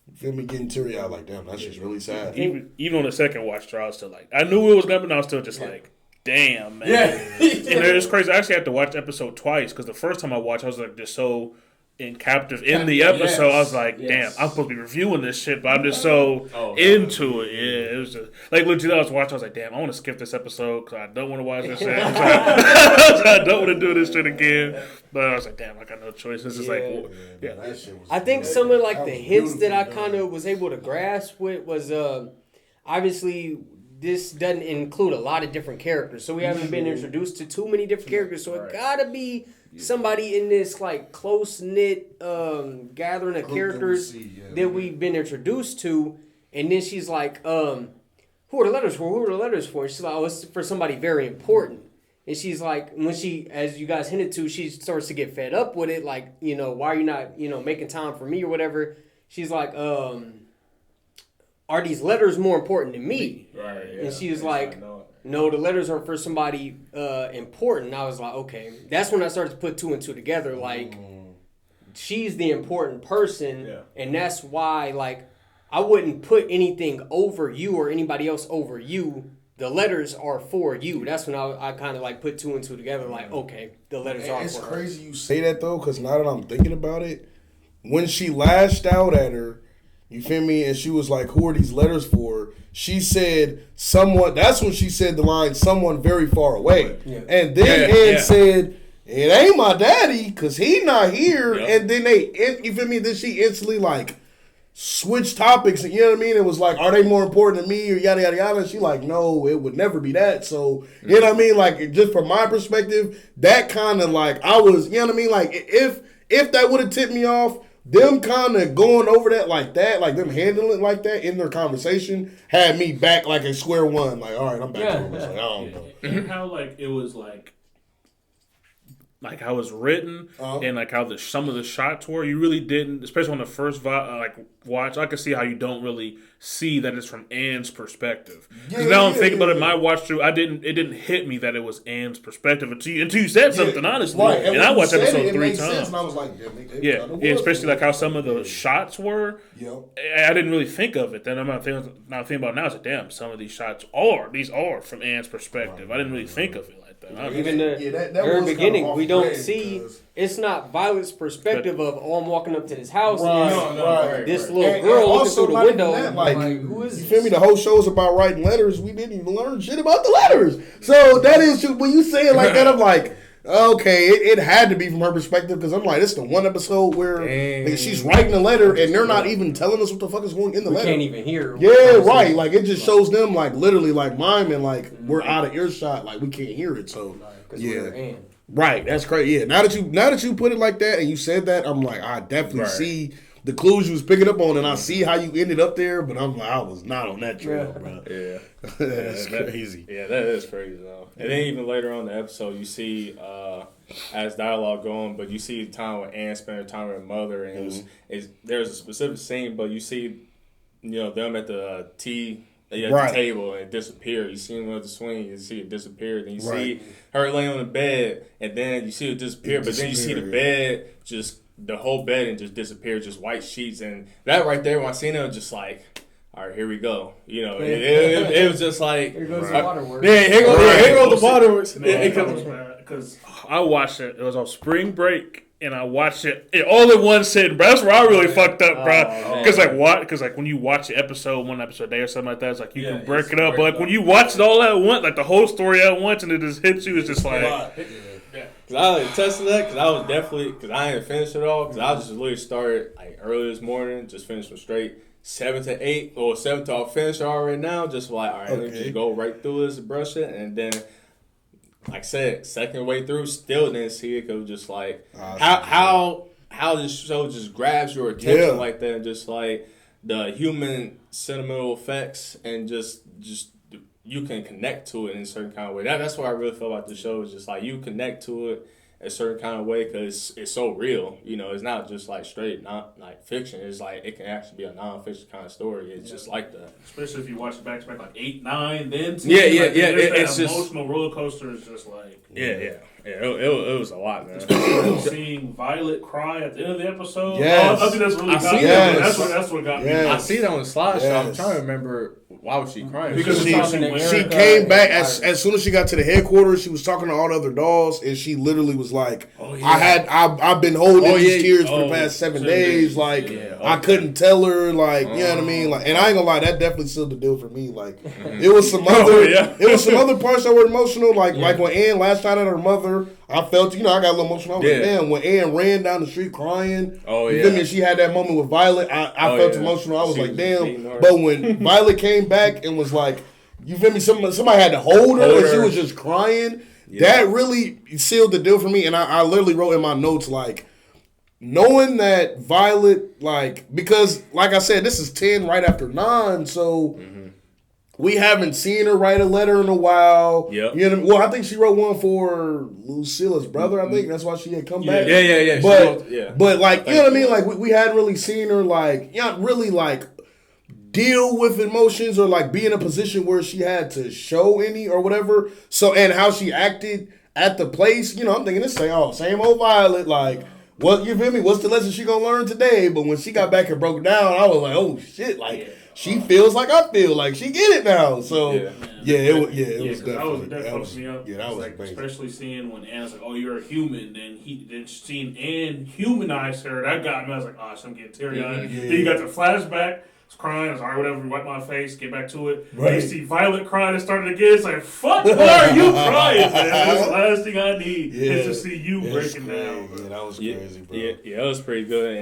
you feel me, getting teary eyed, like, damn, that's just really sad. Even on the second watch, I was still like, I knew it was coming, but I was still just like, damn, man. Yeah. And it's crazy. I actually had to watch the episode twice because the first time I watched, I was like just so captive in the episode. I was like, damn, I'm supposed to be reviewing this shit, but I'm just so into it. Yeah, it was just like legit. I was watching. I was like, damn, I want to skip this episode because I don't want to watch this shit. I don't want to do this shit again. But I was like, damn, I got no choice. This is that shit was I think some of like the hints that I kind of was able to grasp with was obviously this doesn't include a lot of different characters, so we haven't been introduced to too many different characters. So it gotta be somebody in this like close knit gathering of characters that we've been introduced to. And then she's like, "Who are the letters for? Who are the letters for?" And she's like, "Oh, it's for somebody very important." And she's like, when she, as you guys hinted to, she starts to get fed up with it. Like, why are you not, making time for me or whatever? She's like, are these letters more important than me? Right. Yeah. And she was like, no, the letters are for somebody important. And I was like, okay. That's when I started to put two and two together. Like, she's the important person. Yeah. And that's why, like, I wouldn't put anything over you or anybody else over you. The letters are for you. That's when I kind of like put two and two together. Like, okay, the letters are for her. It's crazy you say that, though, because now that I'm thinking about it, when she lashed out at her, you feel me? And she was like, who are these letters for? She said, someone, that's when she said the line, someone very far away. Yeah. And then Ed said, it ain't my daddy, because he not here. Yep. And then you feel me? Then she instantly like, switch topics, and you know what I mean? It was like, are they more important to me or yada yada yada? And she like, no, it would never be that. So you know what I mean? Like, just from my perspective, that kind of like I was, you know what I mean? Like if that would have tipped me off, them kind of going over that, like them handling it like that in their conversation had me back like a square one. Like, all right, I'm back to it. Like, I don't know. And how like it was like how it's written and like how some of the shots were, you really didn't, especially on the first watch. I could see how you don't really see that it's from Anne's perspective. Because now I'm thinking about it, my watch through, it didn't hit me that it was Anne's perspective until you said something, honestly. Right. And I watched episode 3 times. And I was like, yeah, especially like how some of the shots were. Yep. I didn't really think of it. Then I'm not thinking about it now. I said, damn, some of these shots are from Anne's perspective. I didn't really think of it like that. Even the very beginning, we don't see. It's not Violet's perspective of, I'm walking up to this house and this little girl looking through the window. That, like, who is you this? feel me? The whole show's about writing letters. We didn't even learn shit about the letters. So that is just, when you say it like that, I'm like, okay, it had to be from her perspective, because I'm like, it's the one episode where she's writing a letter and they're not even telling us what the fuck is going in the letter. Can't even hear. Yeah, right. Like, it just shows them like literally like miming, like we're out of earshot, like we can't hear it. So yeah, right. That's crazy. Yeah. Now that you put it like that and you said that, I'm like, I definitely see the clues you was picking up on, and I see how you ended up there. But I'm like, I was not on that trail, bro. Yeah, that's crazy. Yeah, that is crazy though. And then even later on in the episode, you see as dialogue going, but you see the time when Anne spent her time with her mother, and there's a specific scene, but you see, them at the tea. At the table and disappear. You see him on the swing, you see it disappear. Then you see her laying on the bed, and then you see it disappear. But then you see the bed, just the whole bed, and just disappear, just white sheets. And that right there, when I seen it, I was just like, all right, here we go. It was just like, here goes the waterworks. Yeah, here goes the waterworks. Because I watched it. It was on spring break. And I watched it all in one sitting, bro. That's where I really fucked up, bro. Because when you watch the episode, one episode a day or something like that, it's like you can break it up. But like when you watch it all at once, like the whole story at once, and it just hits you, it's just like. Because I tested that, because I was definitely, because I didn't finish it all, because I just literally started like early this morning, just finished from straight 7 to 8, or 7 to I'll finish it all right now, just like, all right, let me just go right through this and brush it, and then. Like I said, second way through, still didn't see it. Cause it was just like how this show just grabs your attention like that, and just like the human sentimental effects, and just you can connect to it in a certain kind of way. That's what I really feel about the show. Is just like you connect to it a certain kind of way, because it's so real. It's not just like straight, not like fiction. It's like it can actually be a non-fiction kind of story. It's just like that. Especially if you watch it back to back, like 8, 9, then 10. It's that emotional roller coaster is just like it was a lot, man. Especially seeing Violet cry at the end of the episode. Yes. I think that's really got me. That's what got me. I see that on the slideshow. I'm trying to remember, why was she crying? Because she came back as soon as she got to the headquarters. She was talking to all the other dolls, and she literally was like, I've been holding these tears for the past 7 days. Like I couldn't tell her. Like you know what I mean. Like, and I ain't gonna lie, that definitely sealed the deal for me. Like it was some other parts that were emotional. Like when Anne last night at her mother. I felt, I got a little emotional. I was like, damn, when Anne ran down the street crying, you feel me? She had that moment with Violet. I felt emotional. I was like, damn. But when Violet came back and was like, you feel me? Somebody had to hold her, and she was just crying. That really sealed the deal for me. And I literally wrote in my notes, like, knowing that Violet, like, because, like I said, this is 10 right after 9, so... We haven't seen her write a letter in a while. Yep. Well, I think she wrote one for Lucilla's brother. I think that's why she had come back. Yeah. But like, you know what I mean? Like we hadn't really seen her like, really like deal with emotions or like be in a position where she had to show any or whatever. So and how she acted at the place. I'm thinking this same old Violet. Like, what you feel me? What's the lesson she gonna learn today? But when she got back and broke down, I was like, oh shit, like. She feels like I feel, like she get it now. So it was definitely that fucked me up. Yeah, that was like amazing. Especially seeing when Anne's like, "Oh, you're a human," then seeing Anne humanize her, that got me. I was like, "Oh, I'm getting teary eyed." Then you got the flashback. crying. I was like, whatever, wipe my face, get back to it. Right. You see Violet crying and starting again. It's like, fuck, why are you crying, man? That's the last thing I need is to see you breaking down. Yeah, that was crazy, bro. Yeah, it was pretty good.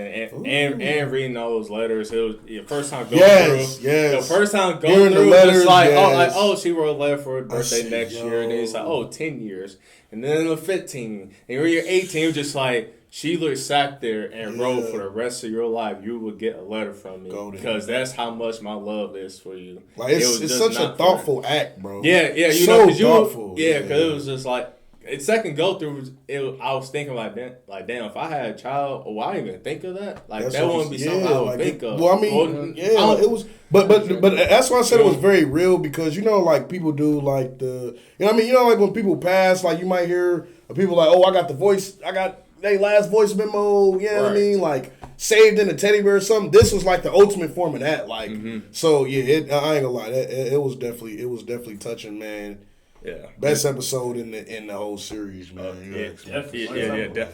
And reading all those letters, it was the first time going through. Yes. The first time Hearing going the through, letters, just like, yes. she wrote a letter for her birthday said, next year. And then it's like, yo. 10 years. And then the 15. And when you're 18, you're just like, she literally sat there and wrote for the rest of your life, you will get a letter from me. Because that's how much my love is for you. Like, it's such a thoughtful act, bro. Yeah, you so know, because thoughtful. because it was just like, it's second go through. I was thinking like, damn, if I had a child, why even think of that? Like, that wouldn't be something I would think of. Well, I mean, it was, but that's why I said it was very real because like people do like like when people pass, like you might hear people like, I got their last voice memo. You know what I mean? Like saved in a teddy bear or something. This was like the ultimate form of that. Like, so yeah, I ain't gonna lie, it was definitely touching, man. Yeah, best episode in the whole series, man. Definitely that.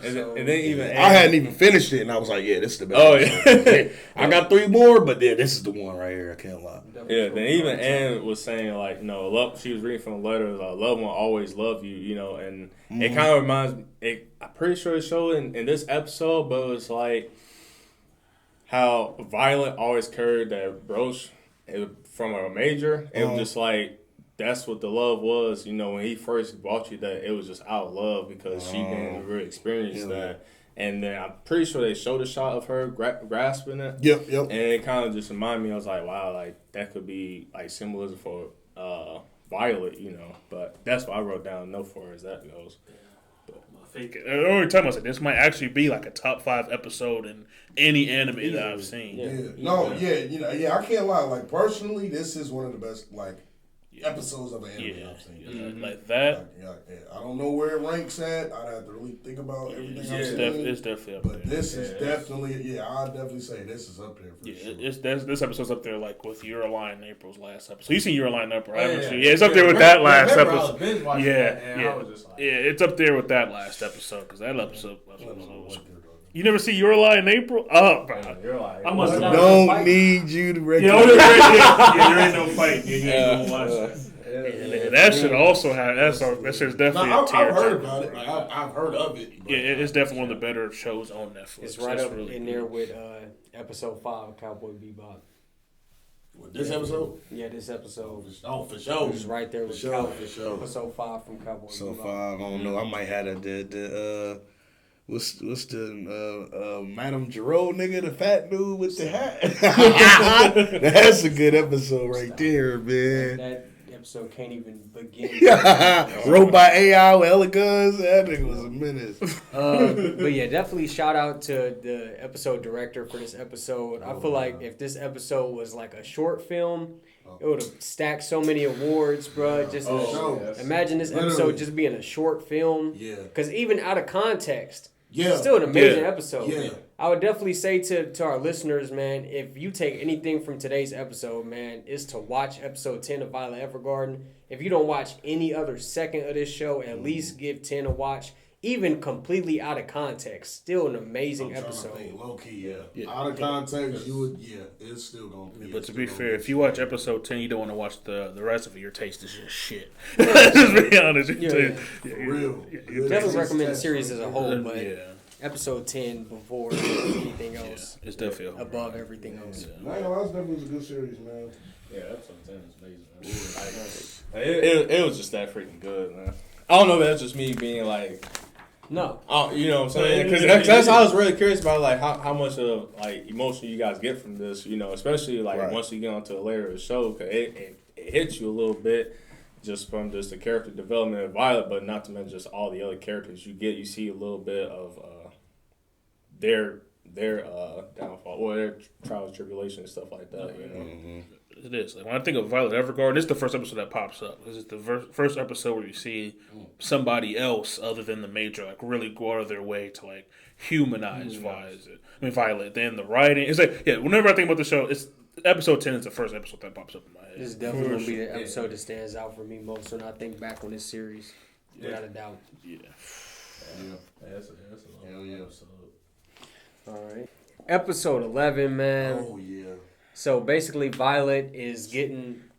And then even I hadn't even finished it, and I was like, "Yeah, this is the best." yeah. I got 3 more, but yeah, this is the one right here. I can't lie. Yeah, then even Ann was saying like, love. She was reading from the letter, like, "Love will always love you," and it kind of reminds me. I'm pretty sure it showed in this episode, but it was like how Violet always carried that brooch. From a major, it was just like that's what the love was. When he first bought you that, it was just out of love because she didn't really experience that. And then I'm pretty sure they showed a shot of her grasping it. Yep. And it kind of just reminded me. I was like, wow, like that could be like symbolism for Violet, But that's what I wrote down. No, for as that goes. The only time I said this might actually be like a top 5 episode in any anime that I've seen. I can't lie. Like personally, this is one of the best episodes of an anime I've seen. Like that. I don't know where it ranks at. I'd have to really think about everything I've seen. It's definitely up there. But this is definitely, I'd definitely say this is up there for sure. This episode's up there like with Your Line and April's last episode. You seen Your Line and April, haven't you? Yeah, it's up there with that last episode. It's up there with that last episode because that episode was. You never see Your Lie in April? Oh, bro. I must have don't need you to recommend. There ain't no fight. You ain't gonna watch that. That should also have. That shit's definitely a tier. I've heard about it. I've heard of it. Yeah, it's definitely one of the better shows on Netflix. It's right up in there with episode 5 of Cowboy Bebop. With this episode? Yeah, this episode. Oh, for sure. It's right there with episode 5 from Cowboy Bebop. So 5, I don't know. I might have the what's the Madame Giraud nigga, the fat dude with the hat. That's a good episode right there, man. That episode can't even begin. Wrote by AI with hella guns. That nigga was a menace. But yeah, definitely shout out to the episode director for this episode. I feel like if this episode was like a short film, it would have stacked so many awards, bro. Just imagine this episode just being a short film. Yeah. Because even out of context, it's still an amazing episode. Yeah. I would definitely say to our listeners, man, if you take anything from today's episode, man, is to watch episode 10 of Violet Evergarden. If you don't watch any other second of this show, at least give 10 a watch. Even completely out of context, still an amazing episode. Low key, out of context, you would, it's still gonna be. But to be fair, if you watch episode 10, you don't want to watch the rest of it. Your taste is just shit. Just be honest. For real. Definitely recommend the series as a whole, but episode 10 before anything else. It's definitely above everything else. That definitely was a good series, man. Yeah, episode 10 is amazing. It was just that freaking good, man. I don't know if that's just me being like. No. You know what I'm saying? Because that's I was really curious about, like, how much of, like, emotion you guys get from this, especially, like, once you get onto a layer of the show, because it hits you a little bit just from just the character development of Violet, but not to mention just all the other characters you get. You see a little bit of their downfall, or their trials, tribulations, and stuff like that, Mm-hmm. It is. Like, when I think of Violet Evergarden, this is the first episode that pops up. This is the first episode where you see somebody else other than the major, like, really go out of their way to, like, humanize Violet. Then the writing, it's like, whenever I think about the show, it's episode 10 is the first episode that pops up in my head. This is definitely going to be the episode that stands out for me most when I think back on this series, without a doubt. That's a long episode. All right. episode 11, man. Oh yeah. So basically, Violet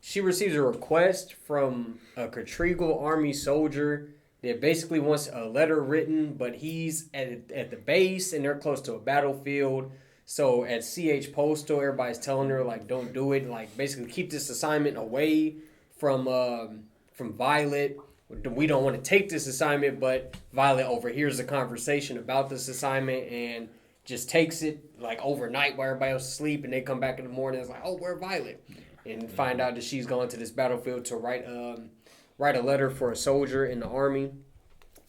she receives a request from a Catrigal Army soldier that basically wants a letter written, but he's at the base and they're close to a battlefield. So at CH Postal, everybody's telling her, like, don't do it. Like, basically keep this assignment away from Violet. We don't want to take this assignment, but Violet overhears the conversation about this assignment and just takes it, like, overnight while everybody else is asleep, and they come back in the morning and it's like, oh, where's Violet? And find out that she's gone to this battlefield to write a letter for a soldier in the army.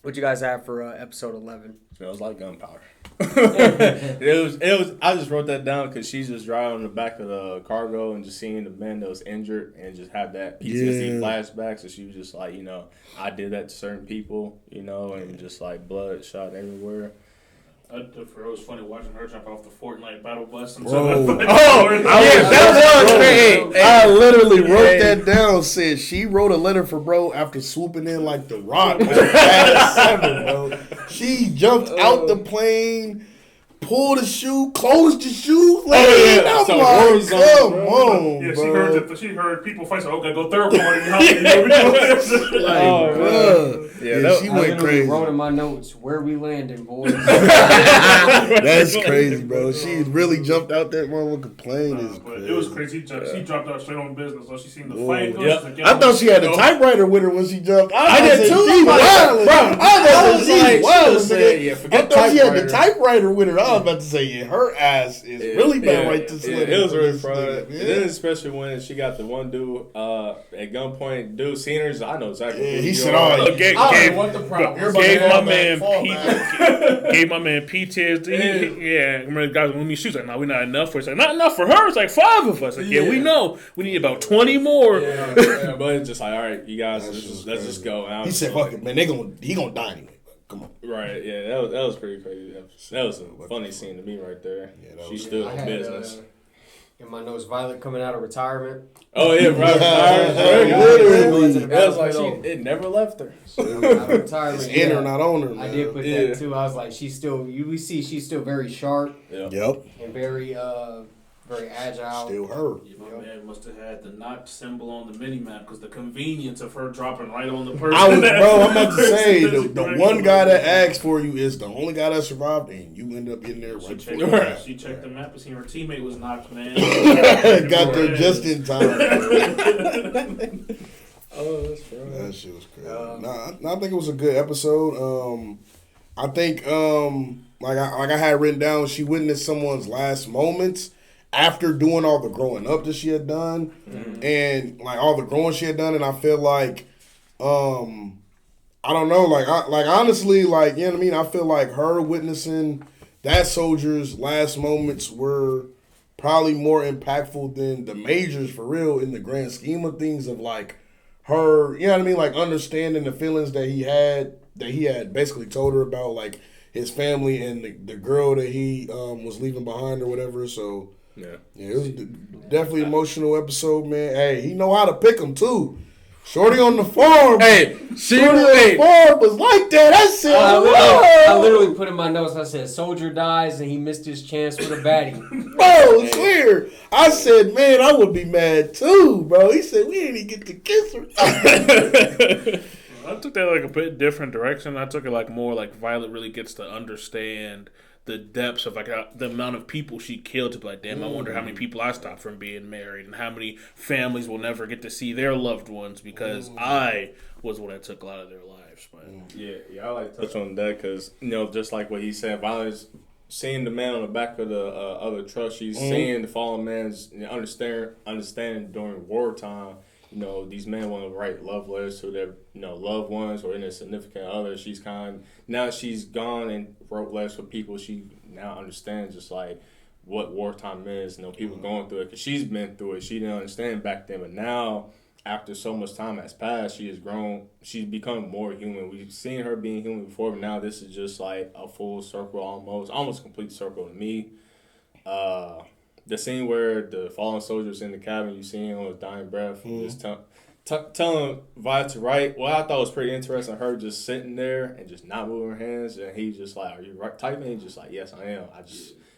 What you guys have for episode 11? Smells like gunpowder. it was. I just wrote that down because she's just driving on the back of the cargo and just seeing the man that was injured and just had that PTSD flashback. So she was just like, I did that to certain people, and just like blood shot everywhere. It was funny watching her jump off the Fortnite battle bus. And that was great. I literally wrote that down. Said she wrote a letter for bro after swooping in like the Rock. Bro. She jumped out the plane, pulled the shoe, closed the shoe. Like, I'm so like, come on, yeah, bro. she heard people fight. So okay, go third party. Bro. Yeah, she went crazy. Wrote in my notes where we landing, boys. That's crazy, bro. She really jumped out that motherfucking plane. But it was crazy. She dropped out straight on business. So she seen the fight. I thought she had the typewriter with her when she jumped. I did too. She wildin'. I was like, I thought she had the typewriter with her. I was about to say, her ass is really bad right this minute. It was really fried. And then especially when she got the one dude at gunpoint, dude seeing her, I know exactly. Yeah, he said, "Oh, gave what the problem? Gave my man PTSD. Yeah, remember the guys when we shoot like, no, we're not enough for. It's like not enough for her. It's like 5 of us. Like, yeah, we know. We need about 20 more. Yeah, but it's just like, all right, you guys, let's just go. He said, "Fuck it, man. He gonna die anyway." Come on. Right, yeah, that was pretty crazy. That was a funny scene to me right there. Yeah, she stood on business. In my notes, Violet coming out of retirement. Oh yeah, Literally. That was like it never left her. It's in her, not on her. Man. I did put that too. I was like, she's still very sharp. Yep. And very agile. Still her. Yeah, my man must have had the knocked symbol on the mini map because the convenience of her dropping right on the person. I'm about to say the one guy that asked for you is the only guy that survived, and you end up getting there right before you die. She checked the map and seen her teammate was knocked, man. Got there just in time. Oh, that's funny. That shit was crazy. I think it was a good episode. I think like I had written down, she witnessed someone's last moments after doing all the growing up that she had done, and like all the growing she had done, and I feel like, I don't know, like honestly, like, you know what I mean. I feel like her witnessing that soldier's last moments were probably more impactful than the majors for real in the grand scheme of things. Of like her, you know what I mean, like understanding the feelings that he had basically told her about, like his family and the girl that he was leaving behind or whatever. So. Yeah, it was definitely an emotional episode, man. Hey, he know how to pick them too. Shorty on the farm. Hey, Shorty on the farm was like that. I said, I literally put in my notes. I said, "Soldier dies and he missed his chance with a baddie." Bro, it's weird. I said, man, I would be mad too, bro. He said we didn't even get to kiss her. I took that like a bit different direction. I took it like more like Violet really gets to understand the depths of like the amount of people she killed to be like, damn, I wonder how many people I stopped from being married and how many families will never get to see their loved ones because I was the one that took a lot of their lives. But yeah, I like to touch on that because, just like what he said, Violet's seeing the man on the back of the other truck. She's seeing the fallen man's understanding during wartime. These men want to write love letters to their, loved ones or their significant others. Now she's gone and wrote letters for people. She now understands just like what wartime is. People going through it because she's been through it. She didn't understand back then, but now after so much time has passed, she has grown. She's become more human. We've seen her being human before, but now this is just like a full circle, almost complete circle to me. The scene where the fallen soldier's in the cabin, you see him on his dying breath, just telling Violet to write. Well, I thought was pretty interesting. Her just sitting there and just not moving her hands, and he's just like, "Are you typing?" He's just like, "Yes, I am."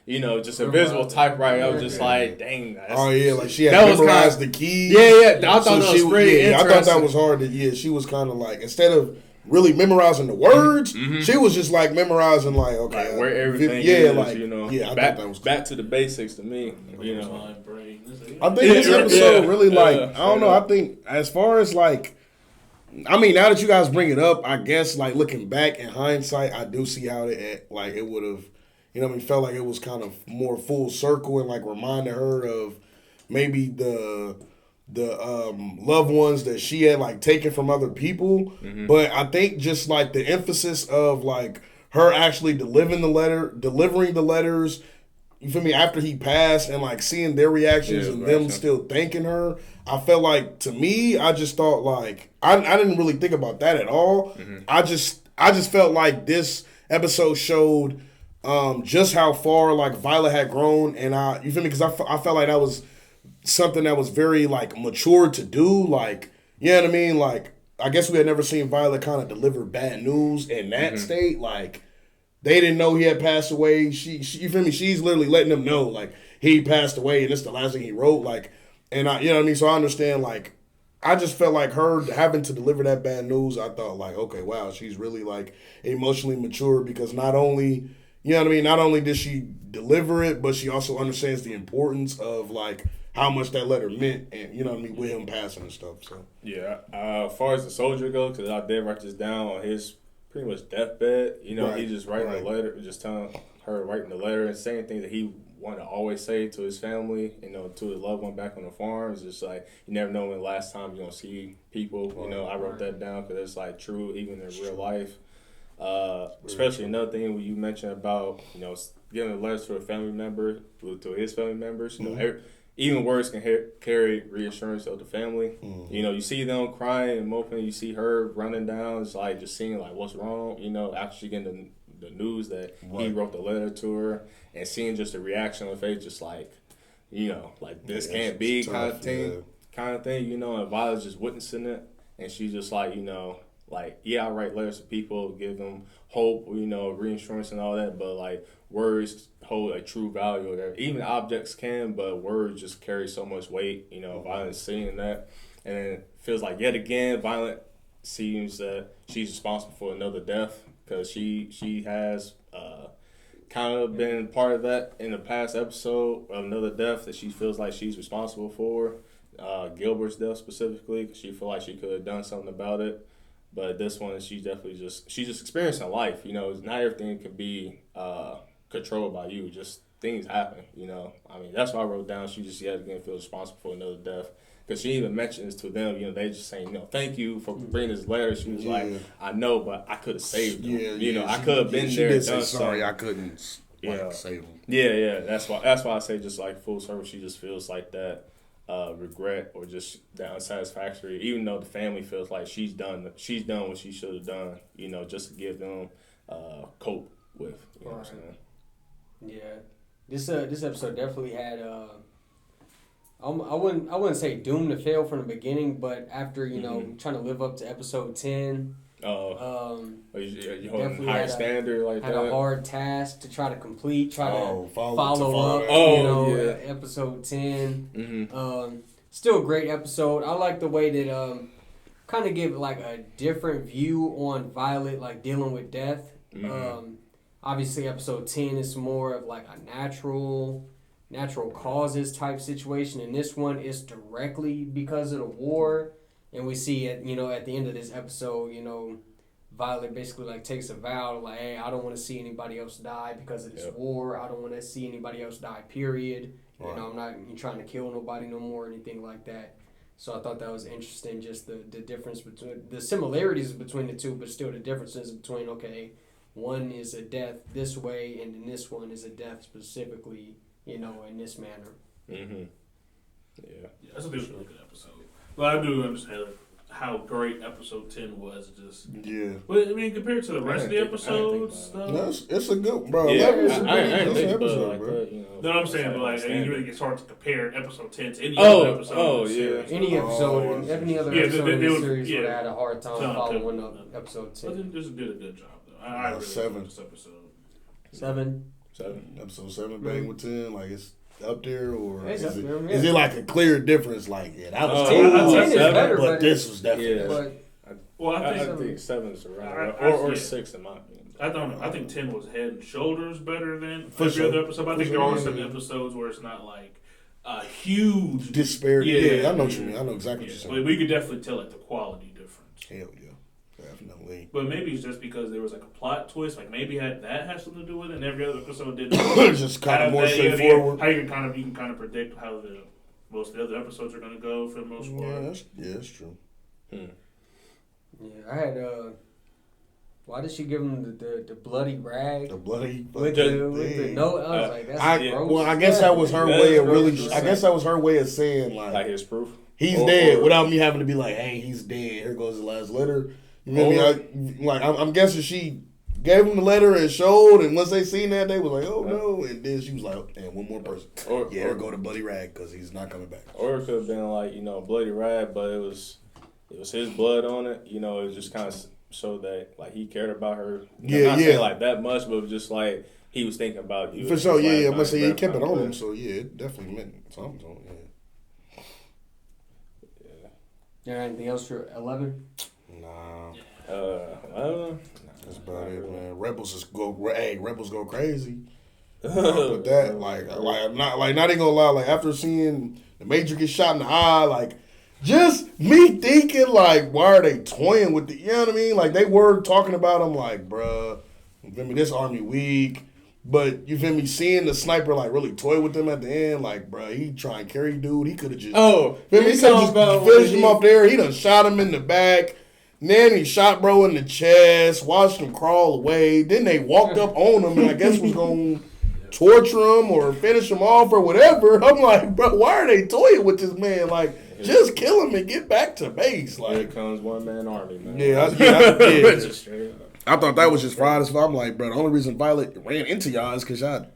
just invisible typewriter. I was just like, dang. Oh yeah, like she had memorized the keys. Yeah. I thought that was pretty interesting. I thought that was hard. She was kind of like, instead of really memorizing the words, she was just like memorizing like, okay, like where everything is. I thought that was cool. Back to the basics to me. I think this episode really like I don't know. I think as far as like, I mean, now that you guys bring it up, I guess like looking back in hindsight, I do see how it would have, felt like it was kind of more full circle and like reminded her of maybe the loved ones that she had like taken from other people. But I think just like the emphasis of like her actually delivering the letters, you feel me, after he passed, and like seeing their reactions and them still thanking her, I felt like, to me, I just thought like I didn't really think about that at all. I just felt like this episode showed just how far like Violet had grown, and you feel me, because I felt like that was something that was very like mature to do. Like, you know what I mean? Like, I guess we had never seen Violet kind of deliver bad news in that state. Like, they didn't know he had passed away. She you feel me? She's literally letting them know like he passed away and it's the last thing he wrote. Like, and you know what I mean? So I understand, like, I just felt like her having to deliver that bad news, I thought like, okay, wow, she's really like emotionally mature, because not only, you know what I mean, not only did she deliver it, but she also understands the importance of like how much that letter meant, and you know what I mean, with him passing and stuff. So yeah, as far as the soldier goes, because I did write this down on his pretty much deathbed. He just writing a letter, just telling her, writing the letter and saying things that he wanted to always say to his family, to his loved one back on the farm. It's just like, you never know when the last time you're gonna see people. I wrote that down because it's like true even in real life. Especially another thing when you mentioned about giving letters to a family member, to his family members. Even words can carry reassurance of the family. You see them crying and moping. You see her running down. It's like just seeing like what's wrong. After she getting the news that he wrote the letter to her, and seeing just the reaction on her face, just like, like this can't be kind of thing. And Violet's just witnessing it, and she's just like, I write letters to people, give them hope, reassurance and all that, but like words hold a true value there. Even objects can, but words just carry so much weight. Violet's seeing that, and it feels like yet again Violet seems that she's responsible for another death, because she has kind of been part of that in the past episode of another death that she feels like she's responsible for. Gilbert's death specifically, because she feel like she could have done something about it. But this one, she's just experiencing life. Not everything can be controlled by you. Just things happen. That's why I wrote down. She just yet again feels responsible for another death, because she even mentions to them. They just saying, thank you for bringing this letter. She was like, I know, but I could have saved them. I could have been there. Did say, sorry, I couldn't save them. Yeah. That's why I say just like full circle. She just feels like that. Regret or just that unsatisfactory, even though the family feels like she's done what she should have done, just to give them cope with. You know what I'm saying? Yeah, this episode definitely had I wouldn't say doomed to fail from the beginning, but after trying to live up to episode 10. You holding higher standard like had that. A hard task to try to complete, follow up. Episode 10. Still a great episode. I like the way that kind of give like a different view on Violet, like dealing with death. Obviously, episode 10 is more of like a natural causes type situation, and this one is directly because of the war. And we see at the end of this episode, Violet basically like takes a vow like, hey, I don't want to see anybody else die because of this war. I don't want to see anybody else die, period. Right. I'm not trying to kill nobody no more or anything like that. So I thought that was interesting, just the difference between the similarities between the two, but still the differences between, okay, one is a death this way and then this one is a death specifically, in this manner. Yeah, that's a really good episode. But I do understand how great episode 10 was. But I mean, compared to the rest of the episodes, it's a good, bro. Yeah, I didn't think about it like bro. that. No, I'm saying, but like, it's hard to compare episode 10 to any other episode. Any episode, any other episode in the series would have had a hard time following up episode 10. But then just did a good job though. I really 7. liked this episode. 7. Episode 7 bang with 10, like it's up there, or It's up there, yeah. is it like a clear difference? Like, yeah, that was 10 cool, is better, but this was definitely Yeah. better. But I think 7's around, I- or yeah. 6 in my opinion. I don't know. I think 10 was head and shoulders better than For every sure. other episode. But I think For there sure, are some yeah. episodes where it's not like a huge Disparity. Yeah, I know what you mean. I know exactly Yeah, what but you're saying. we could definitely tell like the quality difference. Hell yeah, definitely. But maybe it's just because there was like a plot twist. Like maybe that has something to do with it, and every other episode didn't. Just kind of have more that, yeah, straightforward. How you can kind of predict how most of the other episodes are going to go for the most part. That's true. yeah, I had why did she give him the bloody rag The bloody with the note? I was like, that's gross. Well, I guess that was her That's way of gross really. to I say. guess that was her way of saying Like his proof. he's dead without me having to be like, hey, he's dead. Here goes the last letter. You know what I mean? I'm guessing she gave him the letter and showed, and once they seen that, they was like, oh no, and then she was like, and one more person. Here go the bloody rag because he's not coming back. Or it could have been like, bloody rag, but it was his blood on it. It was just kind of showed that like he cared about her. Not saying like that much, but just like he was thinking about you. For sure, yeah. I must say he kept it on him, so yeah, it definitely meant something to him. Yeah, anything else for 11? Nah. That's about it, man. Rebels go crazy. But that, not even gonna lie, like after seeing the Major get shot in the eye, like just me thinking, like, why are they toying with you know what I mean? Like they were talking about him, like, bruh, you feel me? This army weak, but you feel me? Seeing the sniper like really toy with them at the end, like, bruh, he try and carry dude, he could have just feel me? He could have just finished him off there. He done shot him in the back. Then he shot bro in the chest, watched him crawl away. Then they walked up on him and I guess was going to torture him or finish him off or whatever. I'm like, bro, why are they toying with this man? Like, just kill him and get back to base. Like, here comes one man army, man. I thought that was just fried as fuck. I'm like, bro, the only reason Violet ran into y'all is because y'all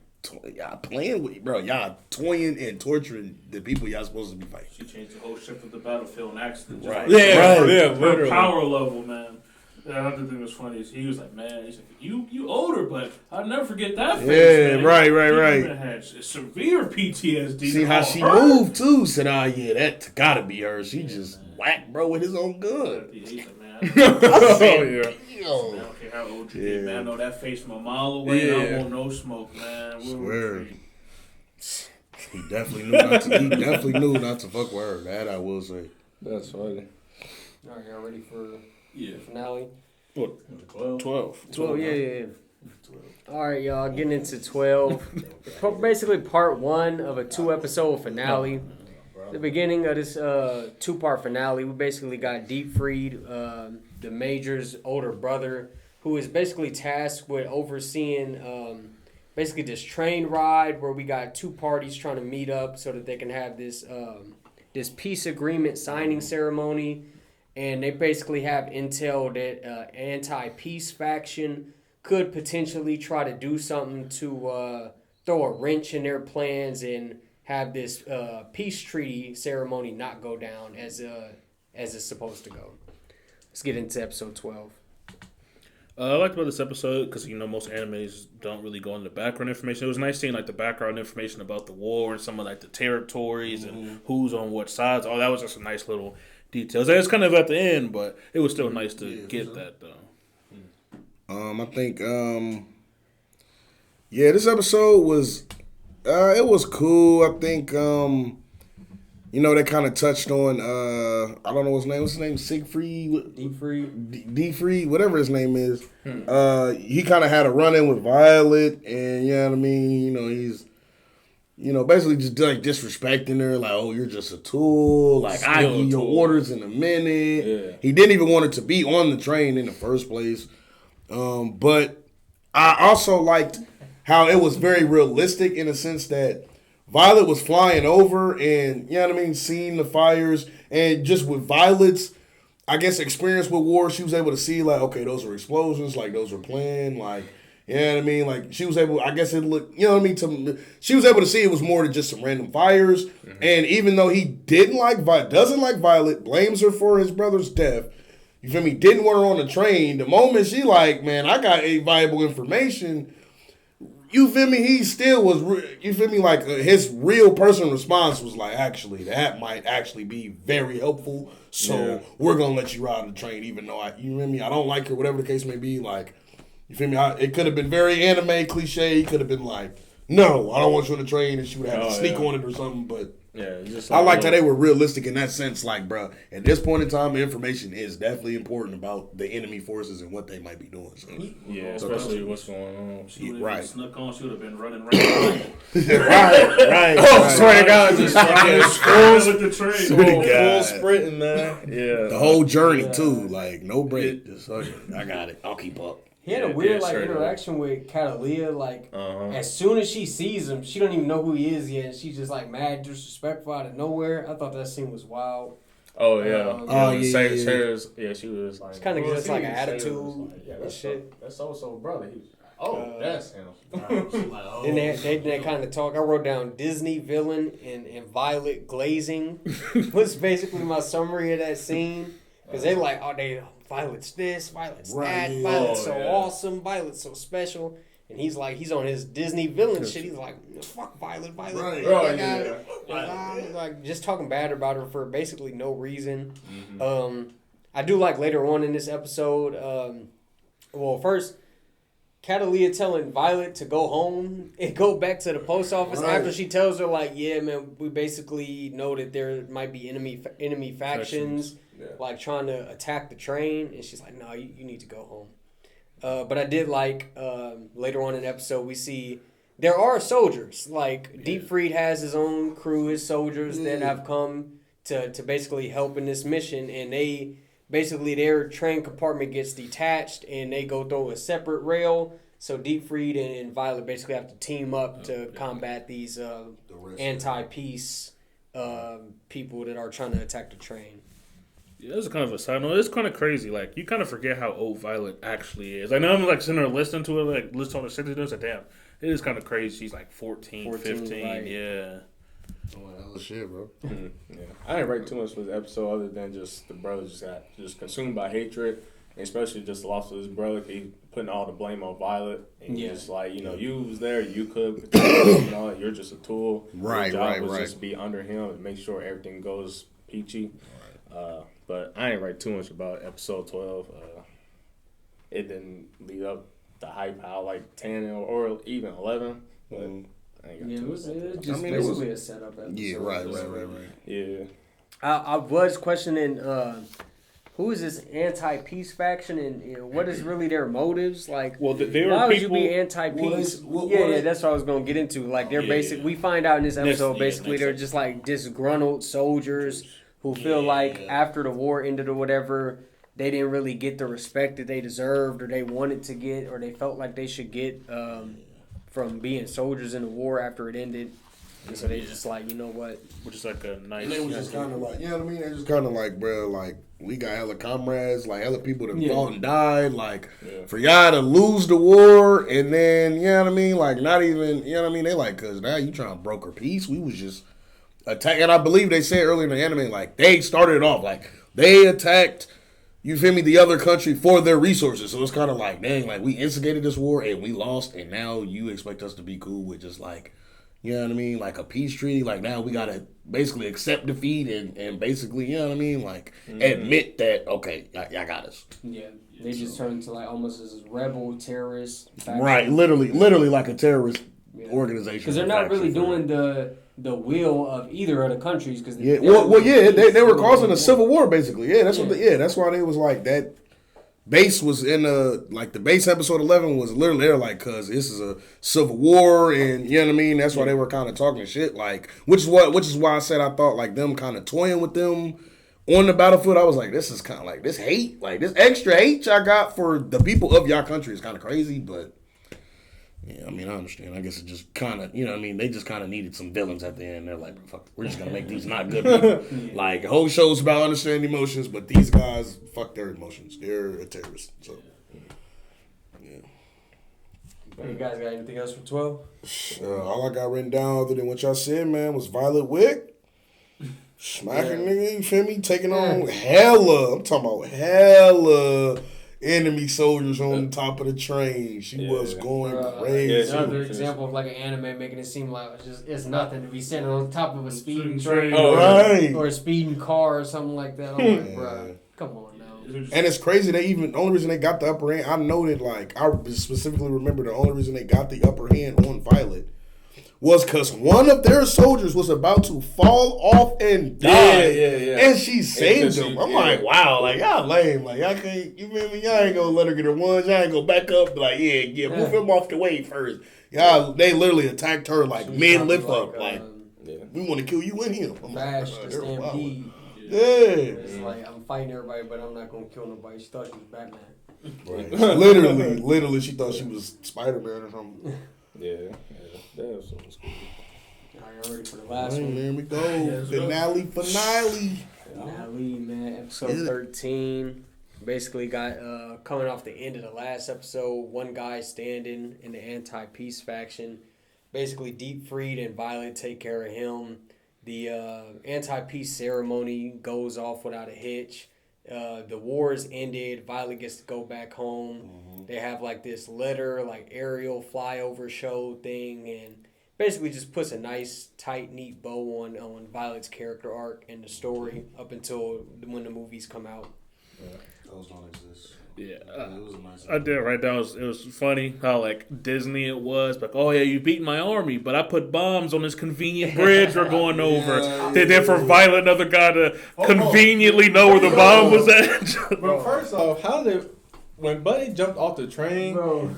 playing with, bro. Y'all toying and torturing the people y'all supposed to be fighting. She changed the whole shift of the battlefield in accident. Right. Yeah, Her literally. power level, man. The other thing was funny is he was like, man, he's like, you older, but I'll never forget that face. Yeah, man. right. She had severe PTSD. See how she moved too. Said, that gotta be her. She just whacked bro with his own gun. He's like, man, Oh, yeah. I don't care how old you get, man. I know that face from a mile away. I don't want no smoke, man. Swear. He definitely knew not to fuck with her. That I will say. That's funny. All right, y'all ready for the finale? 12. 12, yeah. All right, y'all, getting into 12. Basically, part 1 of a 2-episode finale. The beginning of this 2-part finale, we basically got Deep Freed, the Major's older brother, who is basically tasked with overseeing basically this train ride where we got 2 parties trying to meet up so that they can have this this peace agreement signing ceremony. And they basically have intel that anti-peace faction could potentially try to do something to throw a wrench in their plans and have this peace treaty ceremony not go down as it's supposed to go. Let's get into episode 12. I liked about this episode because most animes don't really go into background information. It was nice seeing the background information about the war and some of the territories and who's on what sides. Oh, that was just a nice little details. It's kind of at the end, but it was still nice to get that though. I think this episode was it was cool. I think they kind of touched on I don't know what's his name, Siegfried, D-Free, whatever his name is. He kind of had a run-in with Violet, and you know what I mean, he's basically just disrespecting her, like, oh, you're just a tool, like, I give your orders in a minute. Yeah. He didn't even want her to be on the train in the first place. But I also liked how it was very realistic in the sense that Violet was flying over and, seeing the fires, and just with Violet's, I guess, experience with war, she was able to see, like, okay, those were explosions, like, those were planned, like, you know what I mean? Like, she was able, I guess it looked, she was able to see it was more than just some random fires. Mm-hmm. And even though he doesn't like Violet, blames her for his brother's death, you feel me? Didn't want her on the train. The moment she like, man, I got valuable information, you feel me? He still was, you feel me? Like his real person response was like, actually, that might actually be very helpful. So we're gonna let you ride on the train, even though you feel me? I don't like it, whatever the case may be. Like, you feel me? It could have been very anime cliche. He could have been like, no, I don't want you on the train, and she would have to sneak on it or something. But just I liked how they were realistic in that sense. Like, bro, at this point in time, information is definitely important about the enemy forces and what they might be doing. So. Yeah, especially what's going on. She would have snuck on. She would have been running right. right. Oh, swear to God, just fucking with the train. full sprinting, man. Yeah, the whole journey too. Like no break. Just I got it. I'll keep up. He had a weird interaction with Catalina. Like as soon as she sees him, she don't even know who he is yet. And she's just like mad, disrespectful out of nowhere. I thought that scene was wild. Oh yeah. She was like, it's kind of just like an attitude. Like, yeah, that's shit. That's so brother. He was like, that's him. And they kind of talk. I wrote down Disney villain and Violet glazing was basically my summary of that scene because they like Violet's this, Violet's that, Violet's so awesome, Violet's so special. And he's on his Disney villain shit. He's like, fuck Violet. Like just talking bad about her for basically no reason. Mm-hmm. I do like later on in this episode, first, Catalina telling Violet to go home and go back to the post office after she tells her, like, yeah, man, we basically know that there might be enemy factions. Like trying to attack the train, and she's like, "No, you need to go home." But I did like later on in the episode we see there are soldiers. Like Deep Freed has his own crew, his soldiers that have come to basically help in this mission, and they basically their train compartment gets detached and they go through a separate rail. So Deep Freed and Violet basically have to team up to combat these anti-peace people that are trying to attack the train. Yeah, that's kind of a side note. It's kind of crazy. Like, you kind of forget how old Violet actually is. I know I'm, like, sitting there listening to it, like, listening to the 60s, and it's like, damn, it is kind of crazy. She's, like, 14 15, right. Yeah. Oh, that was shit, bro. Yeah. I didn't write too much for the episode other than just the brother just got consumed by hatred, and especially just the loss of his brother. He putting all the blame on Violet, and just like, you was there, you could, you're just a tool. Right, Your job was right. just be under him and make sure everything goes peachy. But I didn't write too much about episode 12. It didn't lead up the hype how like 10 or even 11. But I ain't got it too was much. just basically a setup episode. Yeah, right. Yeah. I was questioning who is this anti-peace faction and what is really their motives? Like, well, they were why would people, you be anti-peace? Well, That's what I was going to get into. Like, they're basic. We find out in this episode, basically, they're just like disgruntled soldiers who feel like after the war ended or whatever, they didn't really get the respect that they deserved or they wanted to get or they felt like they should get from being soldiers in the war after it ended. And so they just like, you know what? which is like a nice. And they was just kind of like, you know what I mean? They just kind of like, bro, like, we got hella comrades, like, hella people that fought and died. Like, for y'all to lose the war and then, you know what I mean? Like, not even, you know what I mean? They like, because now you trying to broker peace. We was just attack, and I believe they said earlier in the anime, like, they started it off, like, they attacked, you feel me, the other country for their resources. So it's kind of like, dang, like, we instigated this war and we lost, and now you expect us to be cool with just, like, you know what I mean, like a peace treaty. Like, now we got to basically accept defeat and basically, you know what I mean, like, admit that, okay, y'all got us. Yeah. They just turned into, like, almost as rebel, terrorist faction. Right, literally like a terrorist organization. Because they're not really doing the will of either of the countries. Cause they were causing a civil war, basically. Yeah, that's what. That's why they was like that. Base was in the base episode 11 was literally there, like, cause this is a civil war, and you know what I mean. That's why they were kind of talking shit, like, which is why I said I thought like them kind of toying with them on the battlefield. I was like, this is kind of like this hate, like this extra hate y'all got for the people of y'all country is kind of crazy, but. Yeah, I mean, I understand. I guess it just kind of, you know what I mean? They just kind of needed some villains at the end. They're like, fuck, we're just going to make these not good people. Like, the whole show's about understanding emotions, but these guys, fuck their emotions. They're a terrorist. So, yeah. You guys got anything else for 12? All I got written down other than what y'all said, man, was Violet Wick. Smacking nigga, you feel me? Taking on hella. I'm talking about hella enemy soldiers on the top of the train. She was going crazy. Another example of like an anime making it seem like it's nothing to be standing on top of a speeding Train. train Right. or a speeding car or something like that. I'm like, bro, come on now. And it's crazy. The only reason they got the upper hand, I noted, like, I specifically remember the only reason they got the upper hand on Violet was because one of their soldiers was about to fall off and die. Yeah. And she saved him. I'm like, wow, like, y'all lame. Like, y'all can't, you feel me? Y'all ain't gonna let her get her ones. Y'all ain't gonna back up. Be like, yeah, move him off the way first. Y'all, they literally attacked her, like, mid-lift up. Like, we want to kill you and him. I'm Bash like, the Stampede. Stampede. Yeah. It's like, I'm fighting everybody, but I'm not going to kill nobody. She thought she was Batman. Right. literally, she thought she was Spider-Man or something. Yeah. That was cool. All right, y'all ready for the last one? There we go. Finale. Finale, man. Episode 13. Basically got, coming off the end of the last episode, one guy standing in the anti-peace faction. Basically, Deep Freed and Violet take care of him. The anti-peace ceremony goes off without a hitch. The war is ended. Violet gets to go back home. Mm-hmm. They have like this letter, like aerial flyover show thing, and basically just puts a nice, tight, neat bow on Violet's character arc and the story up until when the movies come out. Yeah, those don't exist. Yeah, it was a nice. I did right. It was funny how like Disney it was. Like, oh yeah, you beat my army, but I put bombs on this convenient bridge we're going over. Then for Violet, another guy to conveniently know where the bomb was at. Bro, first off, when Buddy jumped off the train,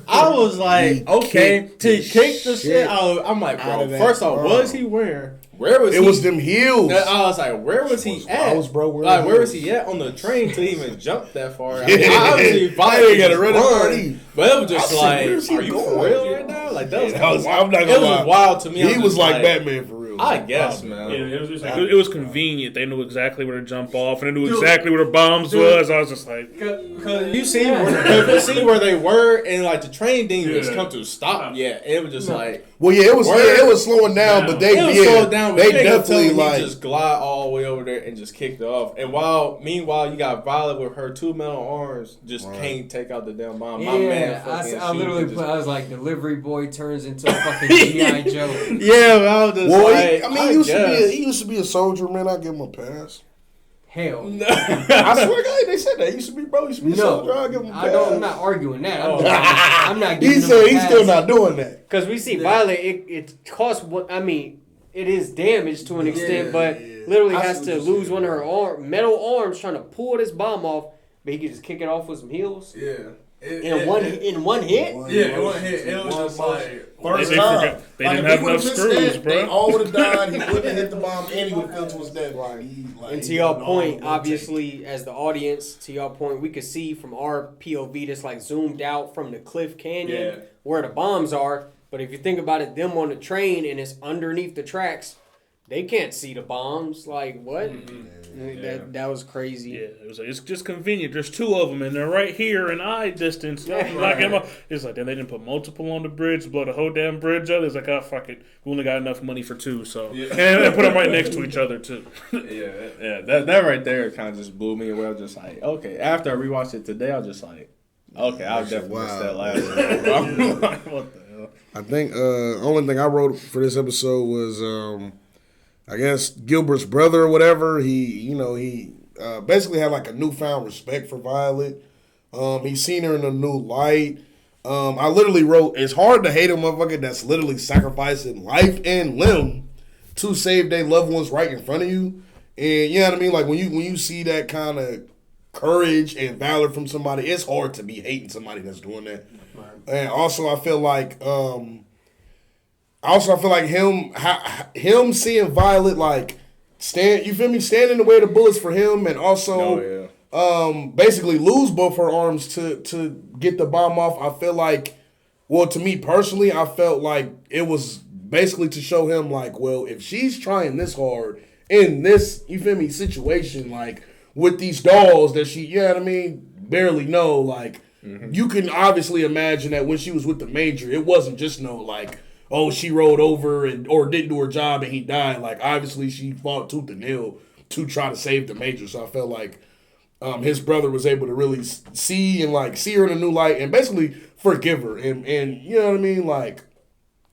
I was like, okay, to kick the shit out. I'm like, bro, first off, what was he wearing? Where was he? It was them heels. I was like, where was he at? Where was he at on the train to even jump that far? I mean, obviously, Violet got a run, but it was just like, are you for real right now? Like that was I'm not gonna lie. It was wild to me. He was like Batman for real. I guess, man. Yeah, it was just it was convenient. They knew exactly where to jump off, and they knew exactly where the bombs was. I was just like, because you see where they were, and like the train didn't even come to a stop yet. It was just like, well, yeah, it was slowing down, but they slowed down. They definitely like just glide all the way over there and just kicked it off. And meanwhile, you got Violet with her 2 metal arms, just can't take out the damn bomb. Yeah, my man, I literally I was like, delivery boy turns into a fucking G.I. Joe. Yeah, but I was just like, he used to be a soldier, man. I give him a pass. Hell, no. I swear to God, they said that. He used to be a soldier. I give him a pass. I'm not arguing that. I'm not giving he said he's still not doing that. Because we see Violet, it costs what, I mean, it is damage to an extent, but literally has to lose one of her metal arms trying to pull this bomb off, but he can just kick it off with some heels. Yeah. In one hit? In one hit. It was just like first time. They didn't have enough screws, bro. They all would have died. He wouldn't have hit the bomb, and he would have fell to his death. And to y'all point, obviously, as the audience, to y'all point, we could see from our POV that's like zoomed out from the cliff canyon where the bombs are. But if you think about it, them on the train and it's underneath the tracks, they can't see the bombs. Like, what? Mm-hmm. That was crazy. Yeah, it's just convenient. There's 2 of them, and they're right here in eye distance. It's like, then they didn't put multiple on the bridge, blow the whole damn bridge up. It's like, oh, fuck it. We only got enough money for 2, so. Yeah. And put them right next to each other, too. That right there kind of just blew me away. I was just like, okay. After I rewatched it today, I was just like, okay, I'll definitely miss that last one. What the hell? I think only thing I wrote for this episode was I guess Gilbert's brother or whatever. He basically had like a newfound respect for Violet. He's seen her in a new light. I literally wrote, it's hard to hate a motherfucker that's literally sacrificing life and limb to save their loved ones right in front of you. And you know what I mean? Like when you see that kind of courage and valor from somebody, it's hard to be hating somebody that's doing that. And also, I feel like him seeing Violet like stand in the way of the bullets for him, and also basically lose both her arms to get the bomb off. I feel like, well, to me personally, I felt like it was basically to show him like, well, if she's trying this hard in this, situation, like with these dolls that she, barely know, like. Mm-hmm. You can obviously imagine that when she was with the Major, it wasn't just she rolled over or didn't do her job and he died. Like, obviously she fought tooth and nail to try to save the Major. So I felt like his brother was able to really see her in a new light and basically forgive her. And you know what I mean? Like,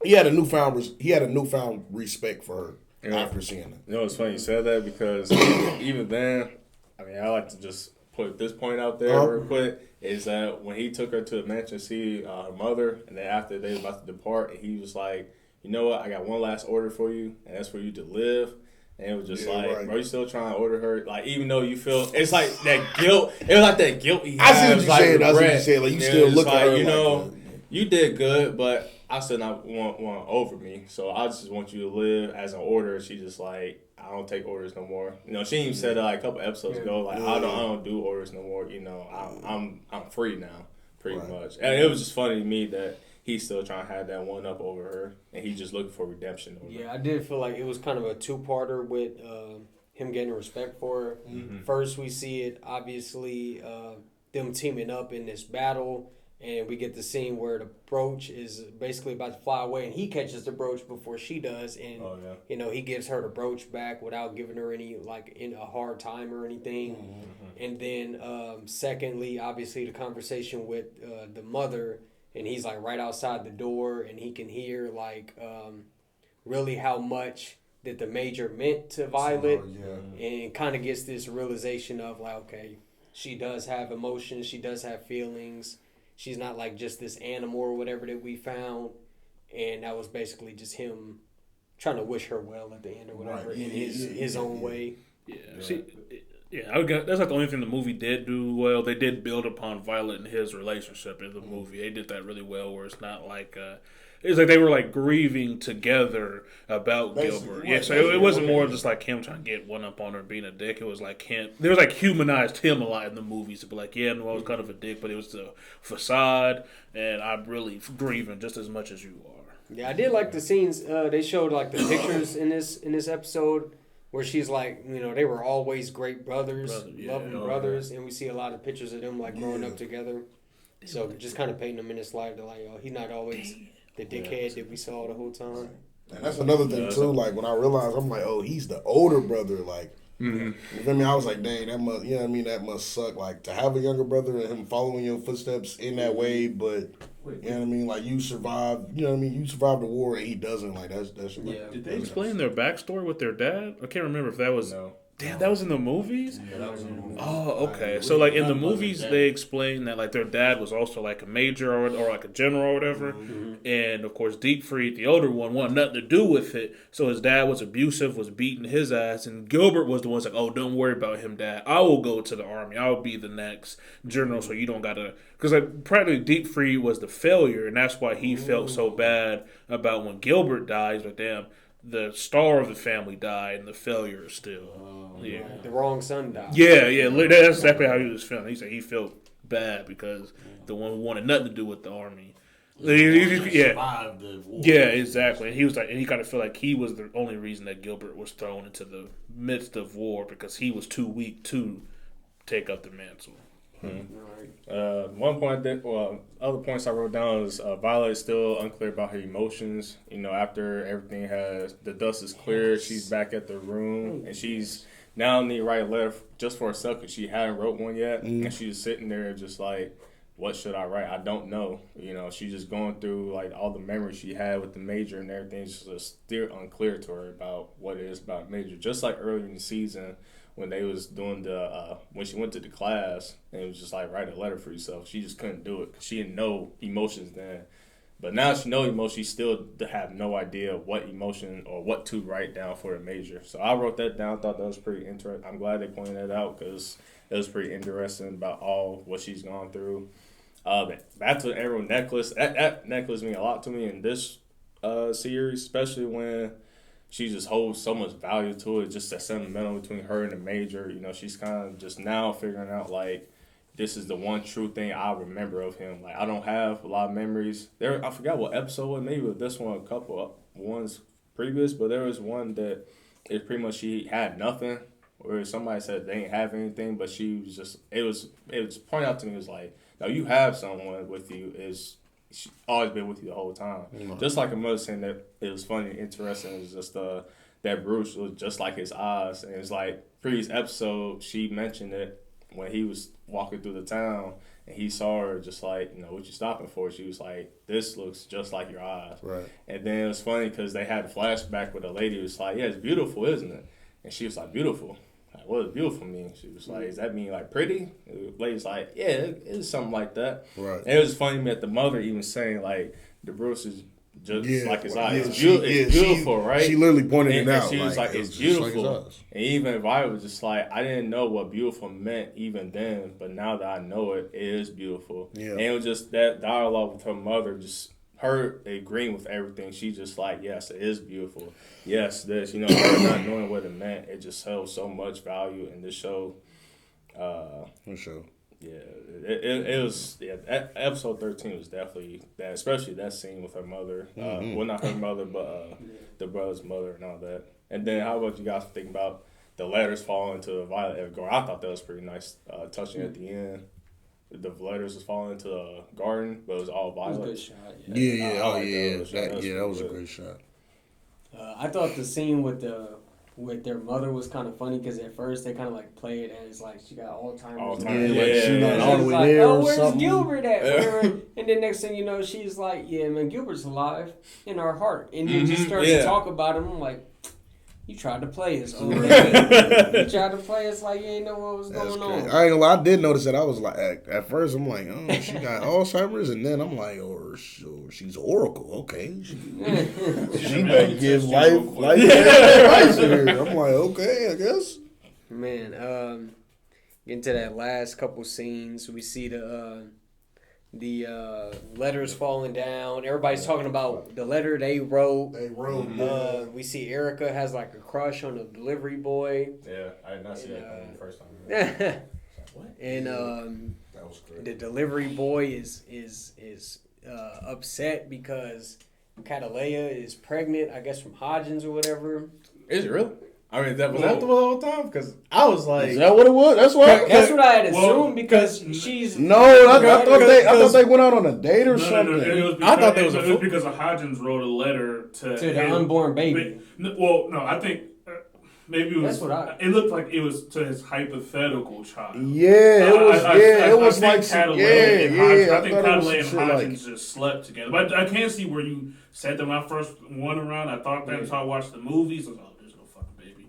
he had a newfound respect for her after seeing it. You know, it's funny you said that because even then, I mean, I like to just put this point out there real quick, is that when he took her to the mansion to see her mother, and then after they were about to depart, and he was like, you know what, I got one last order for you, and that's for you to live. And it was just bro, you still trying to order her? Like, even though you feel, it's like that guilt. It was like that guilt he had. I see what you're saying. I see what you're saying. Like, you still look at her you know, you did good, but I still not want over me. So I just want you to live as an order. She just like, I don't take orders no more. You know, she even said that like a couple episodes ago. Like, I don't do orders no more. You know, I'm free now, pretty much. And it was just funny to me that he's still trying to have that one up over her, and he's just looking for redemption over her. I did feel like it was kind of a two-parter with him getting respect for her. Mm-hmm. First, we see it, obviously, them teaming up in this battle, and we get the scene where the brooch is basically about to fly away, and he catches the brooch before she does, and, you know, he gives her the brooch back without giving her any, like, in a hard time or anything. Mm-hmm. And then, secondly, obviously, the conversation with the mother, and he's like right outside the door, and he can hear like really how much that the major meant to Violet, and kind of gets this realization of like, okay, she does have emotions, she does have feelings, she's not like just this animal or whatever that we found, and that was basically just him trying to wish her well at the end or whatever in his own way. That's like the only thing the movie did do well. They did build upon Violet and his relationship in the movie. They did that really well, where it's not like it's like they were like grieving together about Gilbert. Yeah, so it wasn't more just like him trying to get one up on her being a dick. It was like him. They was like humanized him a lot in the movies to be like, yeah, no, I was kind of a dick, but it was the facade, and I'm really grieving just as much as you are. Yeah, I did like the scenes. They showed like the pictures in this episode, where she's like, you know, they were always great brothers, loving brothers, and we see a lot of pictures of them like growing up together. So just kind of painting them in this light, to like, oh, he's not always the dickhead that we saw the whole time. And that's another thing too. Like when I realized, I'm like, oh, he's the older brother. Like, you feel me? I was like, dang, that must, you know what I mean? That must suck. Like to have a younger brother and him following your footsteps in that way, but. You know what I mean? Like you survived. You know what I mean? You survived the war, and he doesn't. Like that's. Did they explain their backstory with their dad? I can't remember if that was. No. Damn, that was in the movies? Yeah, that was in the movies. Oh, okay. So, like, in the movies, they explain that, like, their dad was also, like, a major or like, a general or whatever. Mm-hmm. And, of course, Deepfried, the older one, wanted nothing to do with it. So his dad was abusive, was beating his ass. And Gilbert was the one like, oh, don't worry about him, Dad. I will go to the army. I will be the next general, so you don't got to... Because, like, practically Deepfried was the failure, and that's why he felt so bad about when Gilbert died. He's like, damn... The star of the family died, and the failure is still. The wrong son died. Yeah. That's exactly how he was feeling. He said he felt bad because the one who wanted nothing to do with the army. Survived the war. Yeah, exactly. And he was like, and he kind of felt like he was the only reason that Gilbert was thrown into the midst of war because he was too weak to take up the mantle. One point other points I wrote down is Violet is still unclear about her emotions. You know, after everything the dust is cleared, she's back at the room, and she's now need to write a letter just for herself because she hadn't wrote one yet, and she's sitting there just like, what should I write? I don't know. You know, she's just going through like all the memories she had with the major and everything's just still unclear to her about what it is about major. Just like earlier in the season. When they was doing when she went to the class and it was just like write a letter for yourself, she just couldn't do it because she didn't know emotions then. But now she knows emotions, she still have no idea what emotion or what to write down for the major. So I wrote that down. Thought that was pretty interesting. I'm glad they pointed that out because it was pretty interesting about all what she's gone through. Back to the Emerald necklace. That necklace means a lot to me in this series, especially when. She just holds so much value to it, just that sentimental between her and the major. You know, she's kind of just now figuring out, like, this is the one true thing I remember of him. Like, I don't have a lot of memories. I forgot what episode it was. Maybe with this one, a couple of ones previous, but there was one that it pretty much she had nothing, or somebody said they didn't have anything, but she was just, it was pointed out to me, it was like, no, you have someone with you, she's always been with you the whole time. Mm-hmm. Just like a mother saying that it was funny and interesting. It was just that Bruce was just like his eyes. And it's like, previous episode, she mentioned it when he was walking through the town and he saw her, just like, what you stopping for? She was like, this looks just like your eyes. Right. And then it was funny because they had a flashback with a lady who was like, yeah, it's beautiful, isn't it? And she was like, beautiful. Like, what does beautiful mean? She was like, does that mean like pretty? And the lady's like, yeah, it is something like that. Right. And it was funny that the mother even saying like, the Bruce is just like his eyes. It's beautiful, right? She literally pointed it out. And she was like, it's beautiful. And even Violet was just like, I didn't know what beautiful meant even then, but now that I know it, it is beautiful. Yeah. And it was just that dialogue with her mother, just her agreeing with everything. She just like, yes, it is beautiful. Yes, this, her not knowing what it meant, it just held so much value in this show. For sure. Yeah, it was. Yeah, episode 13 was definitely that, especially that scene with her mother. Well, not her mother, but the brother's mother and all that. And then, how about you guys think about the letters falling to Violet Evergarden? I thought that was pretty nice, touching at the end. The letters was falling into the garden, but it was all Violet. It was a good shot. That was a great shot. I thought the scene with their mother was kind of funny because at first they kind of like play it as like she got Alzheimer's. She's not all the way like, there. oh, or where's something. Gilbert at? And then next thing you know, she's like, yeah, man, Gilbert's alive in our heart. And then just starts to talk about him. I'm like, you tried to play us. Oh, you tried to play us like you ain't know what was going on. I ain't gonna lie, I did notice that. I was like, at first I'm like, oh, she got Alzheimer's, and then I'm like, or she's Oracle. Okay, she may give life advice here. I'm like, okay, I guess. Man, getting to that last couple scenes, we see the letters falling down. Everybody's talking about the letter they wrote. We see Erica has like a crush on the delivery boy. Yeah, I did not see that the first time. And That was great. the delivery boy is upset because Catalea is pregnant, I guess from Hodgins or whatever. Is it real? I mean, was that the whole time? Because I was like, Is that what it was? That's what I had assumed because she's I thought they went out on a date or something. No, it was because, I thought there was it was because Hodgins wrote a letter to the unborn baby. I think maybe it was. That's what it looked like it was to his hypothetical child. Yeah, it was. It was I like think some. Catalea and Hodgins, I think thought it was Catalea and some Hodgins shit just slept together. But I can't see where you said that when I first went around. I thought that until I watched the movies. I was like, oh, there's no fucking baby.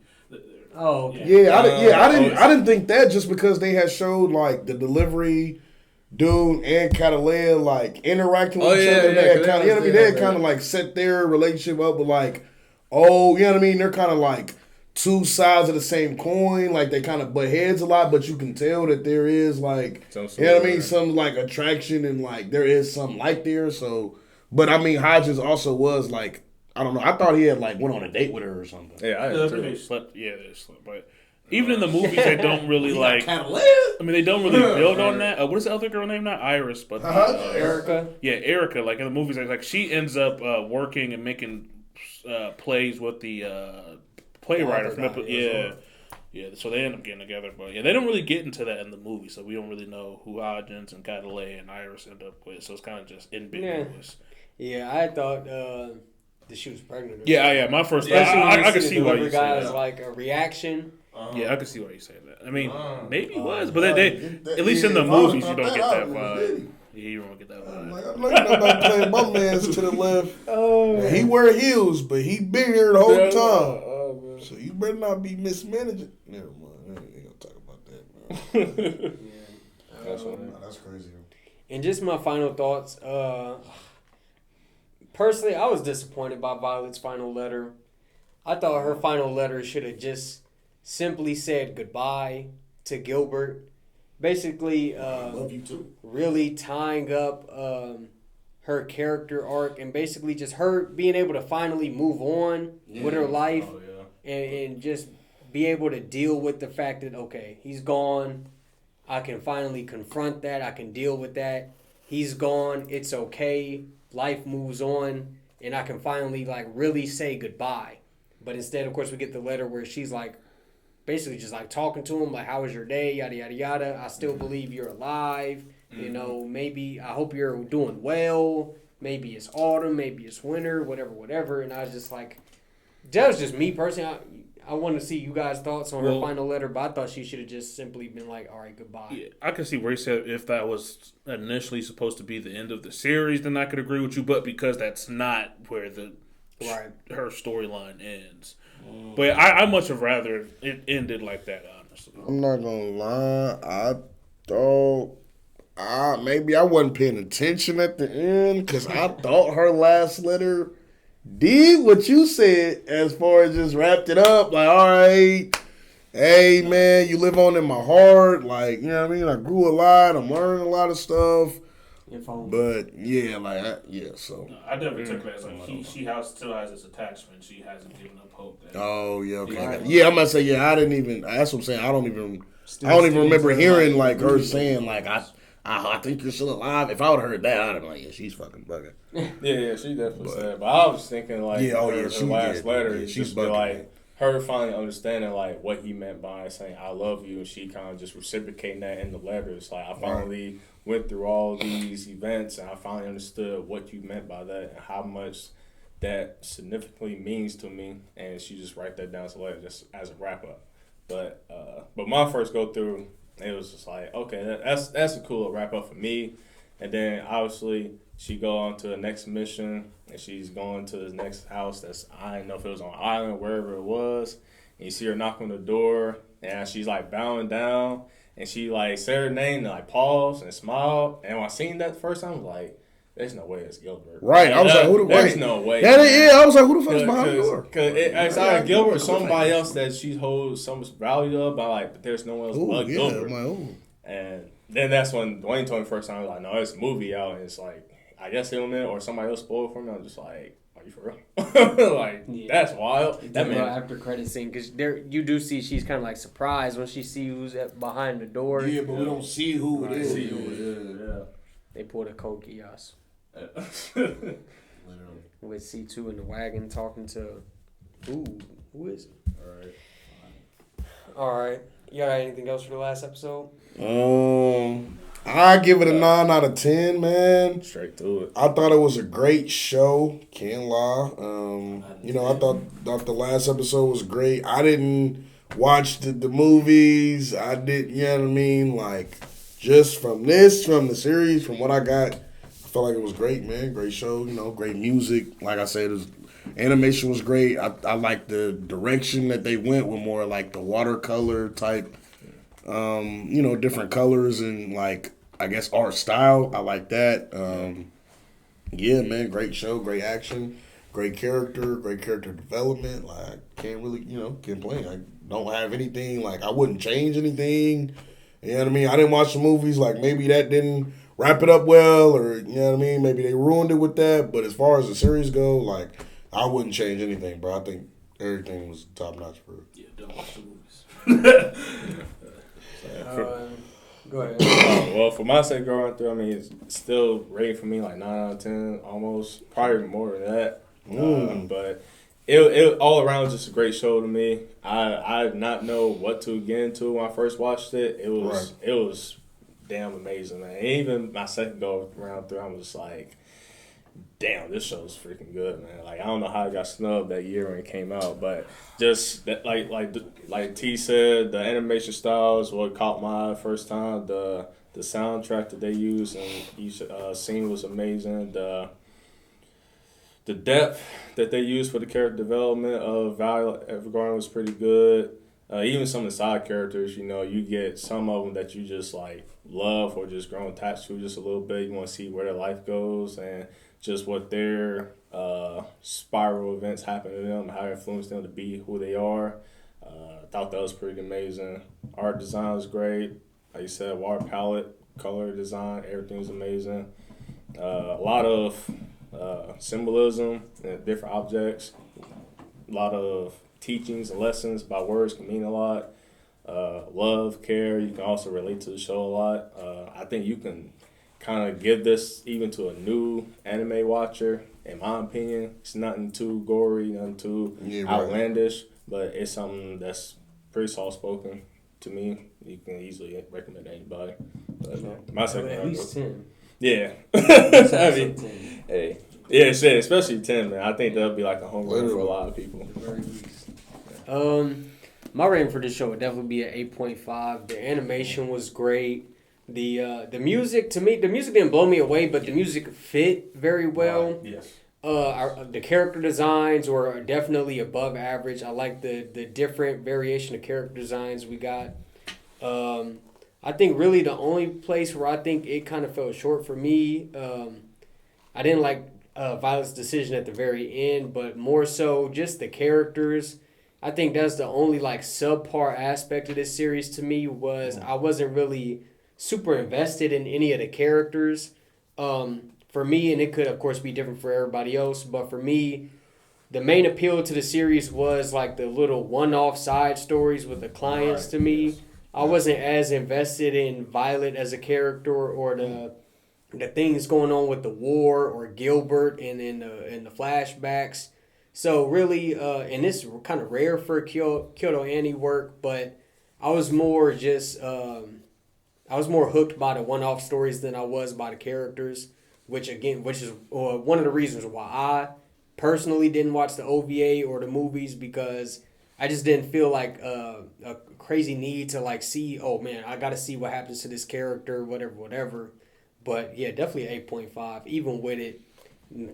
Oh, okay. I didn't think that just because they had showed like the delivery dude and Catalea like interacting with each other. They had kind of like set their relationship up with like, they're kind of like two sides of the same coin. Like they kind of butt heads a lot, but you can tell that there is like, some like attraction and like there is something like there. So, but I mean, Hodges also was like, I don't know. I thought he had like went on a date with her or something. Yeah, They slept. But even in the movies, they don't really like. Catalea? I mean, they don't really build on that. What is the other girl name? Not Iris, but Erica. Yeah, Erica. Like in the movies, like she ends up working and making plays with the playwright. Yeah. So they end up getting together, but they don't really get into that in the movie. So we don't really know who Hodgins and Catalea and Iris end up with. So it's kind of just ambiguous. Yeah, I thought that she was pregnant. Yeah. My first. Especially when I can see why you say guys that. like a reaction. Yeah, I can see why you say that. I mean, maybe it was, but they at least in the movies you don't get that vibe. Yeah, you don't get that vibe. I'm looking about playing my man's to the left. He wear heels, but he been here the whole time. So you better not be mismanaging. Never mind. I ain't gonna talk about that, man. That's crazy. And just my final thoughts. Personally, I was disappointed by Violet's final letter. I thought her final letter should have just simply said goodbye to Gilbert. Basically, Love you too. really tying up her character arc and basically just her being able to finally move on with her life and just be able to deal with the fact that, okay, he's gone. I can finally confront that. I can deal with that. He's gone. It's okay. Life moves on, and I can finally like really say goodbye. But instead, of course, we get the letter where she's like, basically just like talking to him, like, "How was your day? Yada yada yada. I still believe you're alive. You know, maybe I hope you're doing well. Maybe it's autumn, maybe it's winter, whatever." And I was just like, that was just me personally. I want to see you guys' thoughts on her final letter, but I thought she should have just simply been like, all right, goodbye. Yeah, I can see where he said if that was initially supposed to be the end of the series, then I could agree with you. But because that's not where her storyline ends. But I much have rather it ended like that, honestly. I'm not gonna lie. I thought maybe I wasn't paying attention at the end because I thought her last letter did what you said as far as just wrapped it up. Like, all right, hey man, you live on in my heart. Like, you know what I mean? I grew a lot. I'm learning a lot of stuff. But yeah, so. I definitely took that as like she still has this attachment. She hasn't given up hope. Oh yeah, okay. Yeah, I'm gonna say I didn't even. That's what I'm saying. I don't even remember hearing like her saying like I think you're still alive. If I would have heard that, I'd have been like, yeah, she's fucking bugging. Yeah, she definitely said. But I was thinking like her last letter, she's bugging. Like her finally understanding like what he meant by saying I love you, and she kind of just reciprocating that in the letters. Like I finally went through all these events, and I finally understood what you meant by that and how much that significantly means to me. And she just write that down as a letter, just as a wrap up. But my first go through, it was just like, okay, that's a cool wrap up for me. And then obviously she go on to the next mission, and she's going to the next house. I didn't know if it was on an island, wherever it was. And you see her knock on the door, and she's like bowing down, and she like said her name and like paused and smiled. And when I seen that the first time, I was like, there's no way it's Gilbert. Right. I was like, who the fuck? There's no way. I was like, who the fuck's behind the door? Because it's either Gilbert or somebody else that she holds some value of, but there's no one else but Gilbert. And then that's when Dwayne told me first time, I was like, no, it's a movie out, and it's like, I guess him or somebody else spoiled for me. I'm just like, are you for real? That's wild. That man. After credit scene, because there you do see she's kind of like surprised when she sees who's behind the door. Yeah, but we don't see who it is. Yeah. They pulled a Code Geass. Literally. With C2 in the wagon talking to, who is it? All right. You got anything else for the last episode? I give it a 9 out of 10, man. Straight to it. I thought it was a great show. Can't lie. I thought the last episode was great. I didn't watch the movies. I did, you know what I mean? Like, just from the series, from what I got, I felt like it was great, man. Great show, great music. Like I said, animation was great. I like the direction that they went with more like the watercolor type, different colors and like, I guess art style. I like that. Yeah, man, great show, great action, great character development. Like, can't really, complain. I don't have anything, like, I wouldn't change anything. You know what I mean? I didn't watch the movies, like, maybe that didn't wrap it up well, or, you know what I mean? Maybe they ruined it with that. But as far as the series go, like, I wouldn't change anything, bro. I think everything was top notch for it. Yeah, don't watch the movies. Go ahead. Well, for my sake growing through, I mean, it's still rated for me like 9 out of 10, almost, probably more than that. But it all around just a great show to me. I did not know what to get into when I first watched it. It was damn amazing, man. And even my second go around through, I was just like, damn, this show's freaking good, man. Like, I don't know how it got snubbed that year when it came out, but just that, like T said, the animation style is what caught my eye first time. The soundtrack that they used and each scene was amazing. The depth that they used for the character development of Violet Evergarden was pretty good. Even some of the side characters, you get some of them that you just like love or just grow attached to just a little bit. You want to see where their life goes and just what their spiral events happen to them, how it influenced them to be who they are. I thought that was pretty amazing. Art design was great. Like you said, water palette, color design, everything was amazing. A lot of symbolism and different objects. A lot of teachings and lessons by words can mean a lot. Love, care, you can also relate to the show a lot. I think you can kind of give this even to a new anime watcher. In my opinion, it's nothing too gory, nothing too outlandish, but it's something that's pretty soft-spoken to me. You can easily recommend to anybody. But my second at least 10. Yeah. I mean, 10. Hey. Yeah, shit, especially 10, man. I think that'll be like a home run for a lot of people. Very least. My rating for this show would definitely be an 8.5. The animation was great. The music, to me, the music didn't blow me away, but the music fit very well. Right. Yes. The character designs were definitely above average. I like the different variation of character designs we got. I think really the only place where I think it kind of fell short for me, I didn't like Violet's decision at the very end, but more so just the characters. I think that's the only like subpar aspect of this series to me was I wasn't really super invested in any of the characters. For me, and it could of course be different for everybody else, but for me, the main appeal to the series was like the little one-off side stories with the clients to me. Yes. I wasn't as invested in Violet as a character or the things going on with the war or Gilbert and in the flashbacks. So really, and this is kind of rare for Kyoto Annie work, but I was more just I was more hooked by the one-off stories than I was by the characters, which is one of the reasons why I personally didn't watch the OVA or the movies, because I just didn't feel like a crazy need to like see, oh man, I got to see what happens to this character, whatever. But yeah, definitely 8.5. Even with it,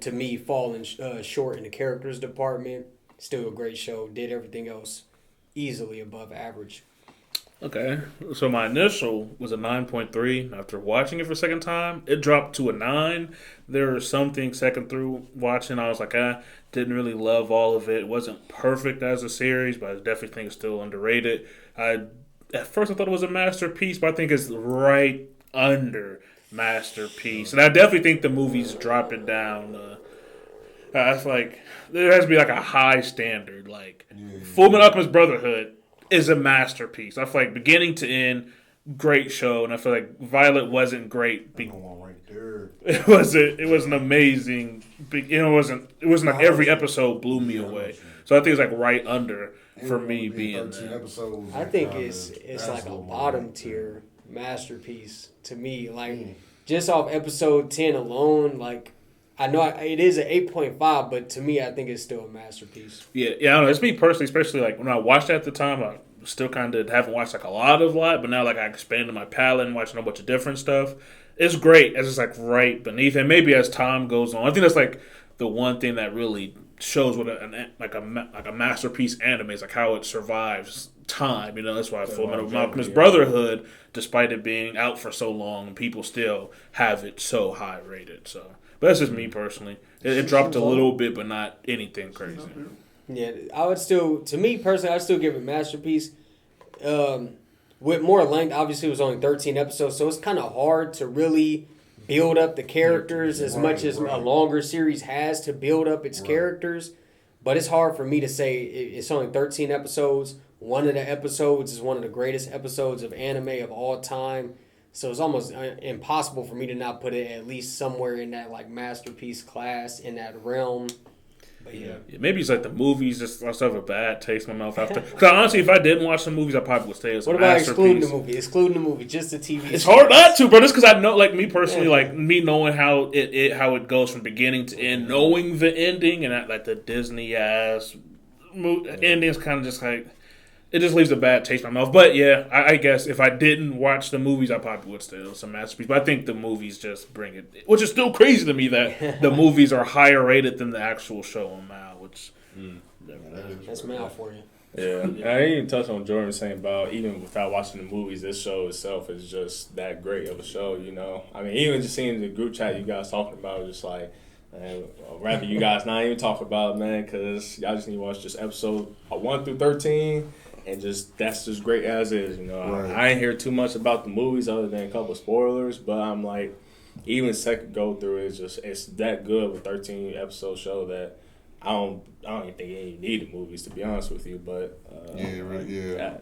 to me, falling short in the characters department, still a great show. Did everything else easily above average. Okay, so my initial was a 9.3. After watching it for a second time, it dropped to a 9. There were some things second through watching, I was like, didn't really love all of it. It wasn't perfect as a series, but I definitely think it's still underrated. At first I thought it was a masterpiece, but I think it's right under masterpiece. And I definitely think the movies dropped it down. I feel like there has to be like a high standard. Like Fullmetal Alchemist Brotherhood is a masterpiece. I feel like beginning to end, great show, and I feel like Violet wasn't great. Right there. It was an amazing. It wasn't like every episode blew me away. So I think it's like right under for me being 13 there. episodes. I think it's like a bottom tier masterpiece to me. Like just off episode 10 alone, like I know it is an 8.5, but to me, I think it's still a masterpiece. Yeah. I don't know. It's me personally, especially like when I watched it at the time, I still kind of haven't watched like a lot, but now like I expanded my palette and watching a bunch of different stuff. It's great as it's like right beneath, and maybe as time goes on, I think that's like the one thing that really shows what a masterpiece anime is, like how it survives time. You know, that's why Fullmetal Alchemist Brotherhood, despite it being out for so long, people still have it so high rated. So. But that's just me personally. It dropped a little bit, but not anything crazy. Yeah, I would still, to me personally, I'd still give it masterpiece. With more length, obviously it was only 13 episodes, so it's kind of hard to really build up the characters as much as a longer series has to build up its characters. But it's hard for me to say it's only 13 episodes. One of the episodes is one of the greatest episodes of anime of all time. So it's almost impossible for me to not put it at least somewhere in that like masterpiece class, in that realm. But yeah. Maybe it's like the movies just I still have a bad taste in my mouth after. Because honestly, if I didn't watch the movies, I probably would stay as a masterpiece. What about excluding the movie, just the TV? It's hard not to, bro. Just because I know, like me personally, like me knowing how it goes from beginning to end, knowing the ending, and that, like the Disney ass ending's kind of just like. It just leaves a bad taste in my mouth. But yeah, I guess if I didn't watch the movies, I probably would still some masterpiece. But I think the movies just bring it, which is still crazy to me that the movies are higher rated than the actual show on Mal. Which that's Mal for you. Yeah, I didn't even touch on Jordan saying about even without watching the movies, this show itself is just that great of a show. You know, I mean, even just seeing the group chat you guys talking about, just like. Man, I'd rather you guys not even talk about it, man, because y'all just need to watch just episode 1 through 13. And that's just great as is, you know. I ain't hear too much about the movies other than a couple of spoilers, but I'm like, even second go through it's that good of a 13 episode show that I don't even think you need the movies, to be honest with you. But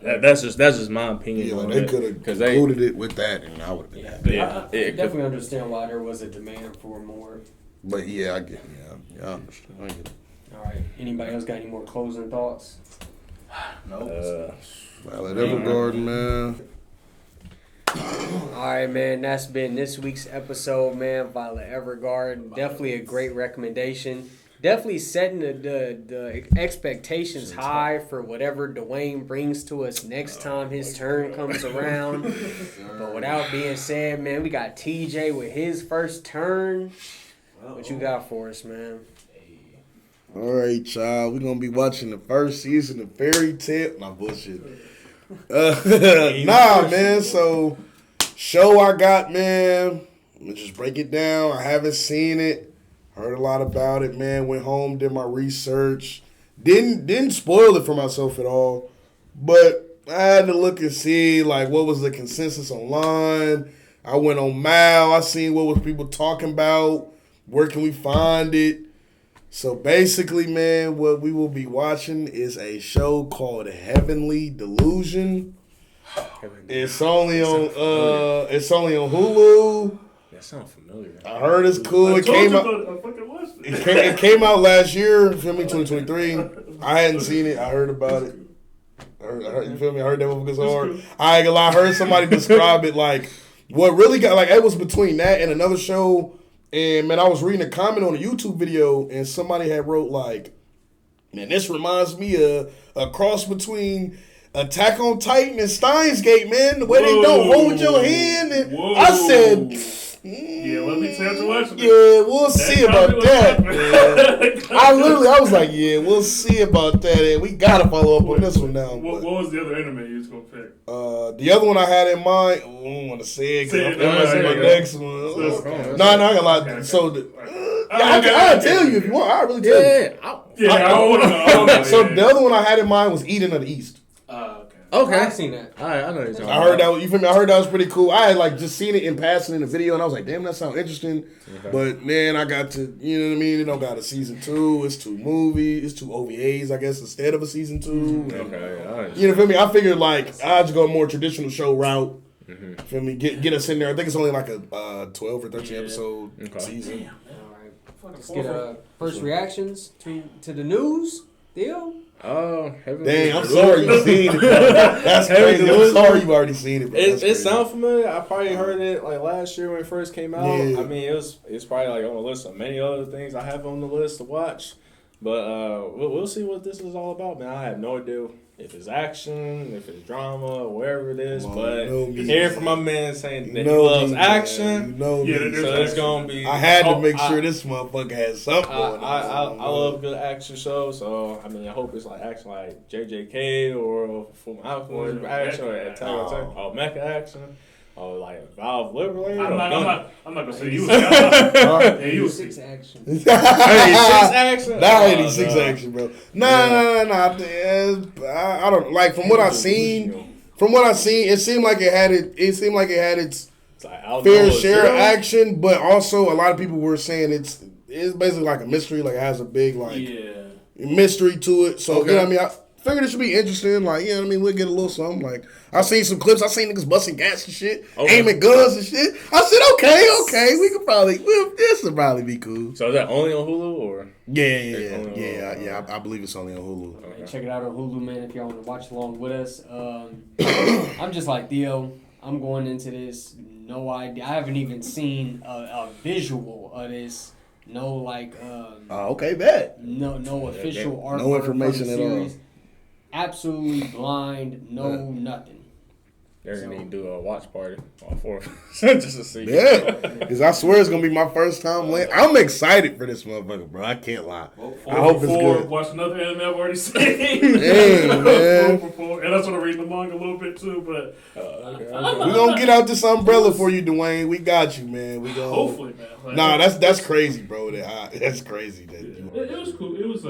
that's just my opinion. Yeah, on they it, could have included it with that, and I would have been happy. I definitely understand why there was a demand for more. But yeah, I get I understand. I get it. All right. Anybody else got any more closing thoughts? No. Violet Evergarden, man. All right, man. That's been this week's episode, man. Violet Evergarden. Definitely a great recommendation. definitely setting the expectations high for whatever Dwayne brings to us next time his turn comes around. But without being said, man, we got TJ with his first turn. What you got for us, man? All right, child. We're going to be watching the first season of Fairy Tale. Nah, bullshit. Man. So, show I got, man. I'm going to just break it down. I haven't seen it. Heard a lot about it, man. Went home, did my research. Didn't spoil it for myself at all. But I had to look and see, like, what was the consensus online. I went on Mal. I seen what was people talking about. Where can we find it? So basically, man, what we will be watching is a show called Heavenly Delusion. It's only on Hulu. That sounds familiar. I heard it's cool. It came out last year, feel me, 2023. I hadn't seen it. I heard about it. You feel me? I heard that one was hard. I ain't gonna lie. I heard somebody describe it like what really got like it was between that and another show. And, man, I was reading a comment on a YouTube video, and somebody had wrote, like, man, this reminds me of a cross between Attack on Titan and Steins Gate, man. The way they don't hold your hand. And I said, yeah, let me tell you what. Yeah, we'll see about that. Yeah. I was like, yeah, we'll see about that. And we got to follow up on this one now. What was the other anime you was going to pick? The other one I had in mind, I don't want to say it because I'm my next one. No, I ain't gonna lie. Okay. So, I'll tell you if you want. I'll really tell you. I want to know. So, the other one I had in mind was Eden of the East. Okay, I've seen that. All right, I know you're talking I heard that. You feel me? I heard that was pretty cool. I had like just seen it in passing in the video, and I was like, "Damn, that sounds interesting." Okay. But man, I got to, you know what I mean? It don't got a season 2. It's 2 movies. It's 2 OVAs, I guess, instead of a season 2. Okay, you know, feel me? I figured like I'd just go a more traditional show route. Feel me? Get us in there. I think it's only like a 12 or 13 episode season. Damn, all right. Let's get first reactions to the news. Deal. Oh, dang! I'm sorry you've seen it. That's crazy. I'm sorry you've already seen it. It sounds familiar. I probably heard it like last year when it first came out. Yeah. I mean, it's probably like on the list of many other things I have on the list to watch. But we'll see what this is all about, man. I have no idea if it's action, if it's drama, whatever it is. But hearing from my man saying that he loves action, so it's gonna be. I had to make sure this motherfucker has something going on. I love good action shows, so I mean, I hope it's like action like JJK or Full Mecha action or Attack on Titan. Oh, mecha action. Oh, like Valve Liberator? I'm not gonna say you was you was 6 action. 86 action? Not 86 action, bro. Nah. I don't like from what I've seen. From what I've seen, it seemed like it had its like fair share of action, but also a lot of people were saying it's basically like a mystery, like it has a big mystery to it. So you know what I mean. I figured it should be interesting. Like, you know what I mean? We'll get a little something. Like, I seen some clips. I seen niggas busting gas and shit, aiming guns and shit. I said, okay, we could probably, this would probably be cool. So is that only on Hulu or? Yeah. I believe it's only on Hulu. Okay. Check it out on Hulu, man. If y'all want to watch along with us. I'm just like Theo. I'm going into this no idea. I haven't even seen a visual of this. No, like. Okay, bet. No official artwork. No information at all. Absolutely blind, nothing. They're going to do a watch party all 4 just to see. Yeah, because I swear it's going to be my first time. I'm excited for this motherfucker, bro. I can't lie. I hope it's good. Watch another anime I've already seen. Damn, man. And that's what I'm reading the manga a little bit too, but we're going to get out this umbrella for you, Dwayne. We got you, man. We gonna, hopefully, man. Like, that's crazy, bro. That's crazy. It was cool. It was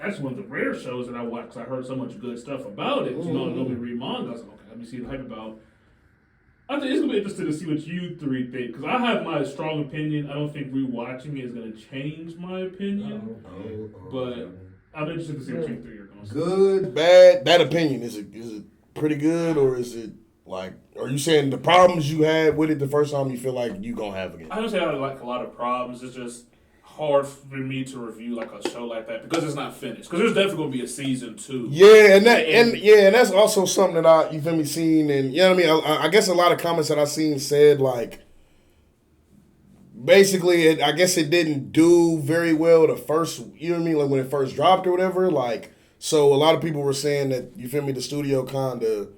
actually one of the rare shows that I watched because I heard so much good stuff about it. You know, nobody read manga. I was like, okay, let me see the hype about. I think it's gonna be interesting to see what you 3 think because I have my strong opinion. I don't think rewatching it is gonna change my opinion, but I'm interested to see what you 3 are gonna say. Good, bad. That opinion is it pretty good or is it like? Are you saying the problems you had with it the first time you feel like you gonna have again? I don't say I have like a lot of problems. It's just hard for me to review like a show like that because it's not finished. Because there's definitely gonna be a season 2. Yeah, and that's also something that you feel me seen, and you know what I mean. I guess a lot of comments that I seen said like basically, I guess it didn't do very well the first, you know what I mean, like when it first dropped or whatever. Like, so a lot of people were saying that, you feel me, the studio kind of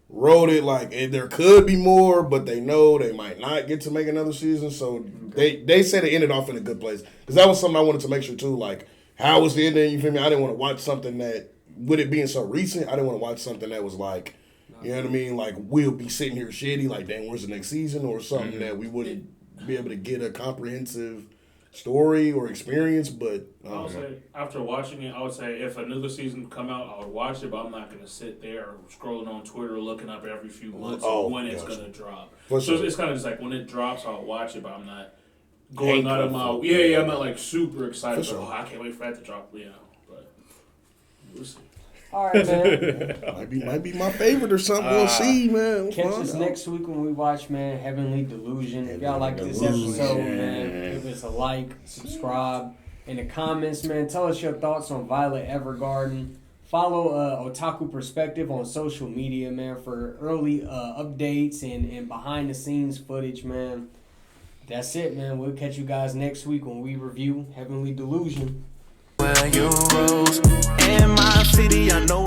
wrote it like there could be more, but they know they might not get to make another season. So they said it ended off in a good place. Because that was something I wanted to make sure too. Like, how was the ending? You feel me? I didn't want to watch something that, with it being so recent, I didn't want to watch something that was like, you know what I mean? Like, we'll be sitting here shitty, like, dang, where's the next season? Or something that we wouldn't be able to get a comprehensive story or experience. But I would say, after watching it, I would say if another season come out, I would watch it, but I'm not going to sit there scrolling on Twitter looking up every few months when it's going to drop. So it's kind of just like when it drops, I'll watch it, but I'm not going out of my... I'm not like super excited. Sure. I can't wait for that to drop, but we'll see. All right, man. might be my favorite or something. We'll see, man. Catch us next week when we watch, man, Heavenly Delusion. If y'all like this episode, man, give us a like, subscribe. In the comments, man, tell us your thoughts on Violet Evergarden. Follow Otaku Perspective on social media, man, for early updates and behind-the-scenes footage, man. That's it, man. We'll catch you guys next week when we review Heavenly Delusion. Well, you rose in my city, I know